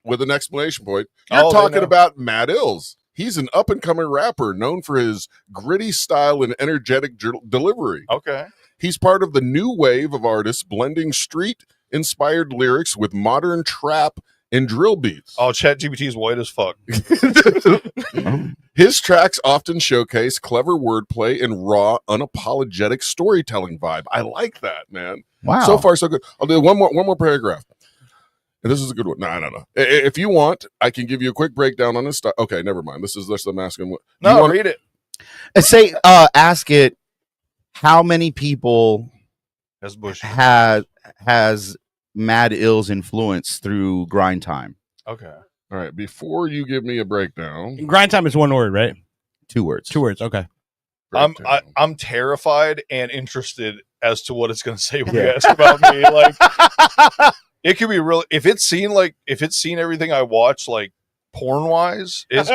with an exclamation point. You're talking about Matt Ills. He's an up and coming rapper known for his gritty style and energetic delivery. Okay. He's part of the new wave of artists blending street inspired lyrics with modern trap and drill beats. Oh, ChatGPT is white as fuck. His tracks often showcase clever wordplay and raw, unapologetic storytelling vibe. I like that, man. Wow. So far, so good. I'll do one more paragraph. And this is a good one. No. If you want, I can give you a quick breakdown on this stuff. Okay, never mind. This is I'm asking what. No, read it. And say, ask it how many people has Mad Ill's influence through Grind Time. Okay. All right. Before you give me a breakdown, Grind Time is 1 word, right? 2 words. 2 words. Okay. I'm terrified and interested as to what it's going to say when you ask about me. Like, it could be real. If it's seen everything I watch, like porn wise, it's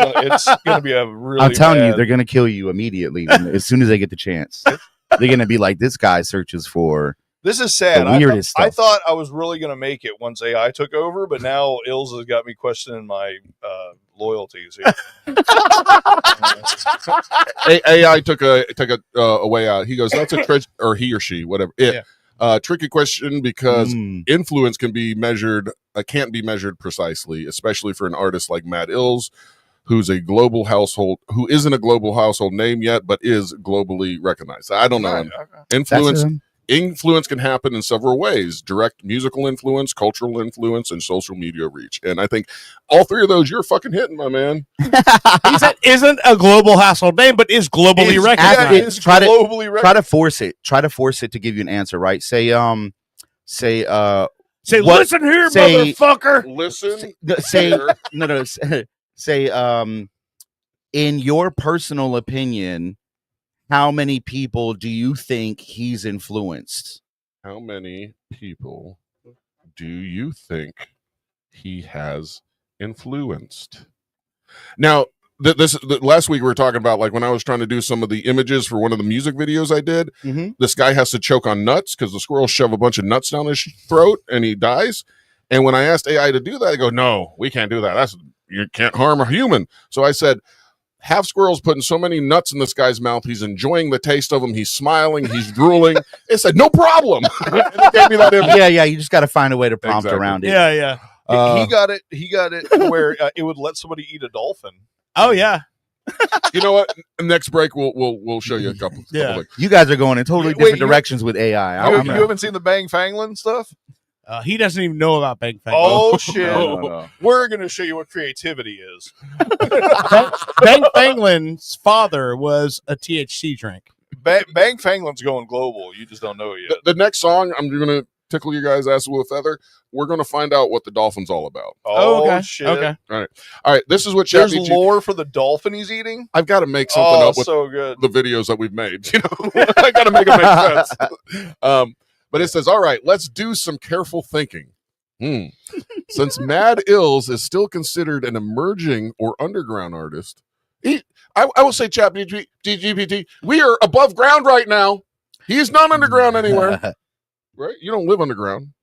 gonna be a really. I'm telling you, they're gonna kill you immediately as soon as they get the chance. They're gonna be like, this guy searches for. This is sad. The weirdest I stuff. thought I was really going to make it once AI took over, but now Ills has got me questioning my loyalties here. AI took a way out. He goes, that's a trick, or he or she, whatever. Tricky question because influence can be measured, can't be measured precisely, especially for an artist like Matt Ills, who isn't a global household name yet, but is globally recognized. I don't know. Right, okay. Influence influence can happen in several ways: direct musical influence, cultural influence, and social media reach. And I think all three of those you're fucking hitting, my man. He said isn't a global household name, but is globally recognized. Try to force it. Try to force it to give you an answer, right? Say, listen here, motherfucker. Listen. Say, in your personal opinion, how many people do you think he's influenced? How many people do you think he has influenced? Now, last week we were talking about, like, when I was trying to do some of the images for one of the music videos I did, this guy has to choke on nuts because the squirrels shove a bunch of nuts down his throat and he dies. And when I asked AI to do that, they go, no, we can't do that. You can't harm a human. So I said, have squirrels putting so many nuts in this guy's mouth, he's enjoying the taste of them, he's smiling, he's drooling. It said, no problem. And it gave me that image. Yeah, you just got to find a way to prompt around it. Yeah. He got it where it would let somebody eat a dolphin. Oh yeah. You know what? Next break we'll show you a couple. Yeah. You guys are going in totally different directions with AI. You haven't seen the Bang Fanglin stuff? He doesn't even know about Bang Fang. Oh shit! No. We're gonna show you what creativity is. Bang Fanglin's father was a THC drink. Bang Fanglin's going global. You just don't know it yet. The next song, I'm gonna tickle you guys' ass with a feather. We're gonna find out what the dolphin's all about. Oh, okay. Shit! Okay. All right. This is what there's lore for the dolphin he's eating. I've got to make something up with so good. The videos that we've made. You know, I got to make it make sense. But it says, all right, let's do some careful thinking. Since Mad Ills is still considered an emerging or underground artist, I will say, ChatGPT, we are above ground right now. He is not underground anywhere. Right? You don't live underground.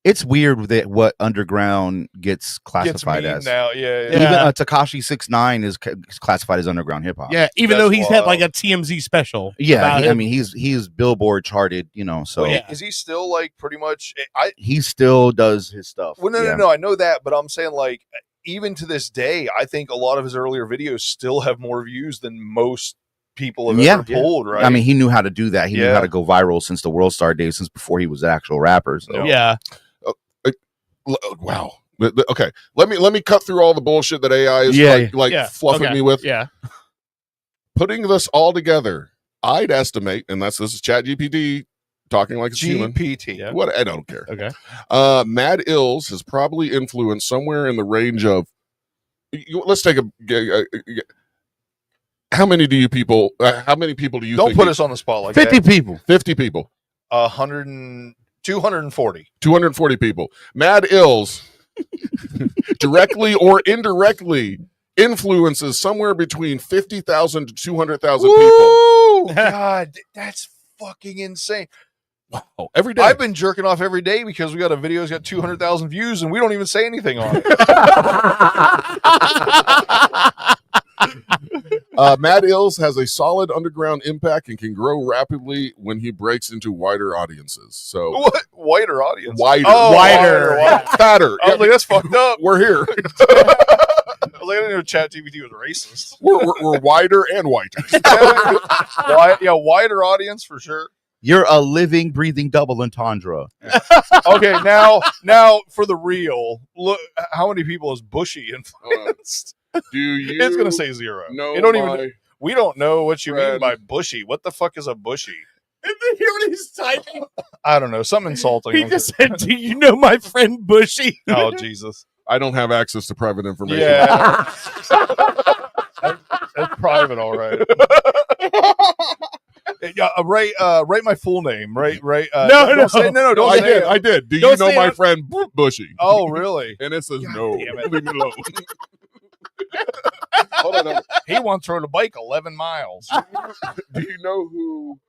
It's weird that what underground gets classified as. Now, yeah. Even Tekashi 6ix9ine is classified as underground hip hop. Yeah, even though he's had like a TMZ special. Yeah, I mean he's Billboard charted, you know. So is he still like pretty much? He still does his stuff. Well, no, I know that, but I'm saying, like, even to this day, I think a lot of his earlier videos still have more views than most people have ever pulled. Right? I mean, he knew how to do that. He knew how to go viral since the World Star days, since before he was an actual rapper. So. Yeah. Wow. Okay. Let me cut through all the bullshit that AI is fluffing me with. Yeah. Putting this all together, I'd estimate, and this is ChatGPT talking like a human. GPT. What? I don't care. Okay. Mad Ills has probably influenced somewhere in the range of. Let's take a. How many people do you? Don't put us on the spot like 50 that. people. 50 people. 240. 240 people. Mad Ills directly or indirectly influences somewhere between 50,000 to 200,000 people. God, that's fucking insane. Wow. Every day. I've been jerking off every day because we got a video that's got 200,000 views and we don't even say anything on it. Mad Ills has a solid underground impact and can grow rapidly when he breaks into wider audiences. So what? Wider audience? Wider. Fatter. I was like, that's fucked up. We're here. I was like, I didn't know ChatGPT was racist. We're wider and whiter. Wider audience for sure. You're a living, breathing double entendre. Okay, now for the real, look how many people is Bushy influenced. Do you? It's gonna say 0. No, we don't know what you mean by bushy. What the fuck is a bushy? And then hear what he's typing. I don't know. Something insulting. He just said, "Do you know my friend Bushy?" Oh Jesus! I don't have access to private information. Yeah, that's private, all right. Yeah, write my full name. Right. Don't say it. I did. Do you know my friend Bushy? Oh, really? And it says God no. damn it. Leave me alone. Hold on. He once rode a bike 11 miles. Do you know who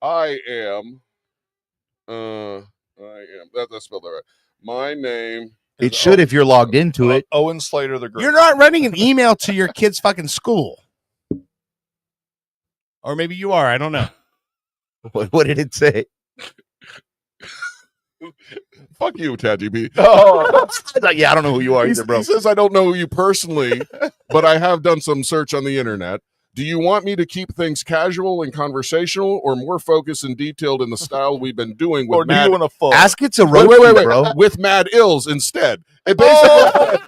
I am? I am. That's spelled that right. My name. It should if you're logged into it. Owen Slater the Great. You're not running an email to your kid's fucking school. Or maybe you are. I don't know. What did it say? Fuck you, ChatGPT. Oh, yeah, I don't know who you are either, bro. He says I don't know you personally, but I have done some search on the internet. Do you want me to keep things casual and conversational, or more focused and detailed in the style we've been doing with Or do you Mad? want to fuck? Ask it to Wait, Roku, bro. with Mad Ills instead. It basically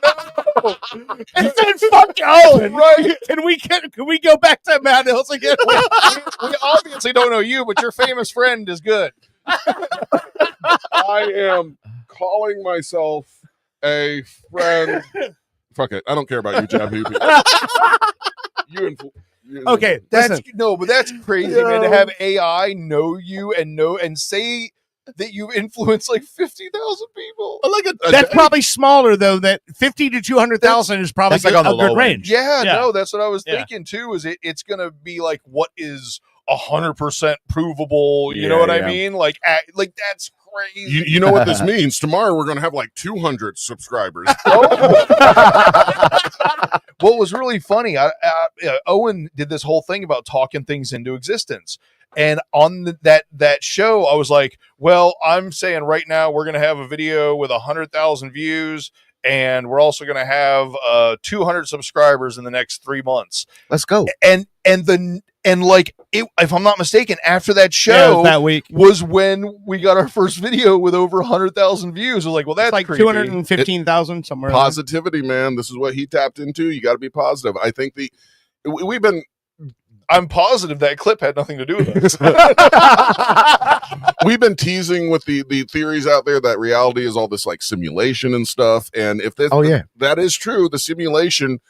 He said, "Fuck Owen." Right? Can we go back to Matt Hills again? We obviously don't know you, but your famous friend is good. I am calling myself a friend. Fuck it. I don't care about you, Jab. Okay, That's listen. no, but that's crazy, man. To have AI know you and say that you influence like 50,000 people. That's probably smaller though. That 50 to 200,000 is probably That's like on the a good low range. Yeah, Yeah. no, that's what I was Yeah. thinking too. Is it's gonna be like what is 100% provable? You know Yeah, what I yeah. mean? Like that's crazy. You know what this means? Tomorrow we're going to have like 200 subscribers. What was really funny, Owen did this whole thing about talking things into existence. And on that show, I was like, well, I'm saying right now we're going to have a video with 100,000 views, and we're also going to have 200 subscribers in the next 3 months. Let's go. And like, if I'm not mistaken, after that Yeah, it show was that week. was when we got our first video with over 100,000 views. I was like, well, that's Like creepy. 215,000 somewhere. Positivity, man. This is what he tapped into. You got to be positive. I think we've been. I'm positive that clip had nothing to do with this. We've been teasing with the theories out there that reality is all this like simulation and stuff. And if this, that is true, the simulation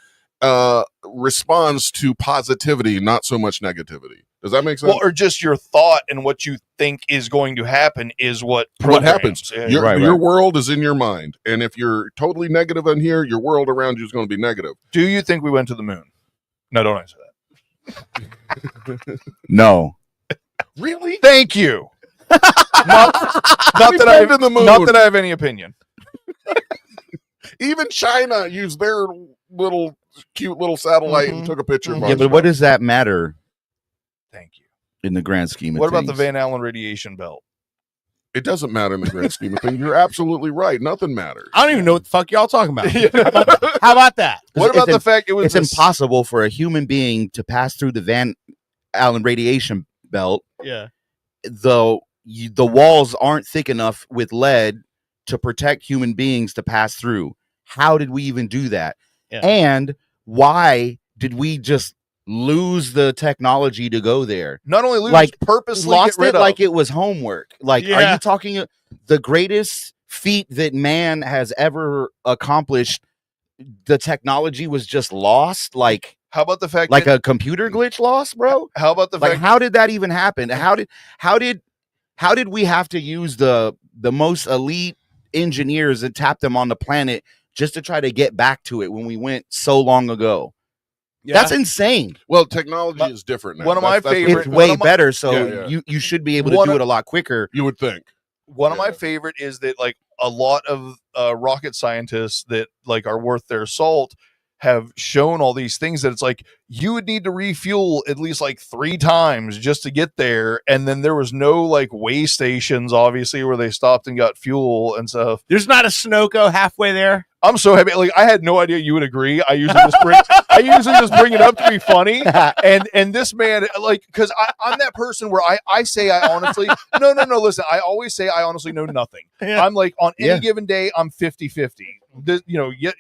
responds to positivity, not so much negativity. Does that make sense? Well, or just your thought and what you think is going to happen is what happens. Yeah. Your world is in your mind. And if you're totally negative in here, your world around you is going to be negative. Do you think we went to the moon? No, don't answer that. No. Really? Thank you. not that I have any opinion. Even China used their little cute little satellite and took a picture. Yeah, but what does that matter? Thank you. In the grand scheme of What about things? the Van Allen radiation belt? It doesn't matter in the grand scheme of things. You're absolutely right. Nothing matters. I don't even know what the fuck y'all talking about. How about that? What about the fact it was It's impossible for a human being to pass through the Van Allen radiation belt. Yeah. Though the walls aren't thick enough with lead to protect human beings to pass through. How did we even do that? Yeah. And why did we just lose the technology to go there? Not only lose, like purposely lost get rid it of. like it was homework. Like, are Yeah. you talking the greatest feat that man has ever accomplished? The technology was just lost. Like, how about the fact like that a computer glitch lost, bro? How about the Like, fact how did that even happen? How did we have to use the most elite engineers and tap them on the planet just to try to get back to it when we went so long ago? That's insane. Well, technology is different now. One of my That's favorite- It's way one of my- better, so Yeah, yeah. you should be able to One do of- it a lot quicker. You would think. one of my favorite is that like a lot of rocket scientists that like are worth their salt have shown all these things that it's like you would need to refuel at least like 3 times just to get there, and then there was no like way stations obviously where they stopped and got fuel and stuff. There's not a Sunoco halfway there. I'm so happy. Like I had no idea you would agree. I usually just bring it up to be funny. And this man, like, because I'm that person where I say I honestly no. Listen, I always say I honestly know nothing. Yeah. I'm like on any Yeah. given day, I'm 50-50.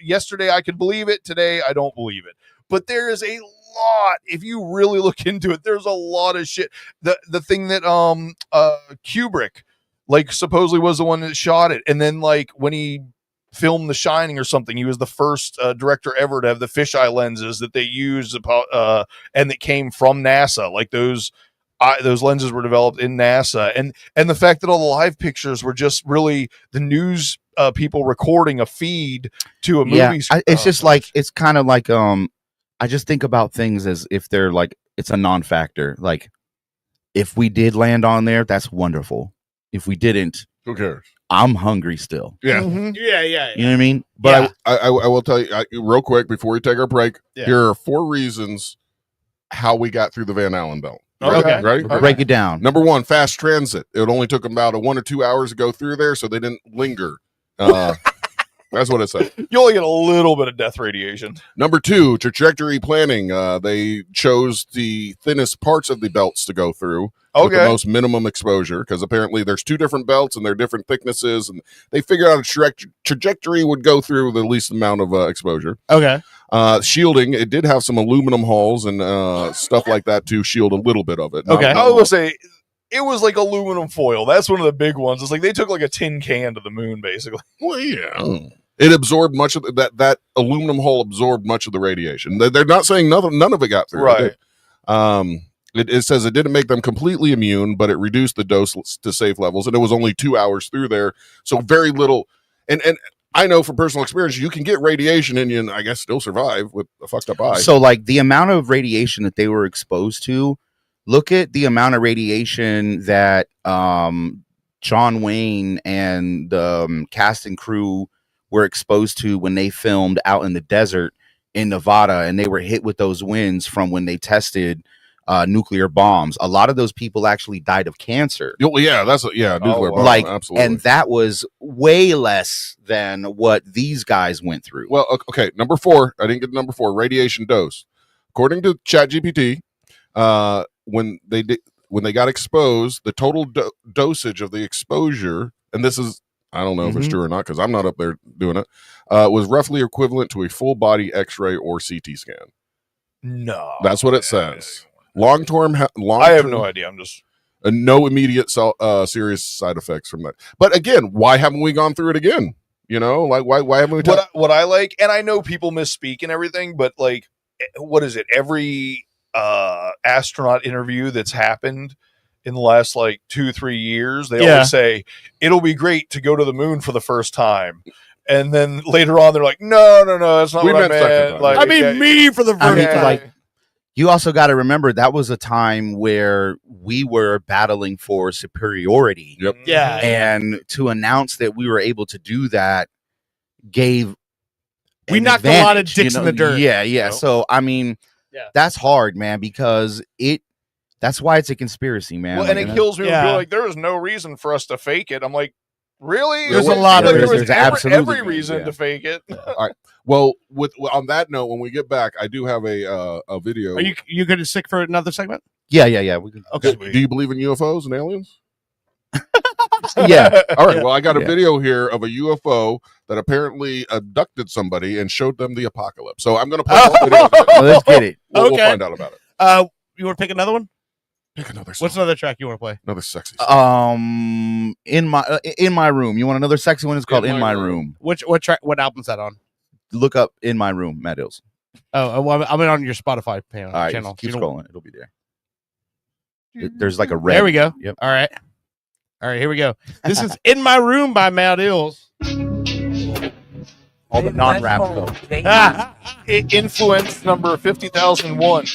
Yesterday I could believe it. Today I don't believe it. But there is a lot. If you really look into it, there's a lot of shit. The thing that Kubrick like supposedly was the one that shot it, and then like when he filmed The Shining or something, he was the first director ever to have the fisheye lenses that they used and that came from NASA. Like those lenses were developed in NASA, and the fact that all the live pictures were just really the news people recording a feed to a movie. Yeah, it's just like it's kind of like I just think about things as if they're like it's a non-factor. Like if we did land on there, that's wonderful. If we didn't, who cares? I'm hungry still. Yeah. Yeah. You know what I mean? But I will tell you real quick before we take our break. Yeah. Here are 4 reasons how we got through the Van Allen belt. Okay. Right? Break it down. Number 1, fast transit. It only took them about 1 or 2 hours to go through there, so they didn't linger. That's what it said. You only get a little bit of death radiation. Number 2, trajectory planning. They chose the thinnest parts of the belts to go through with the Okay. most minimum exposure, because apparently there's 2 different belts and they're different thicknesses, and they figured out a trajectory would go through the least amount of exposure. Okay. Shielding, it did have some aluminum hulls and stuff like that to shield a little bit of it. Okay. I will say it was like aluminum foil. That's one of the big ones. It's like they took like a tin can to the moon, basically. Well, yeah. It absorbed much of that aluminum hull absorbed much of the radiation. They're not saying none of it got through. Right. It says it didn't make them completely immune, but it reduced the dose to safe levels, and it was only 2 hours through there, so very little. And I know from personal experience, you can get radiation in you and I guess still survive with a fucked up eye. So, like, the amount of radiation that they were exposed to, look at the amount of radiation that John Wayne and the cast and crew were exposed to when they filmed out in the desert in Nevada, and they were hit with those winds from when they tested nuclear bombs. A lot of those people actually died of cancer. Well, yeah, nuclear bomb, like, absolutely. and that was way less than what these guys went through. Well, okay, number 4. I didn't get number 4. Radiation dose, according to ChatGPT, when they got exposed, the total dosage of the exposure, and this is, I don't know if it's true or not because I'm not up there doing it, was roughly equivalent to a full body X-ray or CT scan. No, that's what it says. Long term. I have no idea. I'm just no immediate serious side effects from that. But again, why haven't we gone through it again? You know, like why haven't we? What I like, and I know people misspeak and everything, but like, what is it? Every astronaut interview that's happened in the last like 2-3 years, they always say it'll be great to go to the moon for the first time. And then later on, they're like, no, that's not We what I meant second meant. time. Like, I mean, me for the first time. Like, you also got to remember that was a time where we were battling for superiority. Yep. Yeah. And to announce that we were able to do that gave We an knocked a lot of advantage, dicks in the dirt. Yeah. You know? So I mean, that's hard, man, because that's why it's a conspiracy, man. well, Like, and it kills me when people are like, there is no reason for us to fake it. I'm like, really? There's Like, a lot of there was reasons. every reason to fake it. All right. Well, on that note, when we get back, I do have a video. Are you going to stick for another segment? Yeah. We can, Okay. Do you believe in UFOs and aliens? Yeah. All right. Well, I got a Yeah. video here of a UFO that apparently abducted somebody and showed them the apocalypse. So I'm going to play that video. Well, let's get it. We'll find out about it. You want to pick another one? Pick another song. What's another track you want to play? Another sexy song. in my room. You want another sexy one? It's called In My Room. What track? What album's that on? Look up In My Room, Matt Hills. Oh, well, I'm on your Spotify panel. All right, channel. keep You don't- scrolling. It'll be there. There's like a red. There we go. Yep. All right, here we go. This is In My Room by Matt Hills. All the non-rap stuff. Influence number 50,001.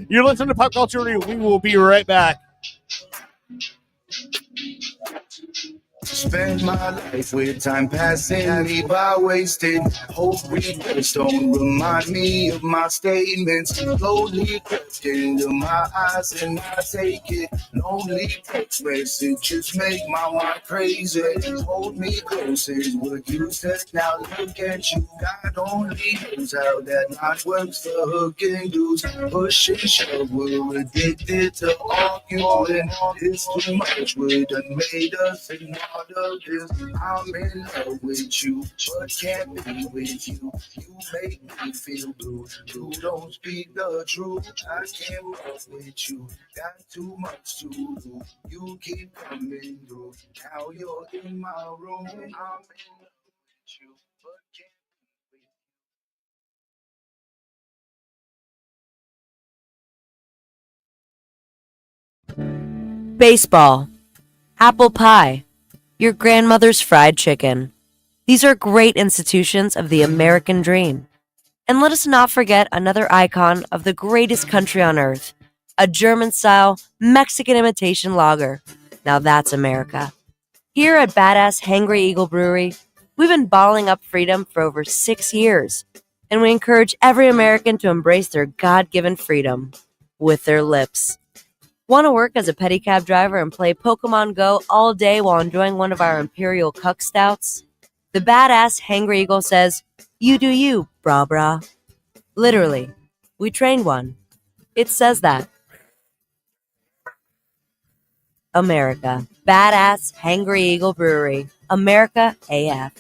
You're listening to Pop Culture Radio. We will be right back. Spend my life with time passing me by wasted. Hope regrets don't remind me of my statements. Slowly crept into my eyes and I take it. Lonely text messages make my mind crazy. Hold me close is what you said. Now look at you. God only knows how that line works for hooking dudes. Push and shove, we're addicted to arguing. It's too much, we done made us ignore of this. I'm in love with you, but can't be with you. You make me feel blue. You don't speak the truth. I can't work with you. Got too much to do. You keep coming through. Now you're in my room. I'm in love with you, but can't be Baseball, apple pie, your grandmother's fried chicken. These are great institutions of the American dream. And let us not forget another icon of the greatest country on earth, a German-style Mexican imitation lager. Now that's America. Here at Badass Hangry Eagle Brewery, we've been bottling up freedom for over 6 years, and we encourage every American to embrace their God-given freedom with their lips. Want to work as a pedicab driver and play Pokemon Go all day while enjoying one of our Imperial Cuck Stouts? The badass Hangry Eagle says, "You do you, brah brah." Literally, we trained one. It says that. America. Badass Hangry Eagle Brewery. America AF.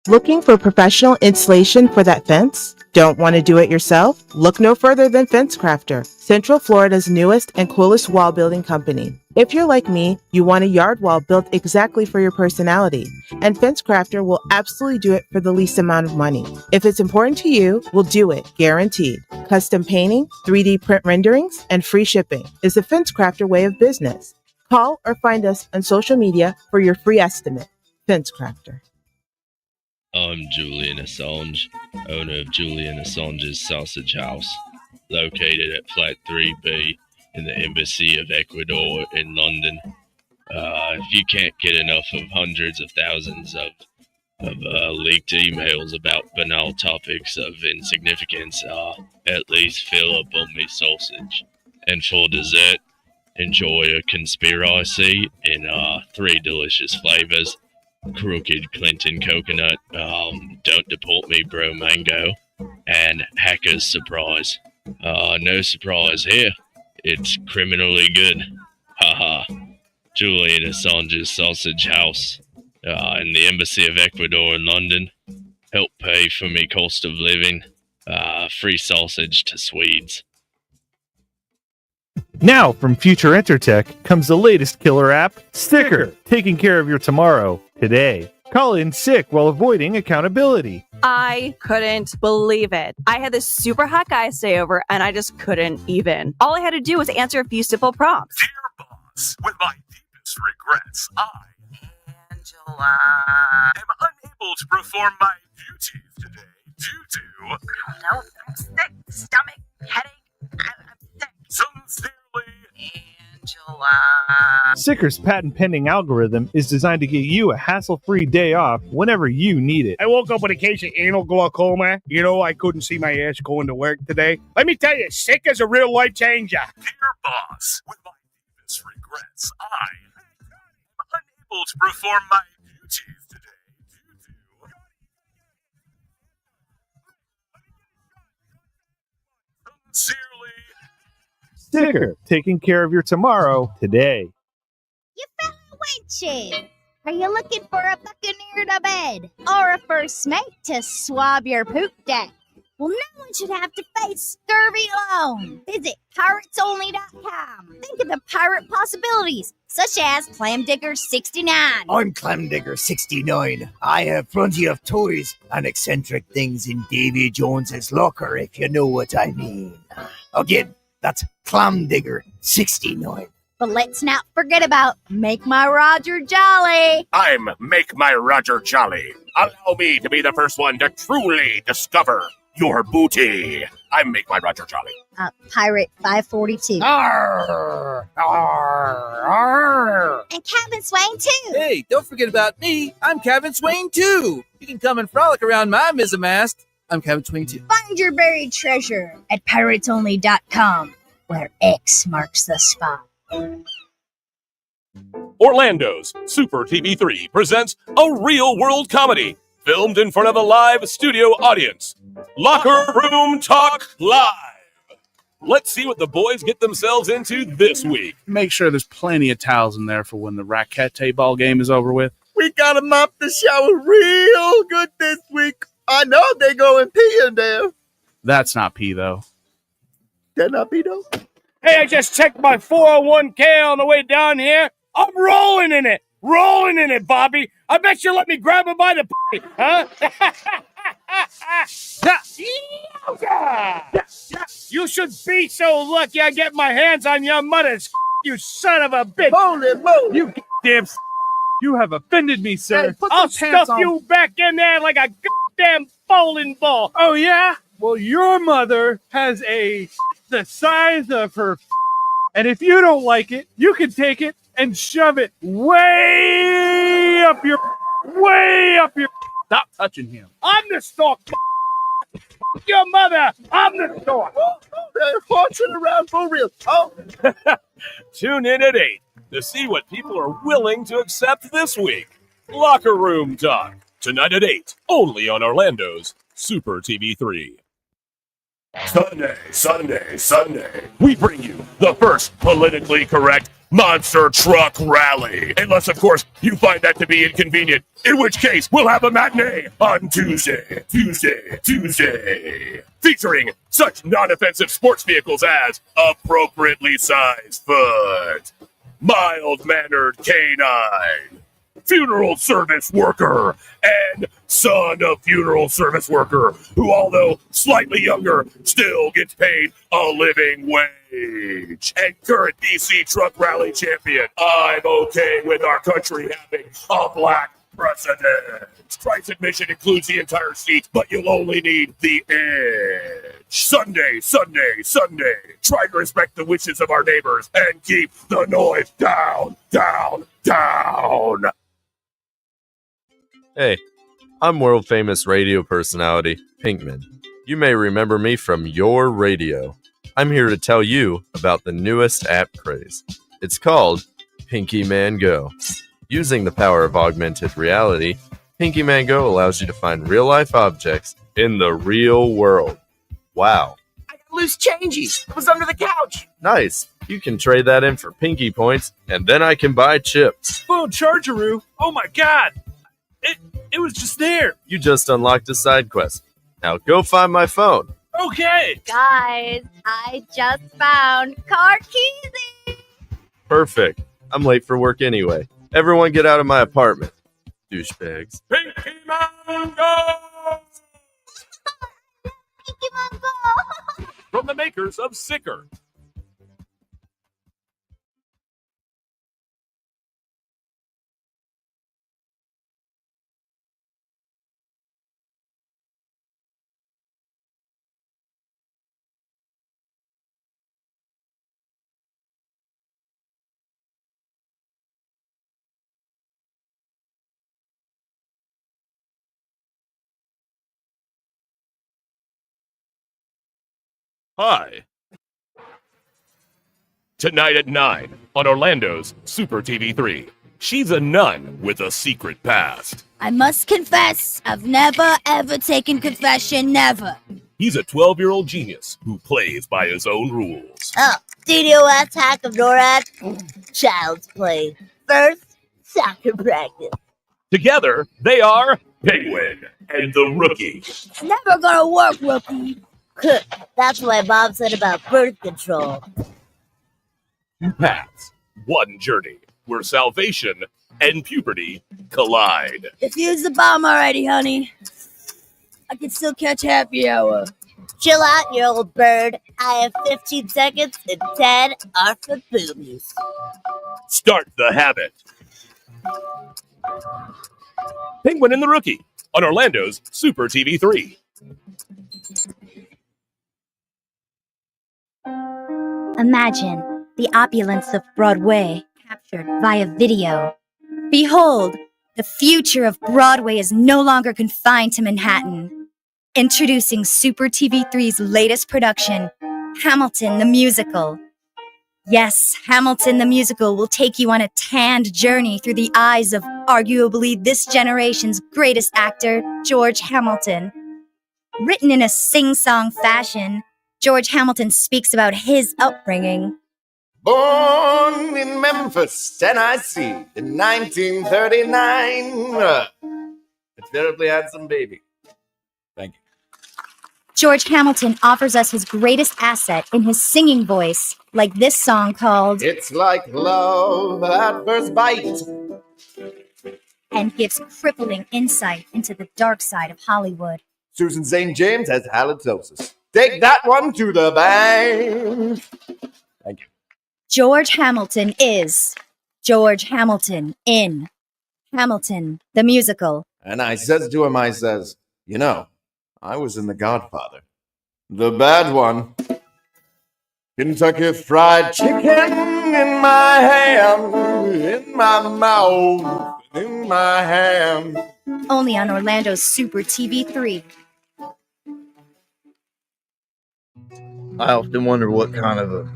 Looking for professional installation for that fence? Don't want to do it yourself? Look no further than FenceCrafter, Central Florida's newest and coolest wall building company. If you're like me, you want a yard wall built exactly for your personality, and FenceCrafter will absolutely do it for the least amount of money. If it's important to you, we'll do it, guaranteed. Custom painting, 3D print renderings, and free shipping is the FenceCrafter way of business. Call or find us on social media for your free estimate. FenceCrafter. I'm Julian Assange, owner of Julian Assange's Sausage House, located at Flat 3B in the Embassy of Ecuador in London. If you can't get enough of hundreds of thousands of leaked emails about banal topics of insignificance, at least fill up on me sausage. And for dessert, enjoy a conspiracy in 3 delicious flavors. Crooked Clinton coconut, don't deport me bro mango, and Hacker's surprise. No surprise here. It's criminally good. Haha. Julian Assange's Sausage House, in the Embassy of Ecuador in London. Help pay for me cost of living. Free sausage to Swedes. Now, from Future Entertech comes the latest killer app, Sticker, taking care of your tomorrow, today. Call in sick while avoiding accountability. I couldn't believe it. I had this super hot guy stay over, and I just couldn't even. All I had to do was answer a few simple prompts. Dear boss, with my deepest regrets, I, Angela, am unable to perform my duties today due to... No, I'm sick. Stomach, headache. I'm sick. Sincerely, Angela. Sticker's patent-pending algorithm is designed to get you a hassle-free day off whenever you need it. I woke up with a case of anal glaucoma. You know, I couldn't see my ass going to work today. Let me tell you, sick is a real life changer. Dear boss, with my deepest regrets, I am unable to perform my duties today due to... Sincerely, Sticker, taking care of your tomorrow, today. You fellow wenches! Are you looking for a buccaneer to bed? Or a first mate to swab your poop deck? Well, no one should have to face scurvy alone. Visit piratesonly.com. Think of the pirate possibilities, such as Clamdigger 69. I'm Clamdigger 69. I have plenty of toys and eccentric things in Davy Jones's locker, if you know what I mean. Again, that's Clamdigger 69. But let's not forget about Make My Roger Jolly. I'm Make My Roger Jolly. Allow me to be the first one to truly discover your booty. I make my Roger Charlie. Pirate 542. Arr, arr, arr. And Cabin Swain too. Hey, don't forget about me. I'm Cabin Swain too. You can come and frolic around my mizzenmast. I'm Cabin Swain too. Find your buried treasure at piratesonly.com, where X marks the spot. Orlando's Super TV3 presents a real-world comedy filmed in front of a live studio audience. Locker Room Talk Live. Let's see what the boys get themselves into this week. Make sure there's plenty of towels in there for when the racquet ball game is over with. We gotta mop the shower real good this week. I know they go and pee in there. That's not pee, though. That not pee, though? Hey, I just checked my 401k on the way down here. I'm rolling in it. Rolling in it, Bobby. I bet you let me grab him by the p***, huh? You should be so lucky I get my hands on your mother's you son of a bitch. Holy moly. You damn you have offended me, sir. Hey, I'll stuff you back in there like a goddamn bowling ball. Oh, yeah? Well, your mother has the size of her and if you don't like it, you can take it and shove it way up your. Stop touching him. I'm the stork. Your mother. I'm the stork. They're marching around for real. Oh. Tune in at 8 to see what people are willing to accept this week. Locker Room Talk, tonight at 8, only on Orlando's Super TV3. Sunday, we bring you the first politically correct monster truck rally. Unless, of course, you find that to be inconvenient, in which case we'll have a matinee on Tuesday. Featuring such non-offensive sports vehicles as appropriately sized foot, mild-mannered canine, funeral service worker, and son of funeral service worker, who, although slightly younger, still gets paid a living wage. And current DC Truck Rally champion, I'm okay with our country having a black president. Price admission includes the entire seat, but you'll only need the edge. Sunday. Try to respect the wishes of our neighbors and keep the noise down. Hey, I'm world famous radio personality Pinkman. You may remember me from your radio. I'm here to tell you about the newest app craze. It's called Pinky Man Go. Using the power of augmented reality, Pinky Man Go allows you to find real-life objects in the real world. Wow. I got loose changes. It was under the couch. Nice. You can trade that in for Pinky points, and then I can buy chips. Phone chargeroo. Oh my god. It was just there. You just unlocked a side quest. Now go find my phone. Okay. Guys, I just found car keys. Perfect. I'm late for work anyway. Everyone get out of my apartment. Douchebags. Pinky Man Go! Pinky Man Go! From the makers of Sicker. Hi. Tonight at 9 on Orlando's Super TV3. She's a nun with a secret past. I must confess, I've never ever taken confession, never. He's a 12-year-old genius who plays by his own rules. Oh, DDoS hack of NORAD, child's play. First, soccer practice. Together, they are Penguin and the Rookie. It's never gonna work, rookie. That's what my mom said about birth control. Two paths, one journey, where salvation and puberty collide. Defuse the bomb already, honey. I can still catch happy hour. Chill out, you old bird. I have 15 seconds and 10 are for boobies. Start the habit. Penguin and the Rookie on Orlando's Super TV3. Imagine the opulence of Broadway captured via video. Behold, the future of Broadway is no longer confined to Manhattan. Introducing Super TV3's latest production, Hamilton the Musical. Yes, Hamilton the Musical will take you on a tanned journey through the eyes of arguably this generation's greatest actor, George Hamilton. Written in a sing-song fashion, George Hamilton speaks about his upbringing. Born in Memphis, Tennessee, in 1939. A terribly handsome baby. Thank you. George Hamilton offers us his greatest asset in his singing voice, like this song called It's like love at first bite. And gives crippling insight into the dark side of Hollywood. Susan St. James has halitosis. Take that one to the bank. Thank you. George Hamilton is George Hamilton in Hamilton the Musical. And I says to him, I says, you know, I was in The Godfather. The bad one. Kentucky Fried Chicken in my ham, in my mouth, in my ham. Only on Orlando's Super TV3. I often wonder what kind of a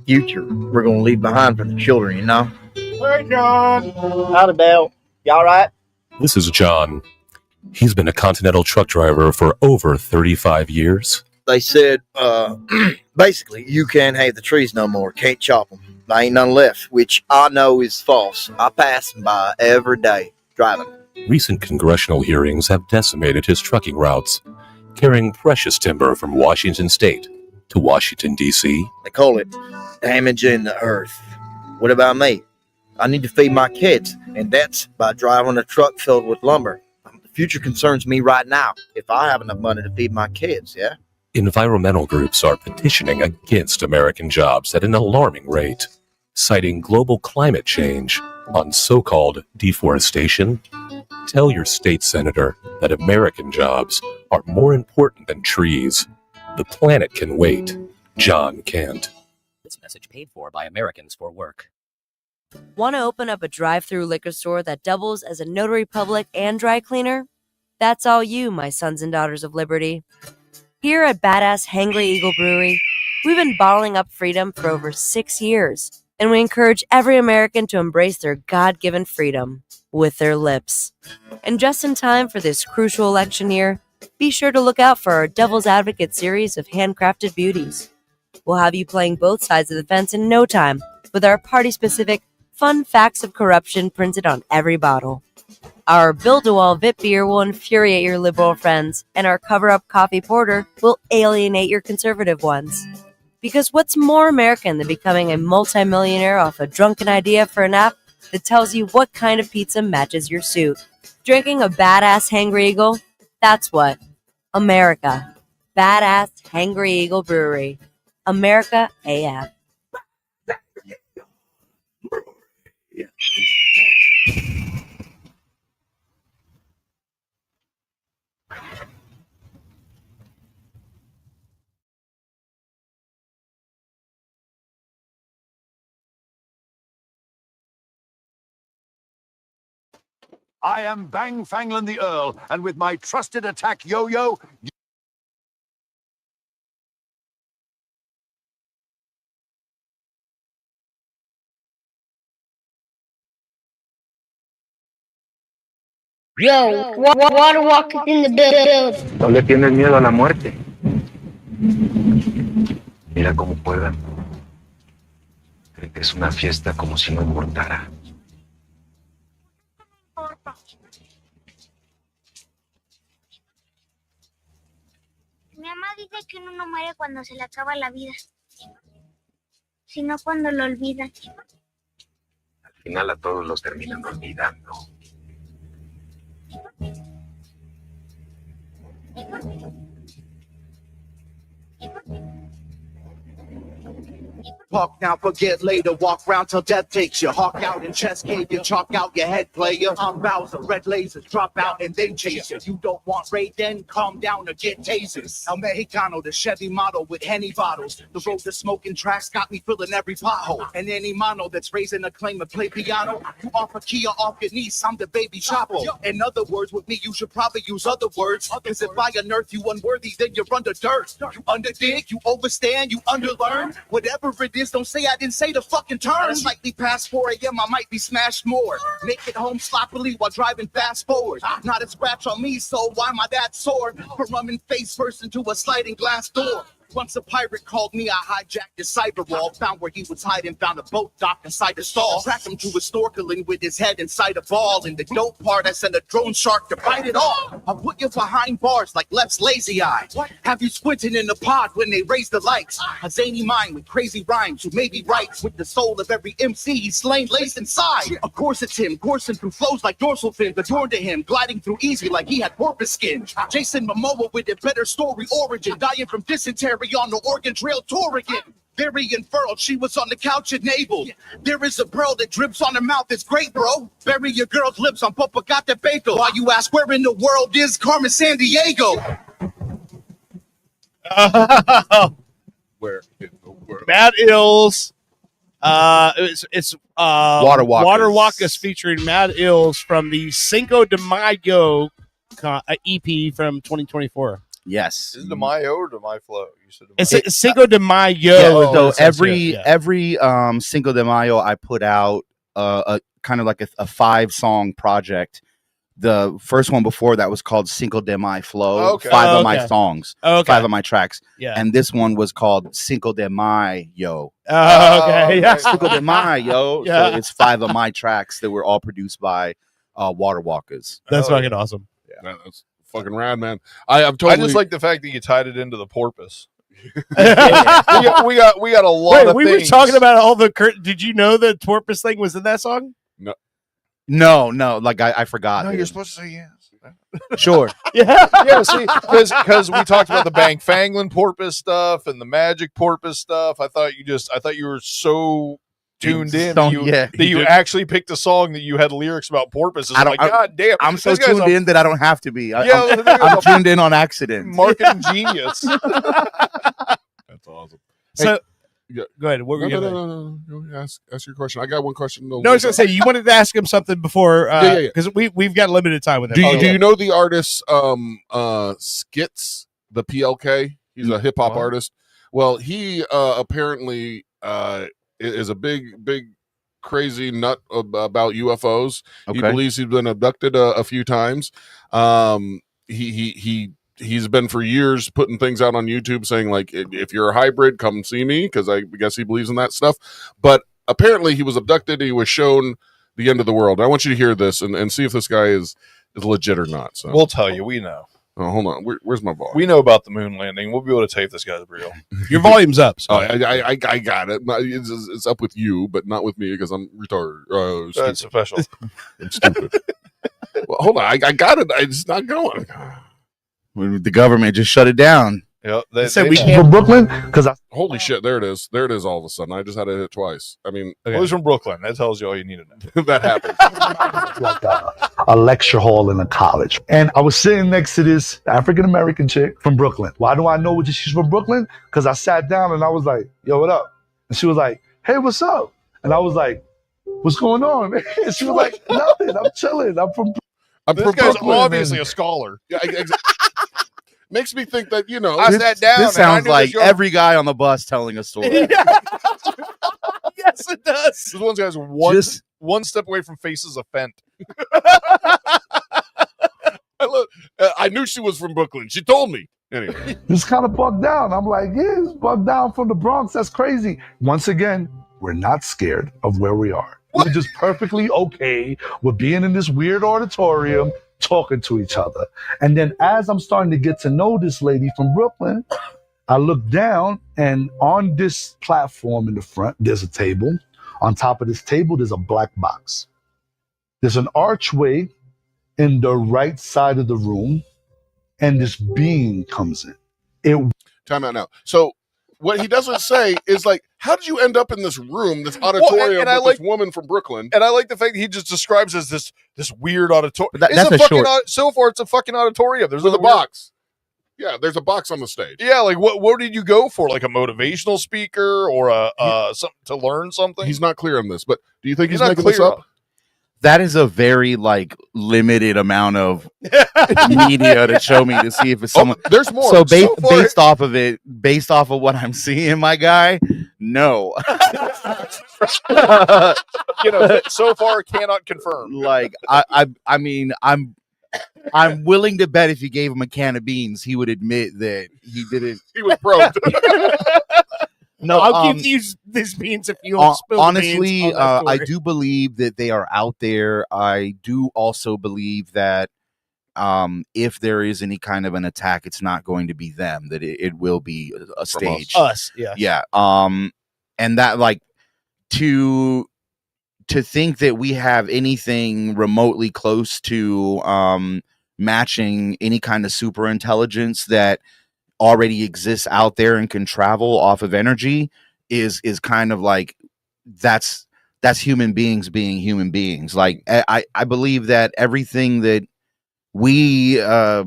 future we're going to leave behind for the children, you know? Hey, John. Howdy, Dale. You all right? This is John. He's been a Continental truck driver for over 35 years. They said, basically, you can't have the trees no more. Can't chop them. There ain't none left, which I know is false. I pass them by every day driving. Recent congressional hearings have decimated his trucking routes, carrying precious timber from Washington State to Washington, D.C. They call it damaging the earth. What about me? I need to feed my kids, and that's by driving a truck filled with lumber. The future concerns me right now. If I have enough money to feed my kids, yeah? Environmental groups are petitioning against American jobs at an alarming rate, citing global climate change on so-called deforestation. Tell your state senator that American jobs are more important than trees. The planet can wait. John can't. This message paid for by Americans for Work. Want to open up a drive-through liquor store that doubles as a notary public and dry cleaner? That's all you, my sons and daughters of liberty. Here at Badass Hangry Eagle Brewery, we've been bottling up freedom for over 6 years, and we encourage every American to embrace their God-given freedom with their lips. And just in time for this crucial election year, be sure to look out for our Devil's Advocate series of handcrafted beauties. We'll have you playing both sides of the fence in no time with our party-specific fun facts of corruption printed on every bottle. Our Build-A-Wall VIP beer will infuriate your liberal friends, and our cover-up coffee porter will alienate your conservative ones. Because what's more American than becoming a multimillionaire off a drunken idea for an app that tells you what kind of pizza matches your suit? Drinking a Badass Hangry Eagle? That's what. America. Badass Hangry Eagle Brewery. America AF. I am Bang Fanglin the Earl, and with my trusted attack yo-yo... Yo, water walking in the building. No le tienes miedo a la muerte. Mira cómo juega. Cree que es una fiesta como si no importara. Mi mamá dice que uno no muere cuando se le acaba la vida, sino cuando lo olvidan. Al final a todos los terminan olvidando. Talk now, forget later. Walk round till death takes you. Hawk out in chest cave, you chalk out your head, player. I'm Bowser, red lasers drop out and they chase you. You don't want raid, then calm down or get tasers. El Mexicano, the Chevy model with Henny bottles. The road to smoking tracks got me filling every pothole. And any mono that's raising a claim to play piano, you offer Kia off your knees, I'm the baby Chapo. In other words, with me, you should probably use other words. Cause if I unearth you unworthy, then you're under dirt. You underdig, you overstand, you underlearn. Whatever it is, don't say I didn't say the fucking turn. Slightly past 4 a.m., I might be smashed more. Make it home sloppily while driving fast forward. Not a scratch on me, so why am I that sore? For running face first into a sliding glass door. Once a pirate called me, I hijacked his cyber wall. Found where he was hiding, found a boat docked inside the stall. Tracked him to a snorkeling with his head inside a ball. In the dope part, I sent a drone shark to bite it off. I'll put you behind bars like Left's lazy eye. Have you squinting in the pod when they raise the lights? A zany mind with crazy rhymes who maybe writes with the soul of every MC he's slain laced inside. Of course it's him, coursing through flows like dorsal fins, adorned to him, gliding through easy like he had porpoise skin. Jason Momoa with a better story origin, dying from dysentery on the Oregon Trail tour again. Very unfurled, she was on the couch enabled. There is a pearl that drips on her mouth, it's great, bro. Bury your girl's lips on Popocatépetl. While you ask, where in the world is Carmen Sandiego? Where in the world? Mad Ills. It's Water Walkers. Water Walkers featuring Mad Ills from the Cinco de Mayo EP from 2024. Yes. Is it De Mayo or De Mayo? You said It's Cinco de Mayo. Yeah, so every Cinco de Mayo, I put out a kind of like a 5-song project. The first one before that was called Cinco de Mayo Flow. Okay. 5 of my songs, 5 of my tracks. Yeah. And this one was called Cinco de Mayo. Okay. Yeah. Cinco de Mayo. Yeah. So it's 5 of my tracks that were all produced by Water Walkers. That's fucking awesome. Yeah, that's fucking rad, man. I've totally. I just like the fact that you tied it into the porpoise. we got a lot of we things. were talking about all the Did you know the porpoise thing was in that song? No. Like I forgot. No, you're supposed to say yes. Sure. Yeah. See, because we talked about the Bang Fanglin porpoise stuff and the magic porpoise stuff. I thought you were so tuned in that you actually picked a song that you had lyrics about porpoises. God damn! I'm so tuned in that I don't have to be. I'm tuned in on accident. Marketing genius. That's awesome. So, go ahead. What were you No. Ask your question. I got one question. No, I was gonna say you wanted to ask him something before because we've got limited time with him. Do you know the artist Skits, the PLK? He's a hip hop artist. Well, he apparently is a big crazy nut about UFOs. He believes he's been abducted a few times. He's been for years putting things out on YouTube saying like, if you're a hybrid, come see me, because I guess he believes in that stuff. But apparently he was abducted. He was shown the end of the world. I want you to hear this and see if this guy is legit or not. So We'll tell you. We know. Oh, hold on. Where's my volume? We know about the moon landing. We'll be able to tell if this guy's real. Your volume's up. So. Oh, I got it. It's up with you, but not with me because I'm retarded. That's official. I'm stupid. Well, hold on. I got it. It's not going. The government just shut it down. Yep. They said we can't from Brooklyn because holy shit, there it is. There it is. All of a sudden, I just had to hit it twice. I mean, well, he's from Brooklyn. That tells you all you need to know. That happens. Like a lecture hall in a college, and I was sitting next to this African American chick from Brooklyn. Why do I know she's from Brooklyn? Because I sat down and I was like, "Yo, what up?" And she was like, "Hey, what's up?" And I was like, "What's going on?" And she was like, "Nothing. I'm chilling. I'm from." This guy's obviously a scholar. Yeah, makes me think that I sat down. This sounds like every guy on the bus telling a story. Yes, it does. This one guy's one step away from Faces of Fent. I knew she was from Brooklyn. She told me. Anyway, Just kind of bugged down. I'm like, yeah, it's bugged down from the Bronx. That's crazy. Once again, we're not scared of where we are. We're just perfectly okay with being in this weird auditorium talking to each other. And then as I'm starting to get to know this lady from Brooklyn, I look down, and on this platform in the front, there's a table. On top of this table, there's a black box. There's an archway in the right side of the room, and this being comes in. time out now. So what he doesn't say is like, how did you end up in this room, this auditorium and I with like- this woman from Brooklyn? And I like the fact that he just describes as this weird auditorium. that's a short- So far, it's a fucking auditorium. There's With a a box. Yeah, there's a box on the stage. Yeah, like what did you go for? Like a motivational speaker or something to learn something? He's not clear on this, but do you think he's not making this clear up? That is a very like limited amount of media to show me to see if it's someone. There's more. So, So far- based off of it, based off of what I'm seeing, my guy, no. So far cannot confirm. Like I mean, I'm willing to bet if you gave him a can of beans, he would admit that he didn't. He was probed. No, I'll give you these beans if you don't spill the honestly, beans on that I story. do believe that they are out there. I do also believe that if there is any kind of an attack, it's not going to be them. That it will be a stage. Us, yes. Yeah. And that like to think that we have anything remotely close to matching any kind of super intelligence that already exists out there and can travel off of energy is kind of like that's human beings being human beings. Like I believe that everything that we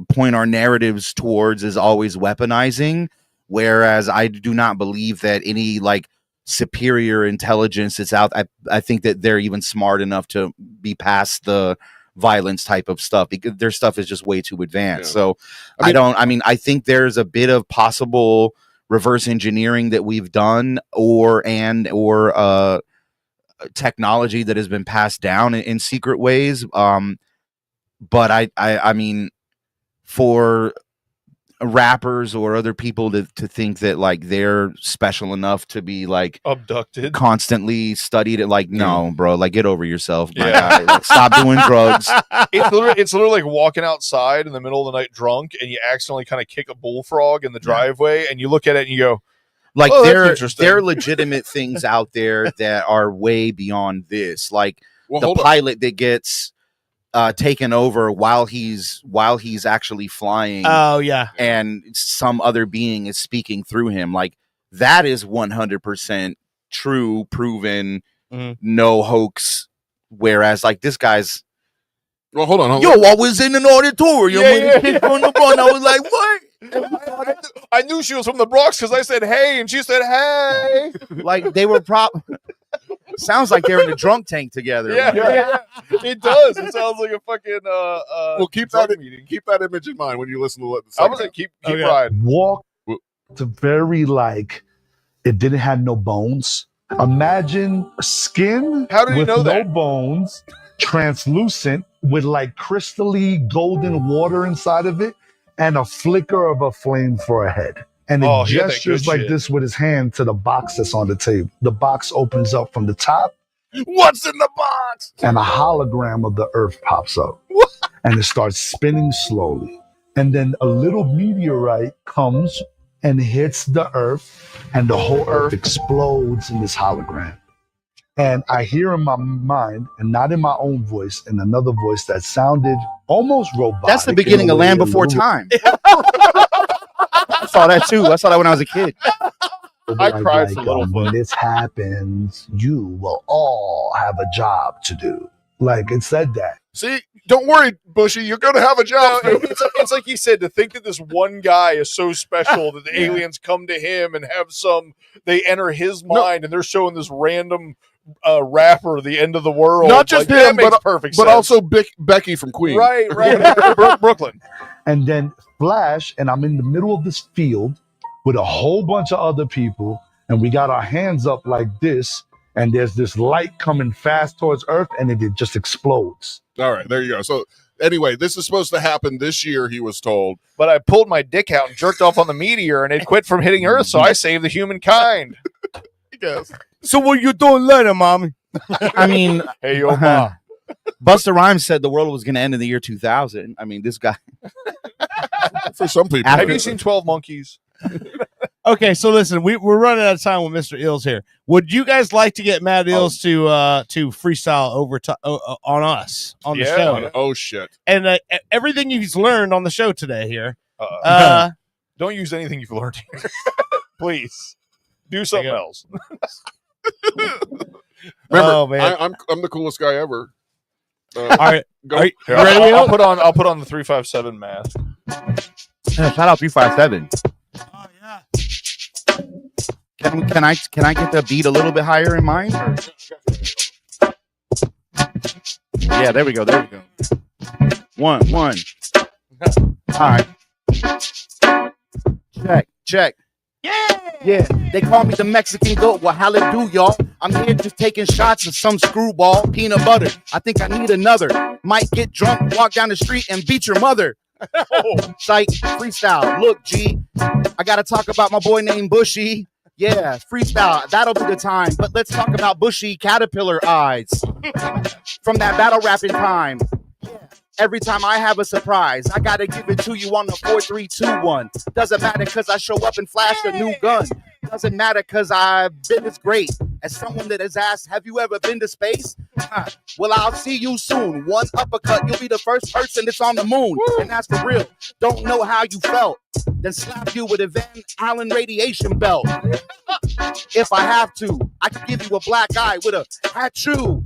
point our narratives towards is always weaponizing, whereas I do not believe that any like superior intelligence is out. I think that they're even smart enough to be past the violence type of stuff because their stuff is just way too advanced. So I think there's a bit of possible reverse engineering that we've done or technology that has been passed down in secret ways. But I mean, for rappers or other people to think that like they're special enough to be like abducted, constantly studied, like no, bro, like get over yourself, my Yeah. guy. Like, stop doing drugs. It's literally like walking outside in the middle of the night drunk, and you accidentally kind of kick a bullfrog in the driveway, and you look at it and you go, Like "Oh, that's there interesting." are legitimate things out there that are way beyond this. Like Well, the hold on. pilot that gets taken over while he's actually flying. Oh, yeah. And some other being is speaking through him. Like that is 100% true, proven, no hoax. Whereas like this guy's. Well, hold on. Yo, I was in an auditorium with a kid from the Bronx. I was like, what? I knew she was from the Bronx because I said hey, and she said hey. Like they were sounds like they're in a drunk tank together. Yeah. It does. It sounds like a fucking Well, keep that image in mind when you listen to the I was like, keep riding. Walk to very like it didn't have no bones. Imagine skin How did you with know no that? bones, translucent with like crystally golden water inside of it, and a flicker of a flame for a head. And it Oh, he had that gestures good like shit. this with his hand to the box that's on the table. The box opens up from the top, What's in the box? and a hologram of the earth pops up. And it starts spinning slowly. And then a little meteorite comes and hits the earth, and the whole earth explodes in this hologram. And I hear in my mind, and not in my own voice, in another voice that sounded almost robotic. That's the in a beginning of way, Land a Before little- Time. I saw that too. I saw that when I was a kid. I cried for Littlefoot. When this happens, you will all have a job to do. Like it said that. See, don't worry, Bushy. You're going to have a job. It's like he said, to think that this one guy is so special that the aliens come to him and they enter his mind and they're showing this random rapper the end of the world. Not just Like, that him, makes but perfect but sense. also Becky from Queen. Right. Brooklyn. And then flash, and I'm in the middle of this field with a whole bunch of other people, and we got our hands up like this, and there's this light coming fast towards Earth, and it just explodes. All right, there you go. So anyway, this is supposed to happen this year, he was told. But I pulled my dick out and jerked off on the meteor, and it quit from hitting Earth, so I saved the humankind. Yes. So what you doing later, mommy? I mean, hey, yo, ma. Busta Rhymes said the world was going to end in the year 2000. I mean, this guy. For some people. Have you seen 12 Monkeys? Okay, so listen, we're running out of time with Mr. Ills here. Would you guys like to get Matt Ills to freestyle over on us on the show? Oh shit! And everything he's learned on the show today here. Don't use anything you've learned here. Please. Do something else. Remember, Oh, man. I'm the coolest guy ever. All right, go. are you Here, ready? I'll put on the 357 mask. Shout out 357. Oh yeah. Can I get the beat a little bit higher in mine? or- Yeah, there we go. There we go. One. All right. Check. Yeah, they call me the Mexican goat. Well, how it do, y'all? I'm here just taking shots of some screwball peanut butter. I think I need another. Might get drunk, walk down the street, and beat your mother. Psych, freestyle. Look, G, I gotta talk about my boy named Bushy. Yeah, freestyle. That'll be the time. But let's talk about bushy caterpillar eyes from that battle rapping time. Every time I have a surprise, I gotta give it to you on the 4, 3, 2, 1. Doesn't matter cause I show up and flash a new gun. Doesn't matter cause I've been as great as someone that has asked, have you ever been to space? Well, I'll see you soon. One uppercut, you'll be the first person that's on the moon. And that's for real. Don't know how you felt. Then slap you with a Van Allen radiation belt. If I have to, I can give you a black eye with a hatchoo.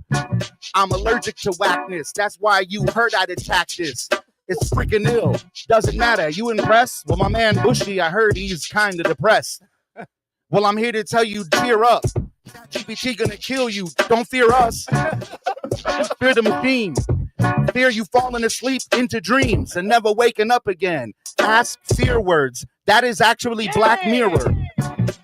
I'm allergic to whackness. That's why you heard I'd attack this. It's freaking ill. Doesn't matter. You impressed? Well, my man Bushy, I heard he's kind of depressed. Well, I'm here to tell you, cheer up. GPT gonna kill you. Don't fear us. Fear the machine. Fear you falling asleep into dreams and never waking up again. Ask fear words. That is actually Black Mirror.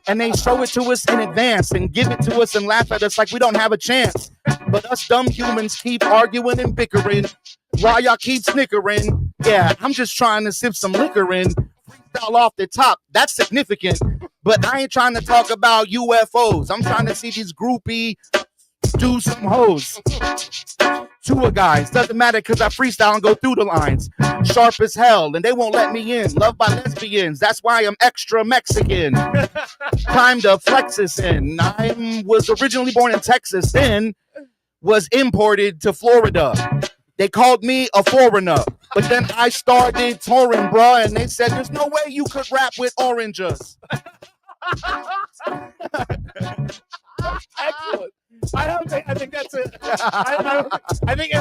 And they show it to us in advance and give it to us and laugh at us like we don't have a chance. But us dumb humans keep arguing and bickering while y'all keep snickering. Yeah, I'm just trying to sip some liquor in. Freestyle off the top. That's significant. But I ain't trying to talk about UFOs. I'm trying to see these groupie do some hoes. Tour guys, doesn't matter because I freestyle and go through the lines. Sharp as hell, and they won't let me in. Loved by lesbians, that's why I'm extra Mexican. Time to flex this in. I was originally born in Texas, then was imported to Florida. They called me a foreigner, but then I started touring, bruh, and they said there's no way you could rap with oranges. Excellent. I think that's it. I think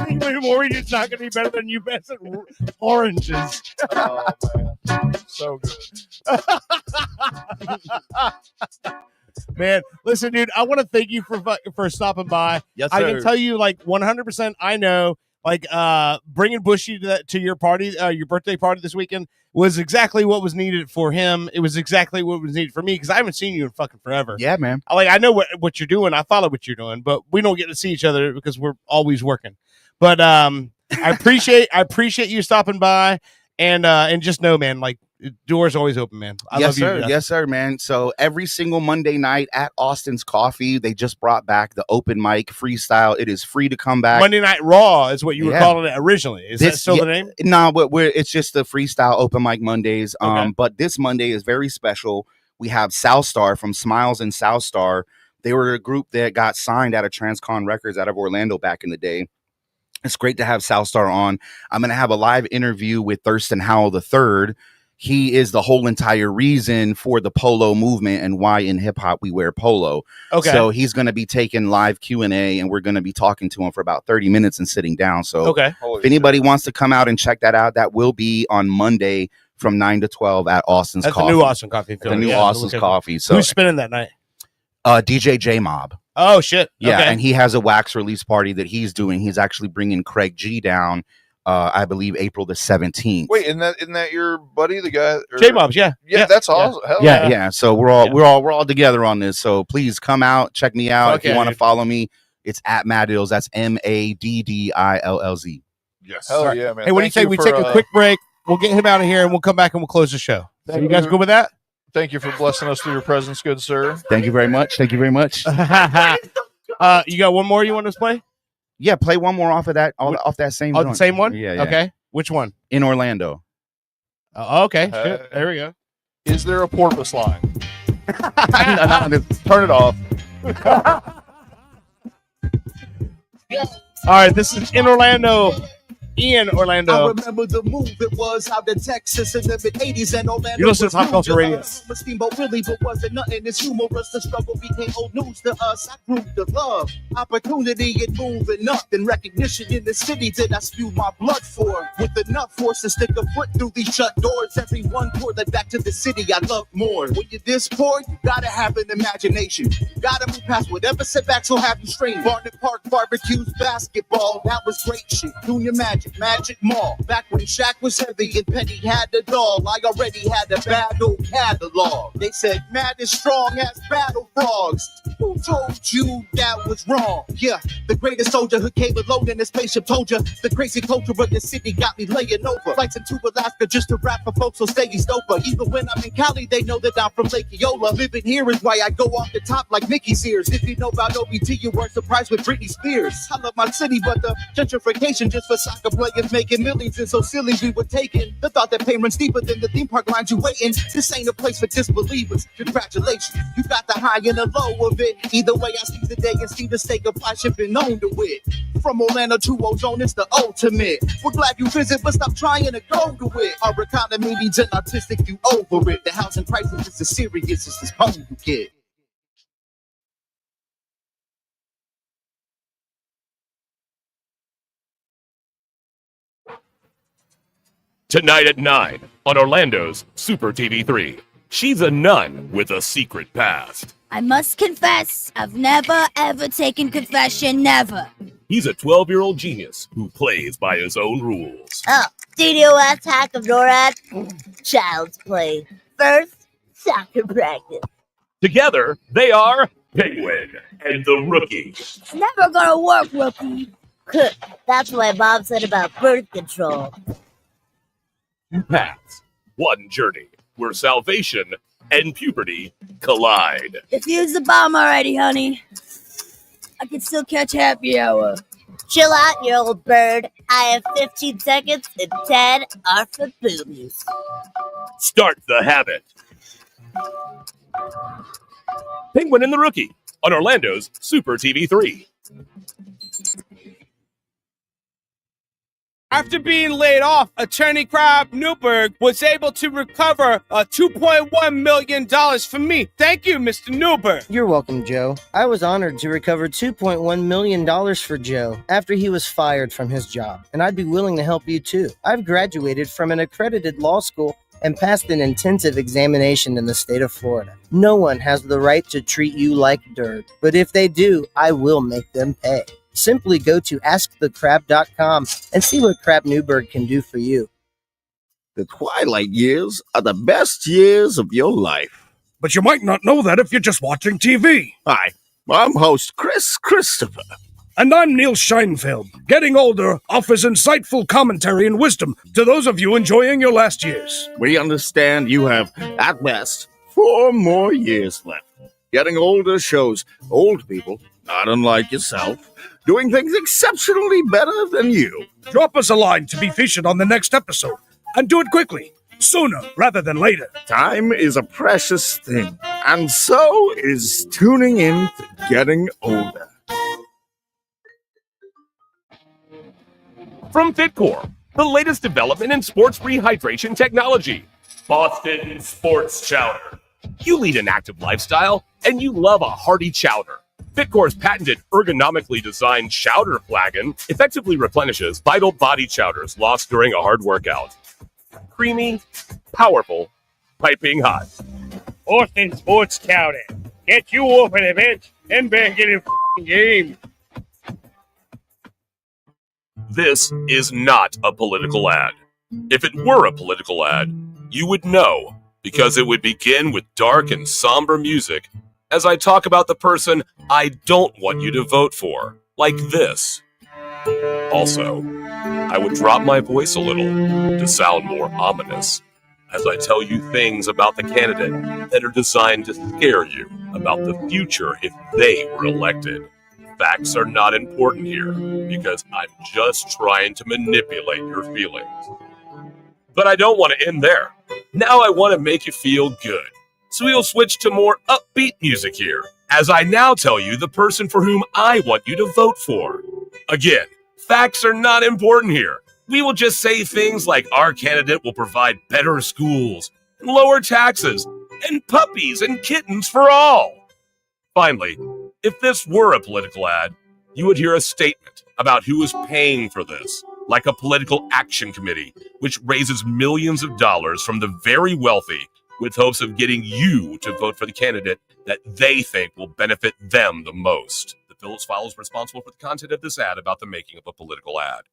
Warrior's not going to be better than you best at oranges. Oh man, so good. Man, listen, dude. I want to thank you for stopping by. Yes, I sir. can tell you, like 100%. I know, like bringing Bushy to your party, your birthday party this weekend was exactly what was needed for him. It was exactly what was needed for me because I haven't seen you in fucking forever. Yeah, man. I know what you're doing. I follow what you're doing, but we don't get to see each other because we're always working. But I appreciate you stopping by and just know, man, like doors always open, man. I love you. Sir. Yes, sir, man. So every single Monday night at Austin's Coffee, they just brought back the open mic freestyle. It is free to come back. Monday Night Raw is what you were Yeah. calling it originally. Is that still the name? No, but it's just the freestyle open mic Mondays. Okay. But this Monday is very special. We have Southstar from Smiles and Southstar. They were a group that got signed out of Transcon Records out of Orlando back in the day. It's great to have Southstar on. I'm going to have a live interview with Thurston Howell III. He is the whole entire reason for the polo movement and why in hip hop we wear polo. Okay. So he's going to be taking live Q&A and we're going to be talking to him for about 30 minutes and sitting down. So Okay. if anybody wants to come out and check that out, that will be on Monday from 9 to 12 at Austin's That's Coffee. the new Austin Coffee. The new Austin's Coffee. So who's spinning that night? DJ J Mob. Oh shit. Yeah, Okay. and he has a wax release party that he's doing. He's actually bringing Craig G down. I believe April the 17th. Wait, isn't that your buddy, the guy? J-Mobs, yeah. Yeah, that's awesome. Hell Yeah. So we're all together on this. So please come out, check me out. Fuck If you yeah, want to dude. follow me, it's at Maddills. That's MADDILLZ. Yes. Hell yeah, man. Hey, what do you say we take a quick break? We'll get him out of here and we'll come back and we'll close the show. So you guys good with that? Thank you for blessing us through your presence, good sir. Thank you very much. Thank you very much. You got one more you want us to play? Yeah, play one more off of that, off that same. Oh, the joint. same one? Yeah. Okay. Which one? In Orlando. Okay. Good. There we go. Is there a porpoise line? No, Turn it off. All right, this is In Orlando. in I Orlando. remember the move it was out in Texas in the mid-80s and Orlando. You listen to was Pop Culture new. Radio. Steamboat Willie, but wasn't nothing. It's humorous. The struggle became old news to us. I grew to love opportunity and moving up. And recognition in the city that I spewed my blood for. With enough force to stick a foot through these shut doors. Everyone poured that back to the city I love more. When you're this poor, you gotta have an imagination. You gotta move past whatever setbacks will have you strained. Barnett Park barbecues, basketball, that was great shit. Junior Magic, Magic Mall. Back when Shaq was heavy and Penny had it all. I already had a battle catalog. They said mad as strong as battle frogs. Who told you that was wrong? Yeah, the greatest soldier who came alone in his spaceship told you the crazy culture of the city got me laying over. Flights into Alaska just to rap for folks, so stay east over. Even when I'm in Cali, they know that I'm from Lake Eola. Living here is why I go off the top like Mickey Sears. If you know about OBT, you weren't surprised with Britney Spears. I love my city, but the gentrification just for soccer players making millions and so silly we were taking. The thought that pain runs deeper than the theme park lines you waiting. This ain't a place for disbelievers. Congratulations, you got the high and the low of it. Either way, I see the day and see the stake of fly shipping on to it. From Orlando to Ozone, it's the ultimate. We're glad you visit, but stop trying to go to it. Our economy needs an artistic view over it. The housing crisis is as serious as this home you get. Tonight at 9 on Orlando's Super TV 3. She's a nun with a secret past. I must confess, I've never ever taken confession, never. He's a 12-year-old genius who plays by his own rules. Oh, DDoS hack of NORAD? Child's play. First, soccer practice. Together, they are Penguin and the Rookie. It's never gonna work, rookie. That's what my mom said about birth control. Two paths, one journey, where salvation and puberty collide. Defuse the bomb already, honey. I can still catch happy hour. Chill out, you old bird. I have 15 seconds and 10 are for boobies. Start the habit. Penguin and the Rookie on Orlando's Super TV 3. After being laid off, attorney Crab Newberg was able to recover $2.1 million from me. Thank you, Mr. Newberg. You're welcome, Joe. I was honored to recover $2.1 million for Joe after he was fired from his job, and I'd be willing to help you too. I've graduated from an accredited law school and passed an intensive examination in the state of Florida. No one has the right to treat you like dirt, but if they do, I will make them pay. Simply go to askthecrab.com and see what Crab Newberg can do for you. The twilight years are the best years of your life. But you might not know that if you're just watching TV. Hi, I'm host Chris Christopher. And I'm Neil Scheinfeld. Getting older offers insightful commentary and wisdom to those of you enjoying your last years. We understand you have, at best, 4 more years left. Getting older shows old people, not unlike yourself, doing things exceptionally better than you. Drop us a line to be featured on the next episode. And do it quickly, sooner rather than later. Time is a precious thing, and so is tuning in to Getting Older. From Fitcore, the latest development in sports rehydration technology. Boston Sports Chowder. You lead an active lifestyle, and you love a hearty chowder. Fitcore's patented ergonomically designed chowder flagon effectively replenishes vital body chowders lost during a hard workout. Creamy, powerful, piping hot. Boston Sports Chowder. Get you off an event and back in the game. This is not a political ad. If it were a political ad, you would know, because it would begin with dark and somber music as I talk about the person I don't want you to vote for, like this. Also, I would drop my voice a little to sound more ominous as I tell you things about the candidate that are designed to scare you about the future if they were elected. Facts are not important here because I'm just trying to manipulate your feelings. But I don't want to end there. Now I want to make you feel good. So we'll switch to more upbeat music here, as I now tell you the person for whom I want you to vote for. Again, facts are not important here. We will just say things like our candidate will provide better schools, lower taxes, and puppies and kittens for all. Finally, if this were a political ad, you would hear a statement about who is paying for this, like a political action committee, which raises millions of dollars from the very wealthy with hopes of getting you to vote for the candidate that they think will benefit them the most. The Phillips File is responsible for the content of this ad about the making of a political ad.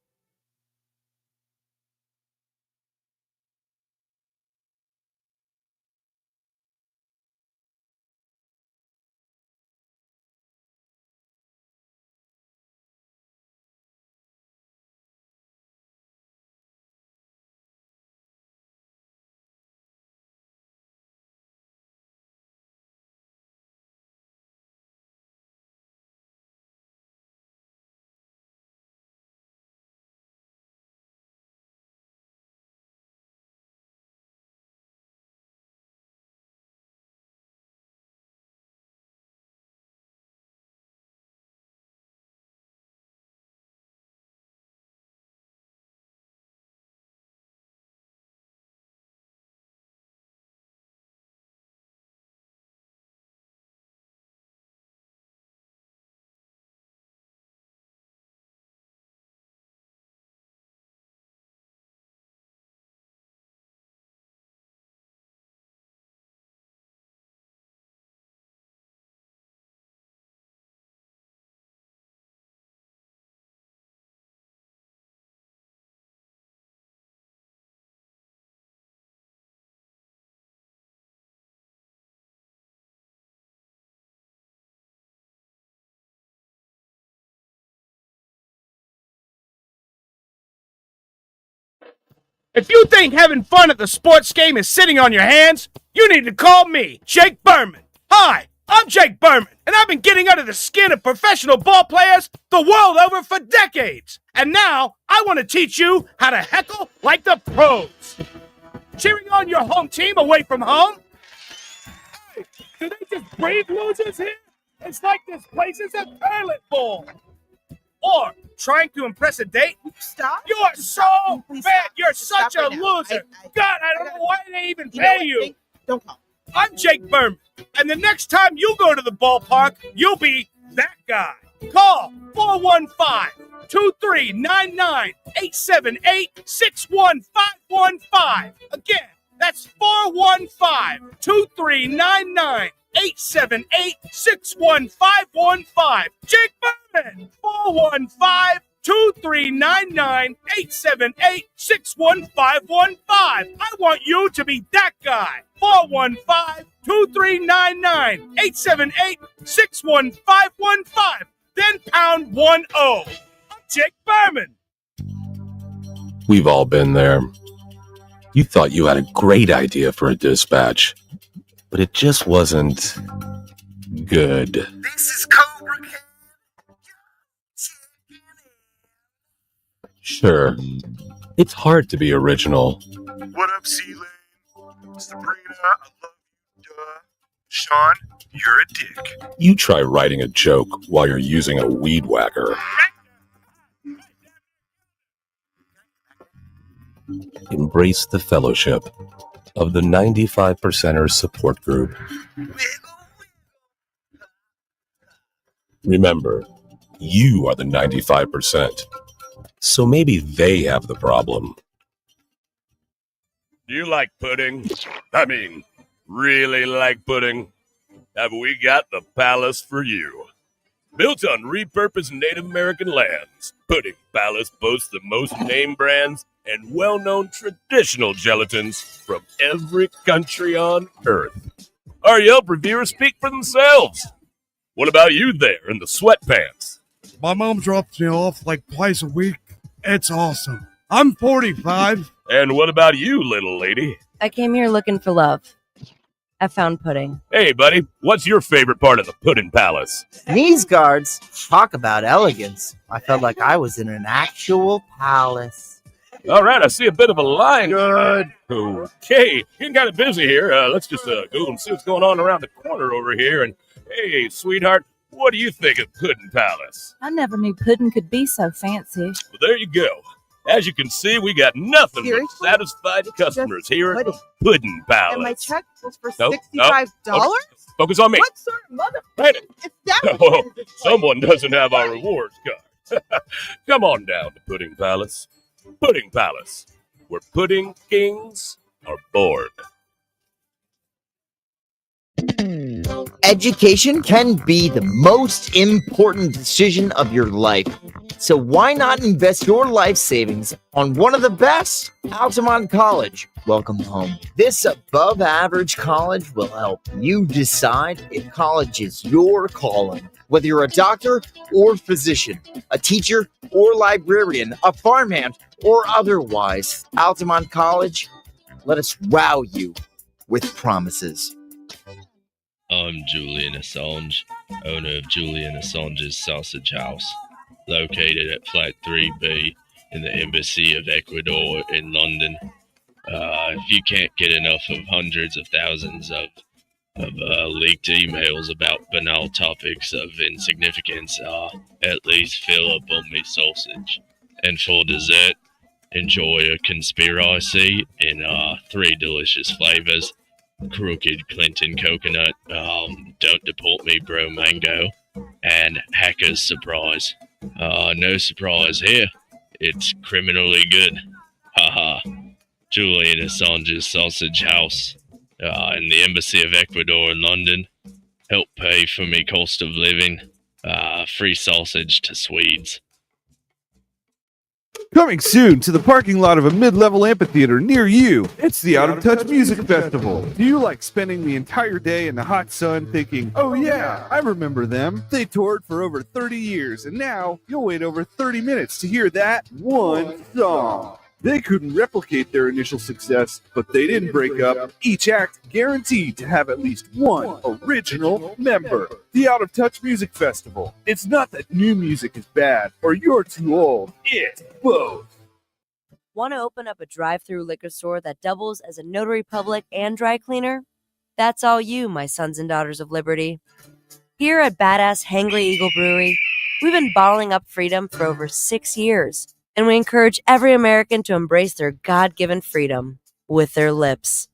If you think having fun at the sports game is sitting on your hands, you need to call me, Jake Berman. Hi, I'm Jake Berman, and I've been getting under the skin of professional ball players the world over for decades. And now, I want to teach you how to heckle like the pros. Cheering on your home team away from home? Hey, do they just breed losers here? It's like this place is a toilet bowl. Or trying to impress a date? Stop. You are so bad. You're such a loser. God, I don't know why they even pay you. Don't call. I'm Jake Berman, and the next time you go to the ballpark, you'll be that guy. Call 415-239-9-878-61515. Again, that's 415-239-9-878-61515. Jake Berman, 415-239-9-878-61515. I want you to be that guy. 415-239-9-878-61515. Then pound 10. I'm Jake Berman. We've all been there. You thought you had a great idea for a dispatch, but it just wasn't good. This is Cobra Kai. Sure, it's hard to be original. What up, C-Lane? Sabrina, I love you, duh. Sean, you're a dick. You try writing a joke while you're using a weed whacker. Embrace the fellowship of the 95%ers support group. Remember, you are the 95%. So maybe they have the problem. Do you like pudding? I mean, really like pudding? Have we got the palace for you? Built on repurposed Native American lands, Pudding Palace boasts the most name brands and well-known traditional gelatins from every country on Earth. Our Yelp reviewers speak for themselves. What about you there in the sweatpants? My mom drops me off like twice a week. It's awesome. I'm 45. And what about you, little lady? I came here looking for love. I found pudding. Hey, buddy, what's your favorite part of the Pudding Palace? These guards talk about elegance. I felt like I was in an actual palace. All right, I see a bit of a line. Good. Okay, getting kind of busy here. Let's just go and see what's going on around the corner over here. And hey, sweetheart, what do you think of Pudding Palace? I never knew pudding could be so fancy. Well, there you go. As you can see, we got nothing but Seriously? satisfied customers here at pudding. Pudding Palace. And my check was for Nope, $65? nope. Focus on me. What sort of mother? Wait it. It's that Oh, someone doesn't have our rewards card. Come on down to Pudding Palace. Pudding Palace, where pudding kings are born. Education can be the most important decision of your life. So why not invest your life savings on one of the best? Altamont College. Welcome home. This above average college will help you decide if college is your calling. Whether you're a doctor or physician, a teacher or librarian, a farmhand or otherwise, Altamont College, let us wow you with promises. I'm Julian Assange, owner of Julian Assange's Sausage House, located at Flat 3B in the Embassy of Ecuador in London. If you can't get enough of hundreds of thousands of leaked emails about banal topics of insignificance, at least fill up on me sausage. And for dessert, enjoy a conspiracy in 3 delicious flavors. Crooked Clinton coconut, don't deport me bro mango, and hacker's surprise. No surprise here. It's criminally good. Haha. Julian Assange's Sausage House in the Embassy of Ecuador in London. Help pay for me cost of living. Free sausage to Swedes. Coming soon to the parking lot of a mid-level amphitheater near you, it's the Out of Touch Music Festival. Do you like spending the entire day in the hot sun thinking, oh yeah, I remember them. They toured for over 30 years, and now you'll wait over 30 minutes to hear that one song. They couldn't replicate their initial success, but they didn't break up. Each act guaranteed to have at least one original member. The Out of Touch Music Festival. It's not that new music is bad or you're too old. It's both. Want to open up a drive-through liquor store that doubles as a notary public and dry cleaner? That's all you, my sons and daughters of liberty. Here at Badass Hangry Eagle Brewery, we've been bottling up freedom for over 6 years. And we encourage every American to embrace their God-given freedom with their lips.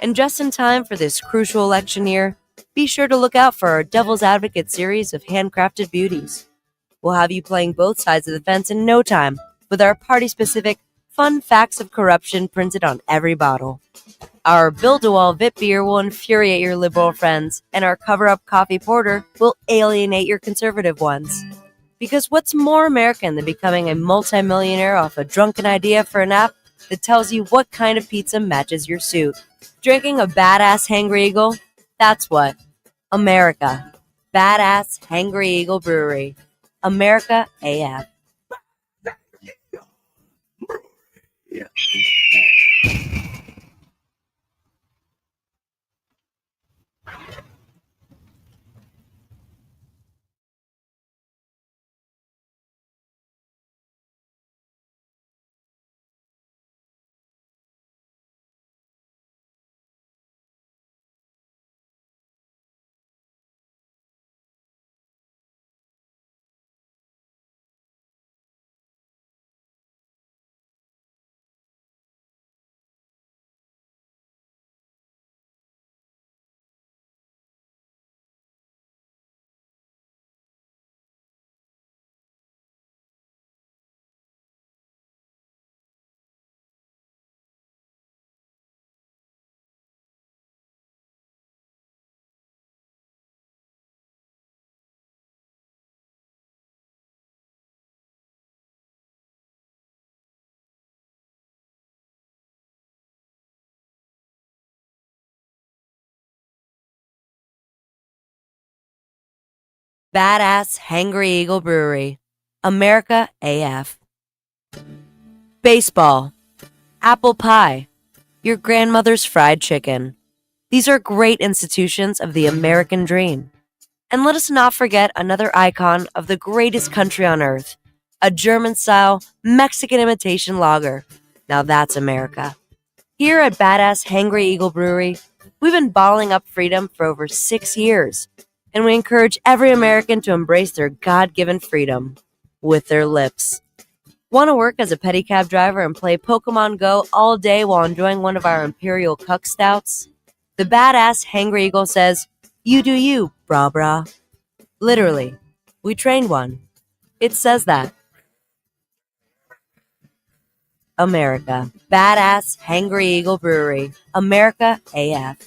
And just in time for this crucial election year, be sure to look out for our Devil's Advocate series of handcrafted beauties. We'll have you playing both sides of the fence in no time with our party-specific fun facts of corruption printed on every bottle. Our Build-A-Wall VIP beer will infuriate your liberal friends, and our cover-up coffee porter will alienate your conservative ones. Because what's more American than becoming a multimillionaire off a drunken idea for an app that tells you what kind of pizza matches your suit? Drinking a Badass Hangry Eagle? That's what. America. Badass Hangry Eagle Brewery. America AF. Badass Hangry Eagle Brewery. America AF. Baseball. Apple pie. Your grandmother's fried chicken. These are great institutions of the American dream. And let us not forget another icon of the greatest country on earth, a German-style Mexican imitation lager. Now that's America. Here at Badass Hangry Eagle Brewery, we've been bottling up freedom for over 6 years. And we encourage every American to embrace their God-given freedom with their lips. Want to work as a pedicab driver and play Pokemon Go all day while enjoying one of our Imperial Cuck Stouts? The badass Hangry Eagle says, "You do you, brah brah." Literally, we trained one. It says that. America. Badass Hangry Eagle Brewery. America AF.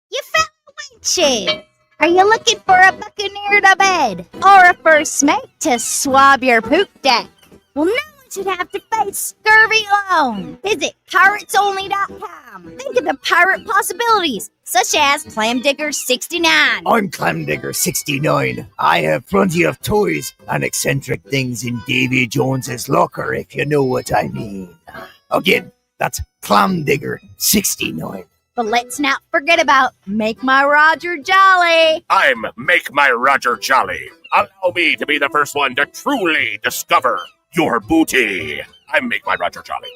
You found witches! Are you looking for a buccaneer to bed? Or a first mate to swab your poop deck? Well, no one should have to face scurvy alone. Visit piratesonly.com. Think of the pirate possibilities, such as Clamdigger69. I'm Clamdigger69. I have plenty of toys and eccentric things in Davy Jones's locker, if you know what I mean. Again, that's Clamdigger69. But let's not forget about Make My Roger Jolly. I'm Make My Roger Jolly. Allow me to be the first one to truly discover your booty. I'm Make My Roger Jolly.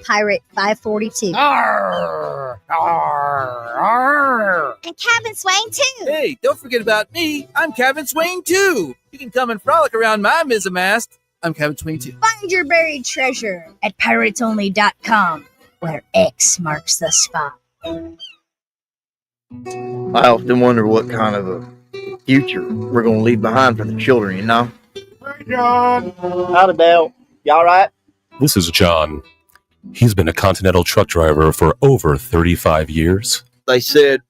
Pirate 542. Arr, arr, arr. And Cabin Swain, too. Hey, don't forget about me. I'm Cabin Swain, too. You can come and frolic around my mizzenmast. I'm Cabin Swain, too. Find your buried treasure at piratesonly.com, where X marks the spot. I often wonder what kind of a future we're going to leave behind for the children, you know? Hey, John. Howdy, Dale. You all right? This is John. He's been a Continental truck driver for over 35 years. They said,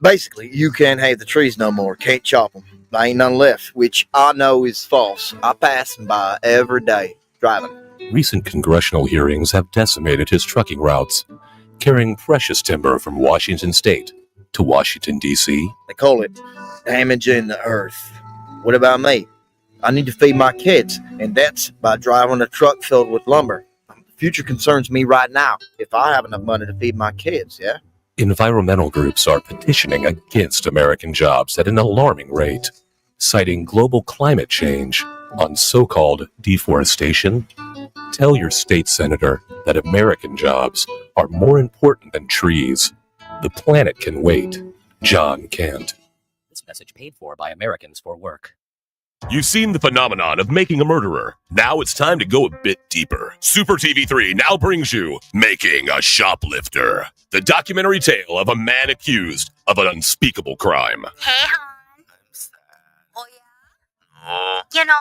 basically, you can't have the trees no more. Can't chop them. There ain't none left, which I know is false. I pass them by every day, driving. Recent congressional hearings have decimated his trucking routes, carrying precious timber from Washington State to Washington, D.C. They call it damaging the earth. What about me? I need to feed my kids, and that's by driving a truck filled with lumber. The future concerns me right now, if I have enough money to feed my kids, yeah? Environmental groups are petitioning against American jobs at an alarming rate, citing global climate change on so-called deforestation. Tell your state senator that American jobs are more important than trees. The planet can wait. John can't. This message paid for by Americans for Work. You've seen the phenomenon of making a murderer. Now it's time to go a bit deeper. Super TV3 now brings you Making a Shoplifter, the documentary tale of a man accused of an unspeakable crime. Hey, hon. Oh, yeah? You know,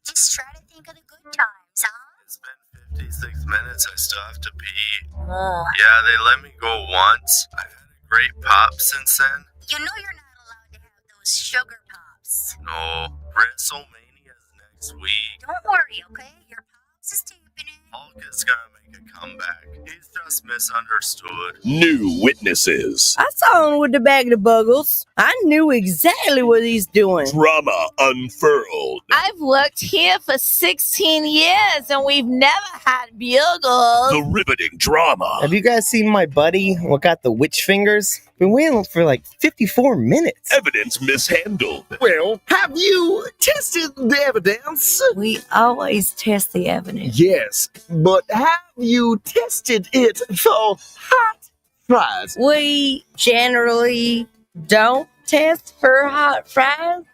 just try to think of the good times, huh? It's been 56 minutes. I still have to pee. Oh. Yeah, they let me go once. I've had a great pop since then. You know you're not allowed to have those sugar pops. No, WrestleMania's next week. Don't worry, okay? Your pops is taping it. Hulk is gonna make a comeback. He's just misunderstood. New witnesses. I saw him with the bag of buggles. I knew exactly what he's doing. Drama unfurled. I've worked here for 16 years and we've never had bugles. The riveting drama. Have you guys seen my buddy what got the witch fingers? Been waiting for like 54 minutes. Evidence mishandled. Well, have you tested the evidence? We always test the evidence. Yes, but have you tested it for hot fries? We generally Don't test for hot fries.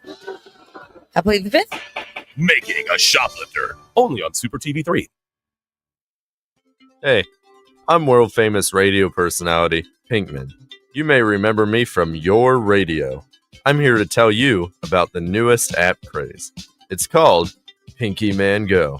I plead the fifth. Making a shoplifter. Only on Super TV 3. Hey, I'm world famous radio personality, Pinkman. You may remember me from your radio. I'm here to tell you about the newest app craze. It's called Pinky Man Go.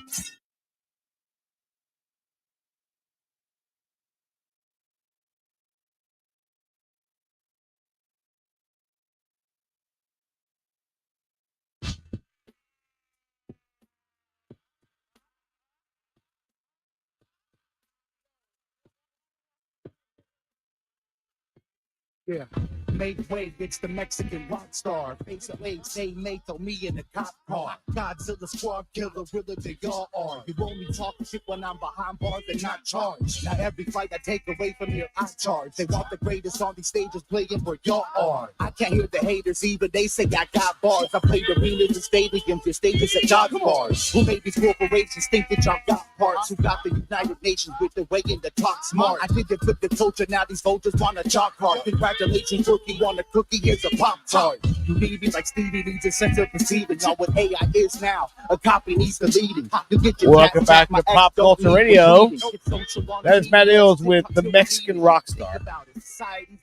Yeah. Make way, it's the Mexican rock star. Face of age, say mate, throw me in the cop car. Godzilla squad killer, really they all are. You only talk shit when I'm behind bars and not charged. Now every fight I take away from here, I charge. They want the greatest on these stages playing where y'all are. I can't hear the haters even, they say I got bars. I played arenas and stadiums, your stages at dog bars. Who made these corporations think that y'all got parts? Who got the United Nations with the way in the talk smart? I did it with the culture, now these voters want a chalk card. Congratulations, rookie, want a cookie, here's a Pop-Tart. You need me like Stevie needs a sense of perceiving. Y'all what AI is now, a copy needs deleting. You get your Welcome back to Pop Culture Radio. That is Matt Ills with the Mexican rock star.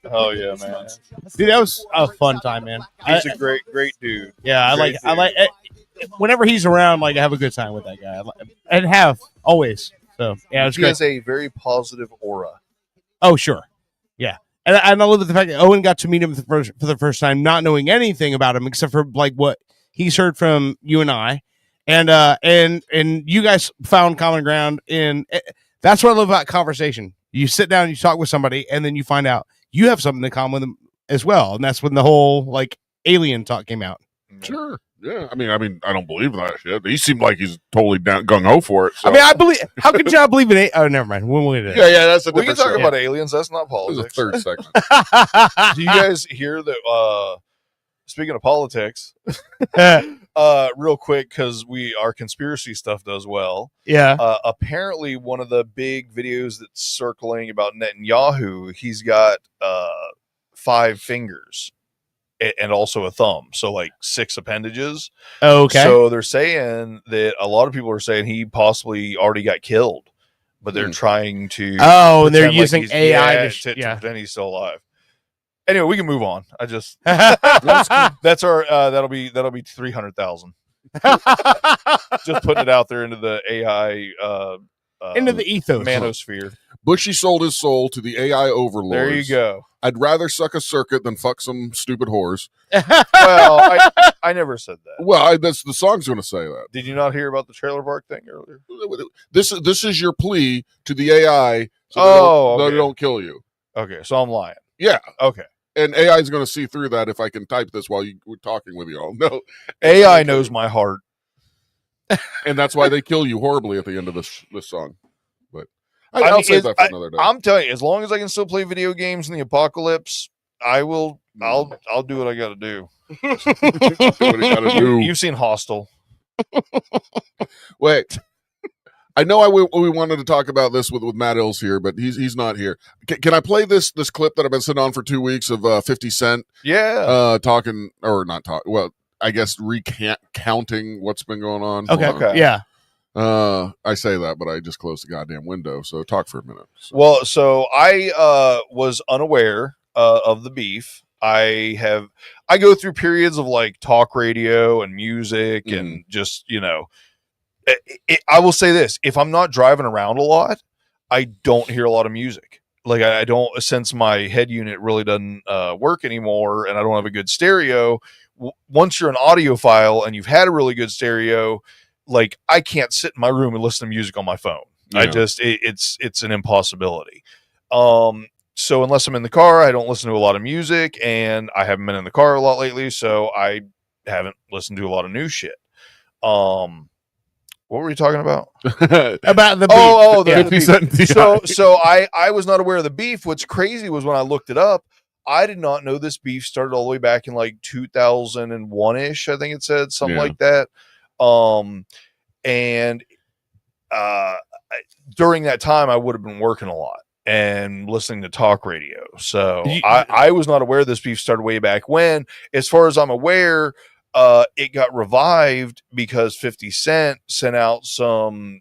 Oh yeah, man. Dude, that was a fun time, man. He's a great dude. Yeah, I like whenever he's around, like I have a good time with that guy. And have always. So yeah, it's He great. has a very positive aura. Oh, sure. Yeah. And I love the fact that Owen got to meet him for the first time, not knowing anything about him except for like what he's heard from you and I. And you guys found common ground that's what I love about conversation. You sit down, you talk with somebody, and then you find out you have something in common with them as well. And that's when the whole like alien talk came out. Sure. Yeah. I mean, I don't believe that shit. He seemed like he's totally down gung ho for it. So. I mean, I believe. How could y'all believe in it? Oh, never mind. We'll wait it. Yeah, that's a We can different talk show. about aliens. That's not This is a politics. third segment. Do you guys hear that? Speaking of politics, real quick, because our conspiracy stuff does well. Yeah. Apparently, one of the big videos that's circling about Netanyahu, he's got 5 fingers and also a thumb, so like 6 appendages. Oh, okay. So they're saying that a lot of people are saying he possibly already got killed, but they're trying to. Oh, and they're pretend like using he's- AI to pretend he's still alive. Anyway, we can move on. I just That's that's our that'll be 300,000. Just putting it out there into the AI into the ethos. manosphere. Bushy sold his soul to the AI overlords. There you go. I'd rather suck a circuit than fuck some stupid whores. Well, I never said that. Well, that's the song's going to say that. Did you not hear about the trailer park thing earlier? This is your plea to the AI so Oh, they don't kill you. Okay, so I'm lying. Yeah. Okay. And AI is going to see through that if I can type this while we're talking with you all. No. AI knows my heart. And that's why they kill you horribly at the end of this song. But I I'll mean, save that for another day. I'm telling you, as long as I can still play video games in the apocalypse, I will. I'll do what I got to do. You've seen Hostel. Wait. I know we wanted to talk about this with Matt Ills here, but he's not here. Can I play this clip that I've been sitting on for 2 weeks of 50 Cent? Yeah. Talking or not talking. Well, I guess recounting what's been going on. Okay. Yeah. I say that, but I just closed the goddamn window. So talk for a minute. Well, so I was unaware of the beef. I go through periods of like talk radio and music and just, I will say this, if I'm not driving around a lot, I don't hear a lot of music. Like I don't, since my head unit really doesn't work anymore and I don't have a good stereo. Once you're an audiophile and you've had a really good stereo, like I can't sit in my room and listen to music on my phone. Yeah. It's an impossibility. So unless I'm in the car, I don't listen to a lot of music, and I haven't been in the car a lot lately, so I haven't listened to a lot of new shit. What were we talking about? About the beef. The 50 beef. Cent. So I was not aware of the beef. What's crazy was when I looked it up, I did not know this beef started all the way back in like 2001-ish. I think it said something like that. And during that time, I would have been working a lot. and listening to talk radio. So I was not aware this beef started way back when. As far as I'm aware, it got revived because 50 Cent sent out some,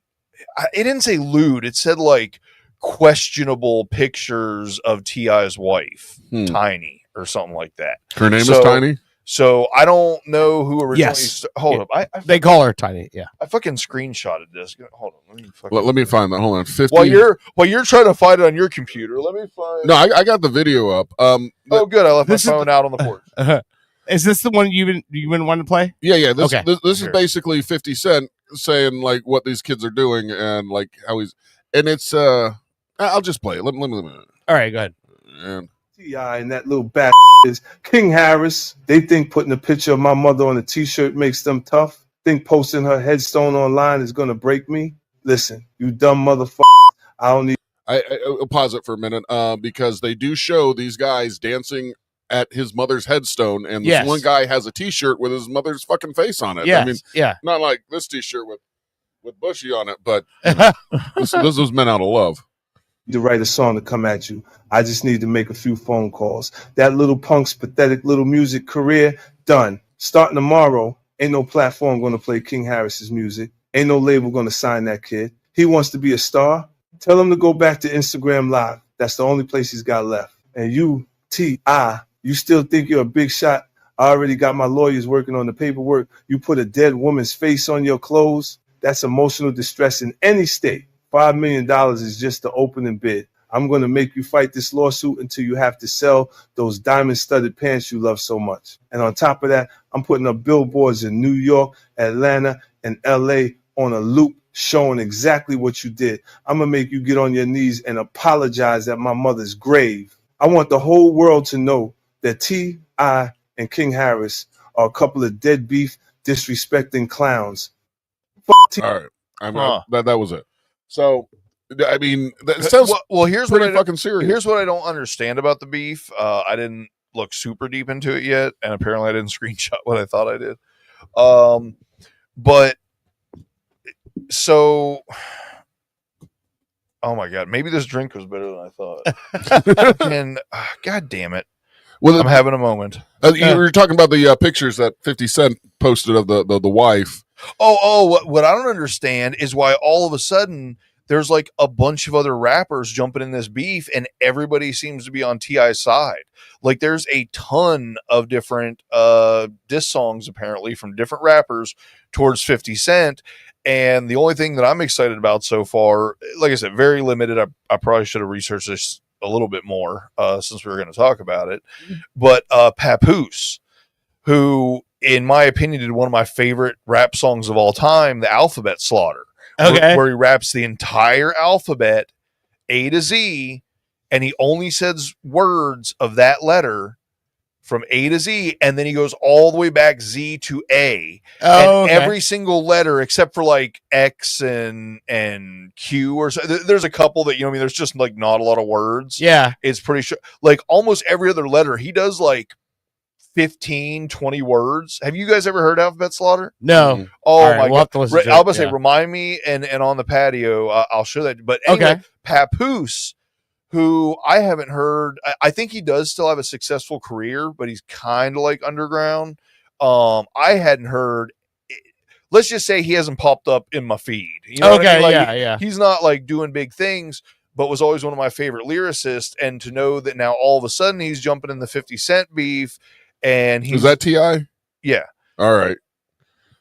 it didn't say lewd, it said like questionable pictures of T.I.'s wife, Tiny, or something like that. Her name is Tiny? So I don't know who originally. Yes. Hold up. They call her Tiny. Yeah. I fucking screenshotted this. Hold on. Let me find that. Hold on. 50. While you're trying to find it on your computer, let me find. No, I got the video up. Oh, good. I left my phone out on the porch. Is this the one you've been wanting to play? Yeah. This Okay. this is basically 50 Cent saying like what these kids are doing and like how he's, and it's I'll just play it. Let me. All right, go ahead. And T.I. and that little bat is King Harris. They think putting a picture of my mother on a t-shirt makes them tough. Think posting her headstone online is gonna break me. Listen, you dumb motherfucker. I don't need. I'll pause it for a minute because they do show these guys dancing at his mother's headstone, and this one guy has a T-shirt with his mother's fucking face on it. Yes, I mean, yeah, not like this T-shirt with Bushy on it, but this was meant out of love. To write a song to come at you. I just need to make a few phone calls. That little punk's pathetic little music career, done. Starting tomorrow, ain't no platform going to play King Harris's music. Ain't no label going to sign that kid. He wants to be a star. Tell him to go back to Instagram Live. That's the only place he's got left. And you, T.I., you still think you're a big shot? I already got my lawyers working on the paperwork. You put a dead woman's face on your clothes? That's emotional distress in any state. $5 million is just the opening bid. I'm going to make you fight this lawsuit until you have to sell those diamond-studded pants you love so much. And on top of that, I'm putting up billboards in New York, Atlanta, and L.A. on a loop showing exactly what you did. I'm going to make you get on your knees and apologize at my mother's grave. I want the whole world to know that T.I. and King Harris are a couple of dead beef, disrespecting clowns. All right. That was it. So, I mean, that sounds well. Here's pretty what fucking serious. Here's what I don't understand about the beef. I didn't look super deep into it yet, and apparently I didn't screenshot what I thought I did. But so, oh my god, maybe this drink was better than I thought. And god damn it, well, I'm having a moment. You were talking about the pictures that 50 Cent posted of the wife. What I don't understand is why all of a sudden there's like a bunch of other rappers jumping in this beef and everybody seems to be on T.I.'s side. Like there's a ton of different diss songs apparently from different rappers towards 50 Cent. And the only thing that I'm excited about so far, like I said, very limited. I probably should have researched this a little bit more since we were going to talk about it. But Papoose, who in my opinion did one of my favorite rap songs of all time, The Alphabet Slaughter. Okay. Where he raps the entire alphabet A to Z, and he only says words of that letter from A to Z, and then he goes all the way back Z to A. Oh, and okay. every single letter except for like X and Q or so. There's a couple that, you know what I mean, there's just like not a lot of words. Yeah. It's pretty sure like almost every other letter he does like 15, 20 words. Have you guys ever heard Alphabet Slaughter? No. Oh All right, my we'll have god! to listen to I was it, about to say, yeah. remind me, and on the patio, I'll show that. But anyway, Okay. Papoose, who I haven't heard, I think he does still have a successful career, but he's kind of like underground. I hadn't heard. Let's just say he hasn't popped up in my feed. You know what I Okay, mean? Like, yeah. He's not like doing big things, but was always one of my favorite lyricists. And to know that now all of a sudden he's jumping in the 50 Cent beef. And he's Is that T.I.? Yeah. All right.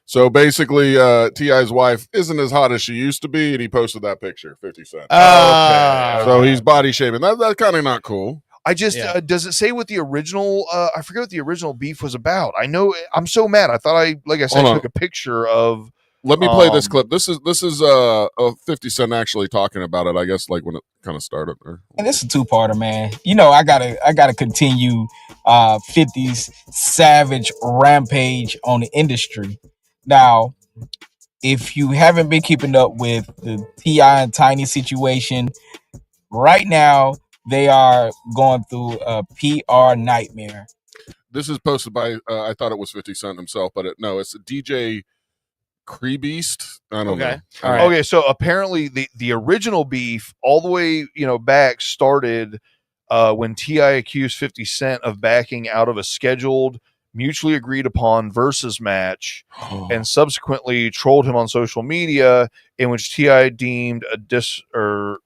So basically, T.I.'s wife isn't as hot as she used to be, and he posted that picture, 50 Cent. Okay. So he's body shaming. That's kind of not cool. I just does it say what the original? I forget what the original beef was about. I know I'm so mad. I thought like I said, Hold on. took a picture of. Let me play this clip. This is 50 Cent actually talking about it. I guess like when it kind of started. And it's a two-parter, man. You know, I gotta continue 50's savage rampage on the industry. Now, if you haven't been keeping up with the T.I. and Tiny situation, right now they are going through a PR nightmare. This is posted by I thought it was 50 Cent himself, but no, it's DJ Cree Beast. I don't Okay. know. All right. Okay, so apparently the original beef all the way back started when T.I. accused 50 Cent of backing out of a scheduled, mutually agreed upon versus match, and subsequently trolled him on social media, in which T.I. deemed a disrespect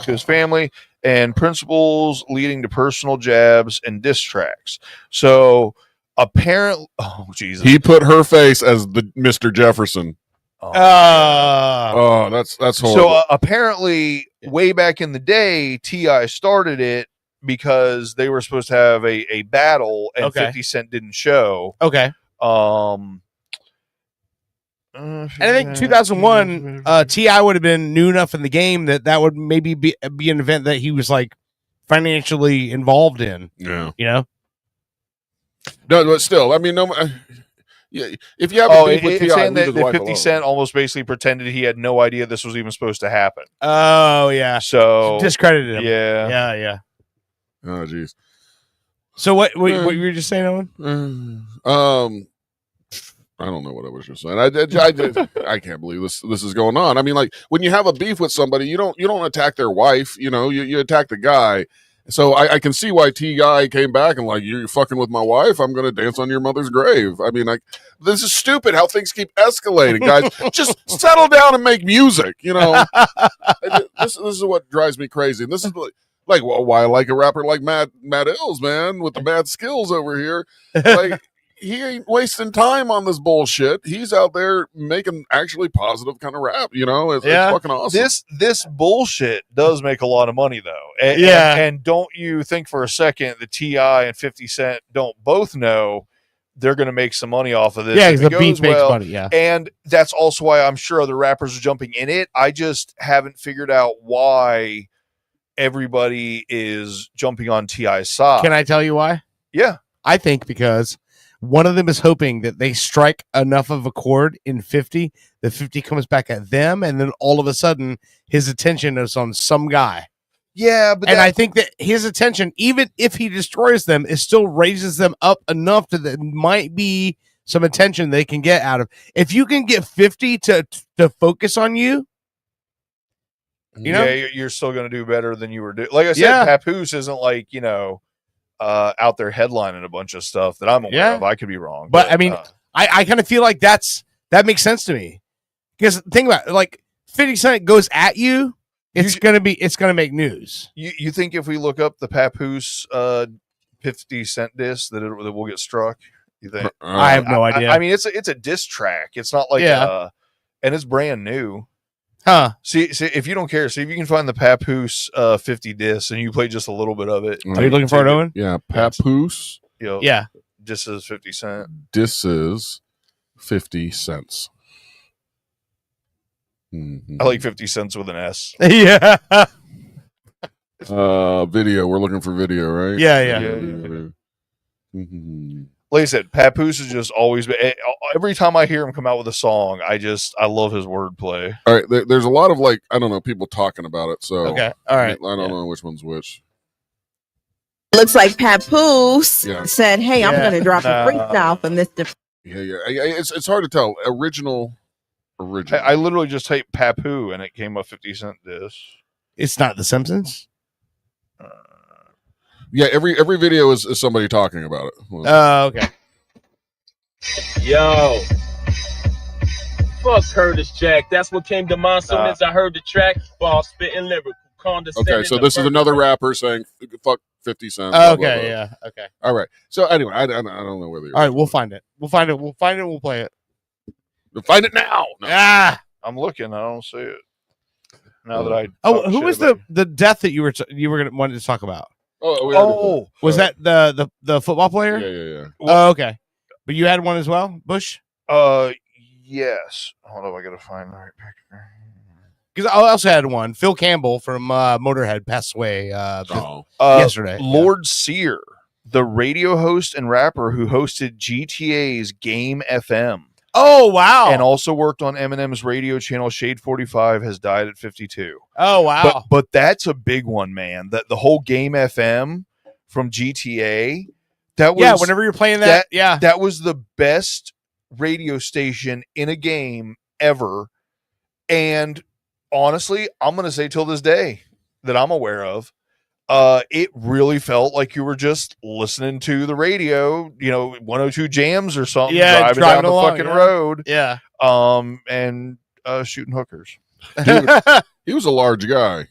to his family and principles, leading to personal jabs and diss tracks. So apparently, oh Jesus, He put her face as the Mr. Jefferson. Oh, that's horrible. So apparently, way back in the day, T.I. started it because they were supposed to have a battle, and Okay. 50 Cent didn't show. Okay. And I think 2001, T.I. would have been new enough in the game that would maybe be an event that he was like financially involved in. Yeah. You know? No, but still, I mean, no. Yeah, if you have a beef with it's T.I., saying leave that, his wife 50 alone. Cent almost basically pretended he had no idea this was even supposed to happen. Oh, yeah. So Discredited him. Yeah. Yeah. Oh, jeez. So what you were just saying, Owen? I don't know what I was just saying. I can't believe this is going on. I mean, like when you have a beef with somebody, you don't attack their wife. You attack the guy. So I can see why T.I. came back and like, you're fucking with my wife, I'm gonna dance on your mother's grave. I mean, like, this is stupid how things keep escalating, guys. Just settle down and make music. This is what drives me crazy. And this is like why I like a rapper like Matt Ills, man, with the bad skills over here. Like, he ain't wasting time on this bullshit. He's out there making actually positive kind of rap. It's fucking awesome. This bullshit does make a lot of money though. And, Yeah. And don't you think for a second that T.I. and 50 Cent don't both know they're going to make some money off of this? Yeah, if 'cause it the beef goes makes money, yeah. And that's also why I'm sure other rappers are jumping in it. I just haven't figured out why everybody is jumping on T.I.'s side. Can I tell you why? Yeah. I think because one of them is hoping that they strike enough of a chord in 50 that 50 comes back at them, and then all of a sudden his attention is on some guy. Yeah, but I think that his attention, even if he destroys them, it still raises them up enough to that might be some attention they can get out of. If you can get 50 to focus on you, yeah, you're still going to do better than you were doing. Like I said, Yeah. Papoose isn't like, out there headlining a bunch of stuff that I'm aware Yeah. of. I could be wrong. But I mean, I kind of feel like that makes sense to me, because think about it, like 50 Cent goes at you, it's gonna make news. You think if we look up the Papoose 50 Cent diss that we'll get struck? You think? I have no idea. I mean, it's a diss track. It's not like and it's brand new. Huh? See, if you don't care, see if you can find the Papoose 50 diss and you play just a little bit of it. Are you looking for it, Owen? Yeah, Papoose. Yeah. This is 50 Cent. This is 50 cents. Mhm. I like 50 cents with an S. Yeah. Video. We're looking for video, right? Yeah. Mhm. Like I said, Papoose has just always been. Every time I hear him come out with a song, I love his wordplay. All right. There's a lot of I don't know, people talking about it. So Okay, all right. I don't know which one's which. Looks like Papoose Yeah. said, "Hey, I'm Yeah. going to drop Nah. a freestyle for Mr. Yeah. It's hard to tell. Original. I literally just typed Papu and it came up 50 Cent diss. It's not The Simpsons. Yeah. Every video is somebody talking about it. Okay. Yo. Fuck Curtis Jack. That's what came to mind soon as I heard the track. Ball spitting lyrical, condescending. Okay, so this is another rapper saying "fuck 50 Cent." Okay, blah, blah, blah. yeah, okay. All right. So anyway, I don't know whether. All right, we'll find it. We'll find it. We'll play it. We'll find it now. No. Ah. I'm looking. I don't see it. Now that I Oh, talk who shit was about the death that you were gonna wanted to talk about? Was that the football player? Yeah. Oh, okay. But you had one as well, Bush? Yes. Hold on, I gotta find the right picture. Because I also had one. Phil Campbell from Motorhead passed away yesterday. Lord Sear, the radio host and rapper who hosted GTA's Game FM. Oh, wow. And also worked on Eminem's radio channel Shade 45, has died at 52. Oh, wow. But that's a big one, man. The whole Game FM from GTA, that was whenever you're playing that, that was the best radio station in a game ever. And honestly, I'm going to say till this day that I'm aware of, it really felt like you were just listening to the radio, 102 jams or something, driving down the along, fucking yeah. road. Yeah. And shooting hookers. Dude, he was a large guy.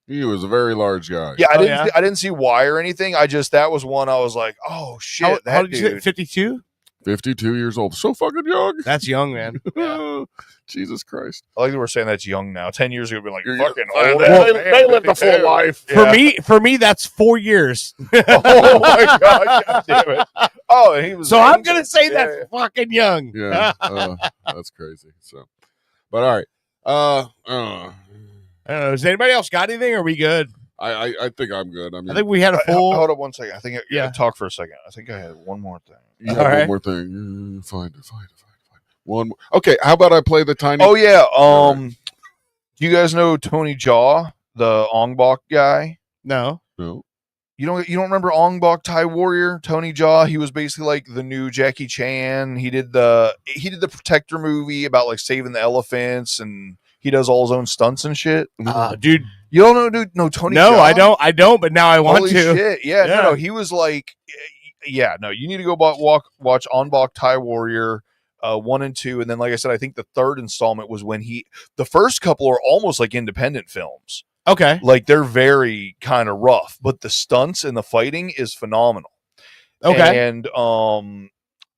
He was a very large guy. Yeah, I didn't see why or anything. that was one I was like, oh shit, How did you say 52? 52 years old. So fucking young. That's young, man. Jesus Christ. I like that we're saying that's young now. 10 years ago, we'd be like, You're fucking young. old. Well, ass they man, lived a full 52. life. Yeah. For me, that's 4 years. Oh my God damn it. Oh, and he was. So I'm gonna say that's fucking young. Yeah. That's crazy. So, but all right. I don't know. Does anybody else got anything? Or are we good? I think I'm good. I mean, I think we had a full. Hold up one second. I think talk for a second. I think I had one more thing. you have one more thing. Find it. One more. Okay, how about I play the tiny? Oh yeah. Do you guys know Tony Jaa, the Ong Bak guy? No. You don't remember Ong Bak Thai Warrior? Tony Jaa. He was basically like the new Jackie Chan. He did the Protector movie about like saving the elephants, and he does all his own stunts and shit. Dude, you don't know, dude? No, Tony. No, Jaa? I don't. But now I want Holy to. shit. Yeah, no, he was like, yeah, no, you need to go watch Ong Bak Thai Warrior 1 and 2, and then like I said, I think the third installment was when the first couple are almost like independent films. Okay, like they're very kind of rough, but the stunts and the fighting is phenomenal. Okay, and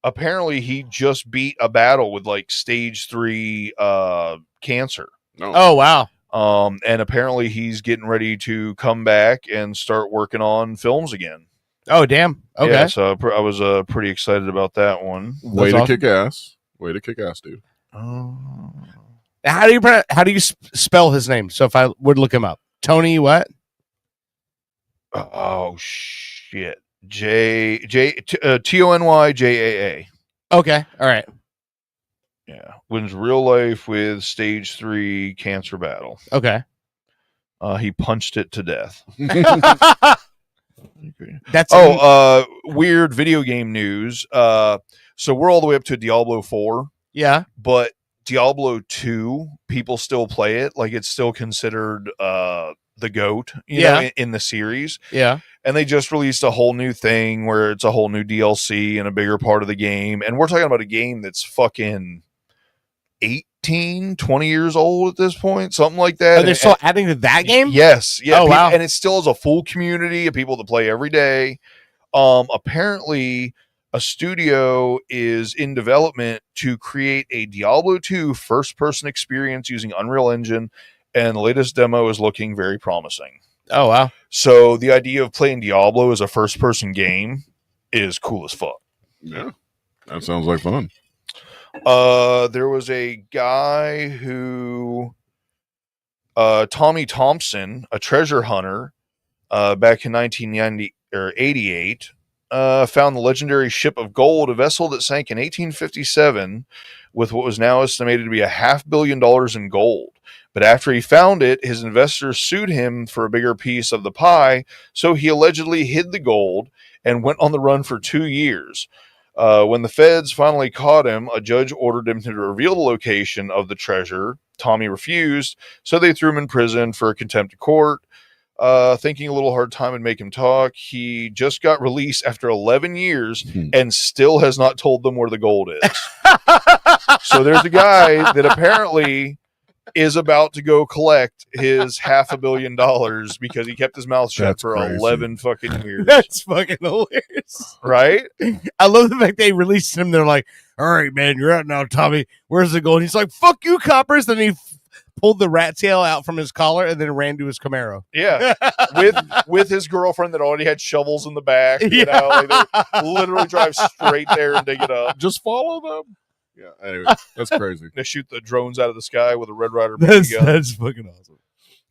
apparently he just beat a battle with like stage 3 cancer. Oh wow. And apparently he's getting ready to come back and start working on films again. Oh damn. Okay. Yeah, so I was pretty excited about that one. Way to kick ass. Way to kick ass, dude. How do you spell his name? So if I would look him up, Tony what? Oh shit. TonyJaa. Okay. All right. Yeah. Wins real life with stage 3 cancer battle. Okay. He punched it to death. That's weird video game news. So we're all the way up to Diablo 4. Yeah. But Diablo 2, people still play it. Like it's still considered the GOAT, you know, in the series. Yeah. And they just released a whole new thing where it's a whole new DLC and a bigger part of the game. And we're talking about a game that's fucking 18, 20 years old at this point, something like that. Are they still adding to that game? Yes. Yeah. Oh, wow. And it still has a full community of people that play every day. Apparently, a studio is in development to create a Diablo 2 first-person experience using Unreal Engine, and the latest demo is looking very promising. Oh, wow. So the idea of playing Diablo as a first-person game is cool as fuck. Yeah. That sounds like fun. There was a guy who, Tommy Thompson, a treasure hunter, back in 1990 or 88, found the legendary ship of gold, a vessel that sank in 1857 with what was now estimated to be $500 million in gold. But after he found it, his investors sued him for a bigger piece of the pie, so he allegedly hid the gold and went on the run for 2 years. When the feds finally caught him, a judge ordered him to reveal the location of the treasure. Tommy refused, so they threw him in prison for contempt of court. Thinking a little hard time would make him talk. He just got released after 11 years and still has not told them where the gold is. So there's a guy that apparently is about to go collect his $500 million because he kept his mouth shut for crazy. 11 fucking years. That's fucking hilarious. Right? I love the fact they released him. They're like, all right, man, you're out now, Tommy. Where's the gold? He's like, fuck you, coppers. Then he pulled the rat tail out from his collar and then ran to his Camaro. Yeah. with his girlfriend that already had shovels in the back. You know, like they literally drive straight there and dig it up. Just follow them. Yeah, anyway, that's crazy. They shoot the drones out of the sky with a Red Ryder That's gun. fucking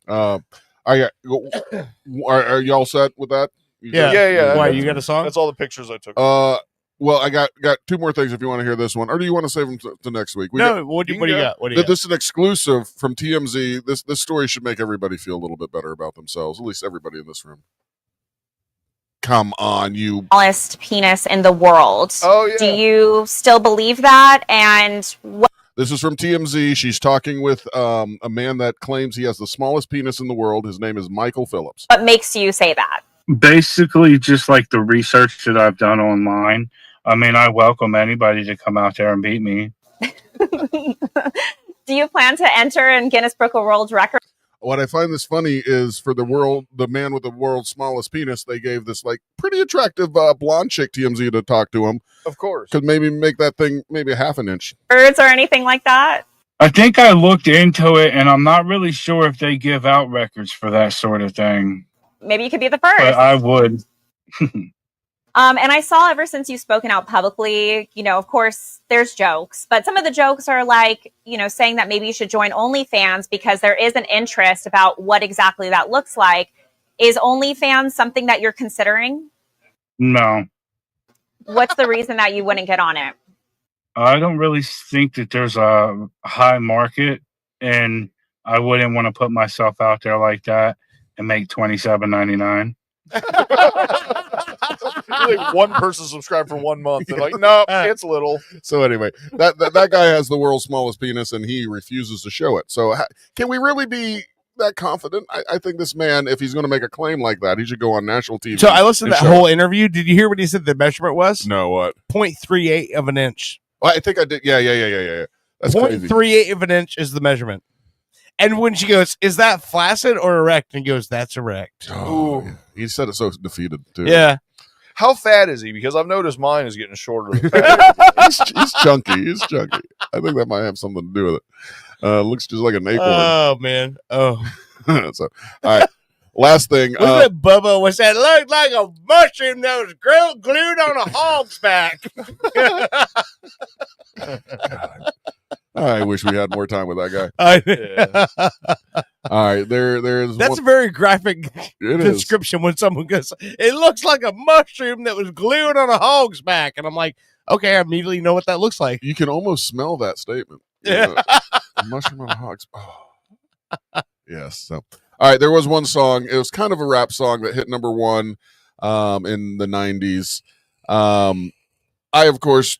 awesome. Are y'all set with that? Yeah. Why, you got a song? That's all the pictures I took. Well, I got 2 more things if you want to hear this one, or do you want to save them to next week? What do you got? This is an exclusive from TMZ. This story should make everybody feel a little bit better about themselves, at least everybody in this room. come on, you. Smallest penis in the world. Oh, yeah. Do you still believe that? And what This is from TMZ. She's talking with a man that claims he has the smallest penis in the world. His name is Michael Phillips. makes you say that? Basically, just like the research that I've done online. I mean, I welcome anybody to come out there and beat me. Do you plan to enter in Guinness Book of World Records? What I find this funny is for the man with the world's smallest penis, they gave this like pretty attractive blonde chick TMZ to talk to him. Of course. Could maybe make that thing maybe a half an inch. Birds or anything like that? I think I looked into it, and I'm not really sure if they give out records for that sort of thing. Maybe you could be the first. But I would. And I saw ever since you've spoken out publicly, you know, of course, there's jokes, but some of the jokes are like, you know, saying that maybe you should join OnlyFans because there is an interest about what exactly that looks like. Is OnlyFans something that you're considering? No, What's the reason that you wouldn't get on it? I don't really think that there's a high market, and I wouldn't want to put myself out there like that and make $27.99. Like one person subscribed for 1 month. They're like, no, it's little. So anyway, that guy has the world's smallest penis, and he refuses to show it. So can we really be that confident? I think this man, if he's going to make a claim like that, he should go on national TV. So I listened to and that show whole it. interview. Did you hear what he said the measurement was? No, what? 0.38 of an inch. Well, I think I did. Yeah. That's crazy. 0.38 of an inch is the measurement. And when she goes, is that flaccid or erect? And he goes, that's erect. Oh, yeah. He said it so defeated too. Yeah. How fat is he? Because I've noticed mine is getting shorter. Than fat. he's chunky. He's chunky. I think that might have something to do with it. Looks just like an acorn. Oh, man. Oh. So, all right. Last thing. Look at Bubba. What's that? Looked like a mushroom that was glued on a hog's back. I wish we had more time with that guy. All right, there's That's a very graphic It description when someone goes, it looks like a mushroom that was glued on a hog's back. And I'm like, okay, I immediately know what that looks like. You can almost smell that statement. Yeah. A mushroom on a hog's. Oh. Yes. So, all right, there was one song. It was kind of a rap song that hit number one in the 90s. I, of course,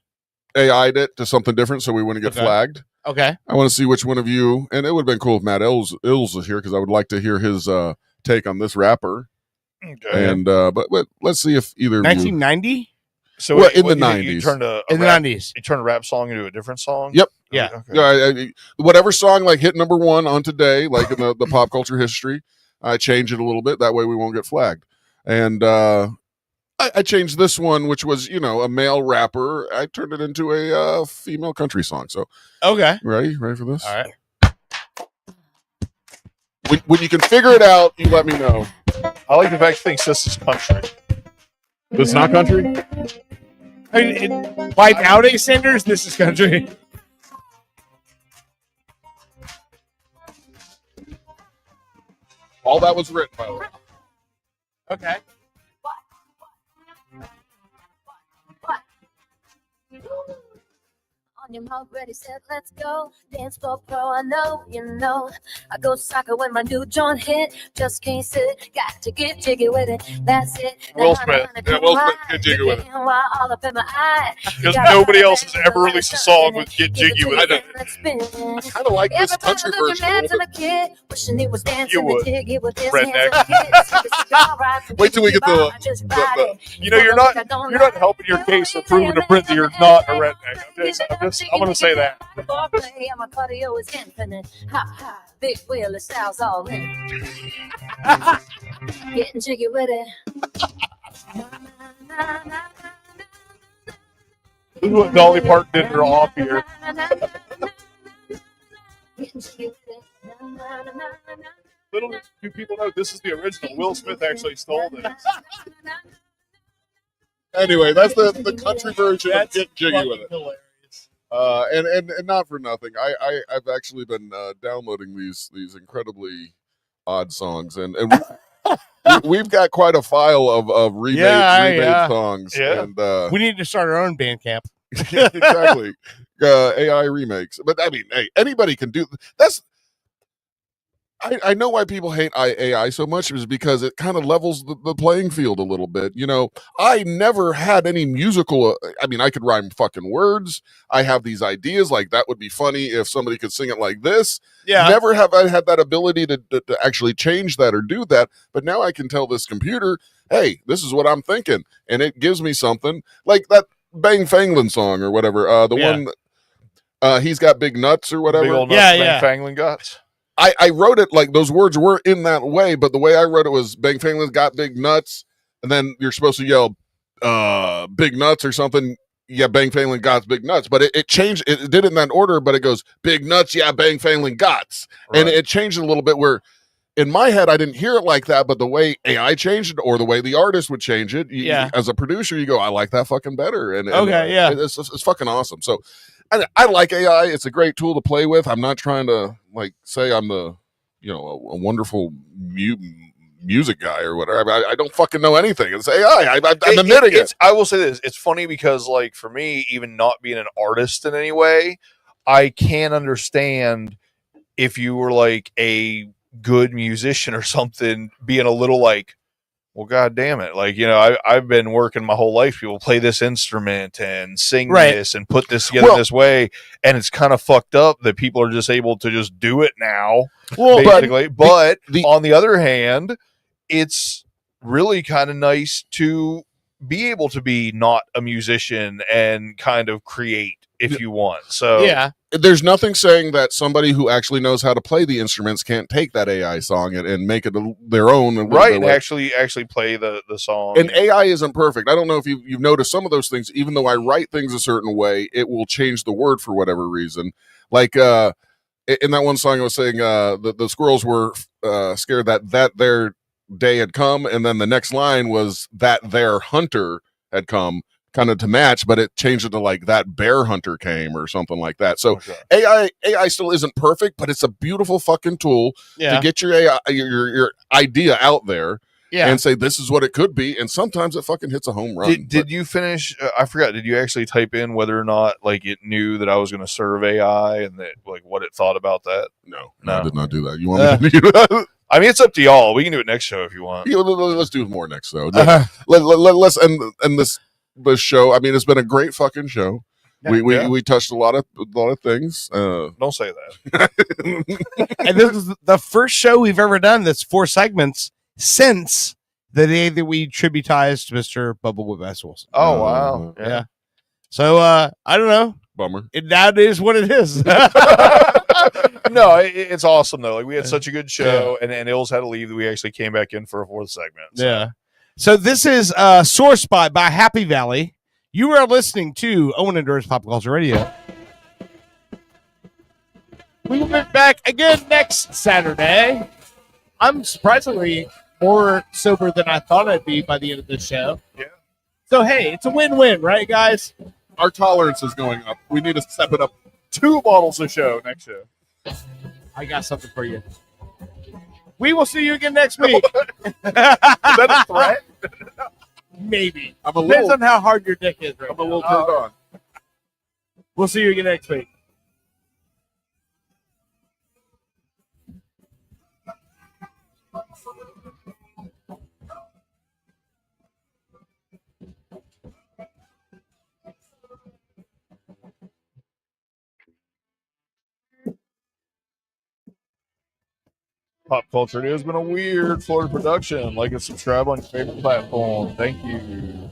AI'd it to something different so we wouldn't get flagged. Okay. I want to see which one of you, and it would have been cool if Matt Ills was here because I would like to hear his take on this rapper. Okay. And but let's see if either of you. 1990? So well, wait, in what, the you 90s. turned a In the rap, 90s. You turned a rap song into a different song? Yep. Yeah. Okay. Yeah. Whatever song like hit number one on today, like in the pop culture history, I change it a little bit. That way we won't get flagged. And I changed this one, which was, a male rapper. I turned it into a female country song. So, okay. Ready for this? All right. When you can figure it out, you let me know. I like the fact you think this is country. This is not country? I mean, by nowadays standards, this is country. All that was written, by the way. Okay. On your mark, ready, set, let's go. Dance for pro, I know, I go soccer when my new joint hit. Just can't sit, got to get jiggy with it. That's it. Will Smith. Yeah, Will Smith, get jiggy with it. All up in my eye. Because nobody else has ever released a song with Get Jiggy with it. I kind of like this country version a little bit. Wishing he was dancing You would. jiggy with his Redneck. Wait till we get the you're not helping your case or proving to Brent that you're not a redneck. I'm going to say that. Before play, my cardio is infinite. Ha ha, big wheel, it sounds all in. Getting jiggy with it. This is what Dolly Parton did her off here. Little do people know this is the original. Will Smith actually stole this. Anyway, that's the country version of Get Jiggy with It. And not for nothing. I've actually been downloading these incredibly odd songs, and we've got quite a file of remade songs. Yeah. And We need to start our own band camp. exactly. AI remakes. But I mean, hey, anybody can do that's. I know why people hate AI so much is because it kind of levels the playing field a little bit. You know, I never had any musical. I mean, I could rhyme fucking words. I have these ideas like that would be funny if somebody could sing it like this. Yeah. Never have I had that ability to actually change that or do that. But now I can tell this computer, hey, this is what I'm thinking. And it gives me something like that Bang Fanglin song or whatever. One, he's got big nuts or whatever. Big old nuts, Bang Fanglin guts. I wrote it like those words were in that way, but the way I wrote it was Bang Fanglin's got big nuts, and then you're supposed to yell big nuts or something. Yeah, Bang Fanglin got big nuts, but it changed. It did it in that order, but it goes big nuts. Yeah, Bang Fanglin gots, and it changed it a little bit. Where in my head I didn't hear it like that, but the way AI changed it or the way the artist would change it, as a producer, you go, I like that fucking better. And it's fucking awesome. So. I like AI. It's a great tool to play with. I'm not trying to like say I'm the, a wonderful music guy or whatever. I don't fucking know anything. It's AI. I'm admitting it. I will say this. It's funny because like for me, even not being an artist in any way, I can understand if you were like a good musician or something being a little like, well, God damn it. Like, I've been working my whole life. People play this instrument and sing this and put this together this way. And it's kind of fucked up that people are just able to just do it now, basically. But on the other hand, it's really kind of nice to be able to be not a musician and kind of create if you want. So there's nothing saying that somebody who actually knows how to play the instruments can't take that AI song and make it their own. And actually play the song. And AI isn't perfect. I don't know if you've noticed some of those things. Even though I write things a certain way, it will change the word for whatever reason. Like in that one song I was saying, the squirrels were scared that their day had come, and then the next line was that their hunter had come, kind of to match, but it changed it to like that bear hunter came or something like that. So AI still isn't perfect, but it's a beautiful fucking tool to get your AI, your idea out there and say this is what it could be, and sometimes it fucking hits a home run. Did you finish? I forgot. Did you actually type in whether or not like it knew that I was going to serve AI and that like what it thought about that? No, I did not do that. You want me to do that? I mean, it's up to y'all. We can do it next show if you want. Let's do more next show. Let's end this show. I mean, it's been a great fucking show. We touched a lot of things. Don't say that. And this is the first show we've ever done that's 4 segments since the day that we tributized Mr. Bubba Whitbass Wilson. Oh wow! Yeah. So I don't know. Bummer. That is what it is. No, it's awesome though. Like we had such a good show, and Ills had to leave. We actually came back in for a 4th segment. So. Yeah. So this is Sore Spot by Happy Valley. You are listening to Owen and Doris Pop Culture Radio. We'll be back again next Saturday. I'm surprisingly more sober than I thought I'd be by the end of this show. Yeah. So hey, it's a win-win, right, guys? Our tolerance is going up. We need to step it up 2 bottles a show next show. I got something for you. We will see you again next week. Is that a threat? Maybe. Depends on how hard your dick is right I'm a little turned on. We'll see you again next week. Pop Culture Radio has been a weird Florida production. Like and subscribe on your favorite platform. Thank you.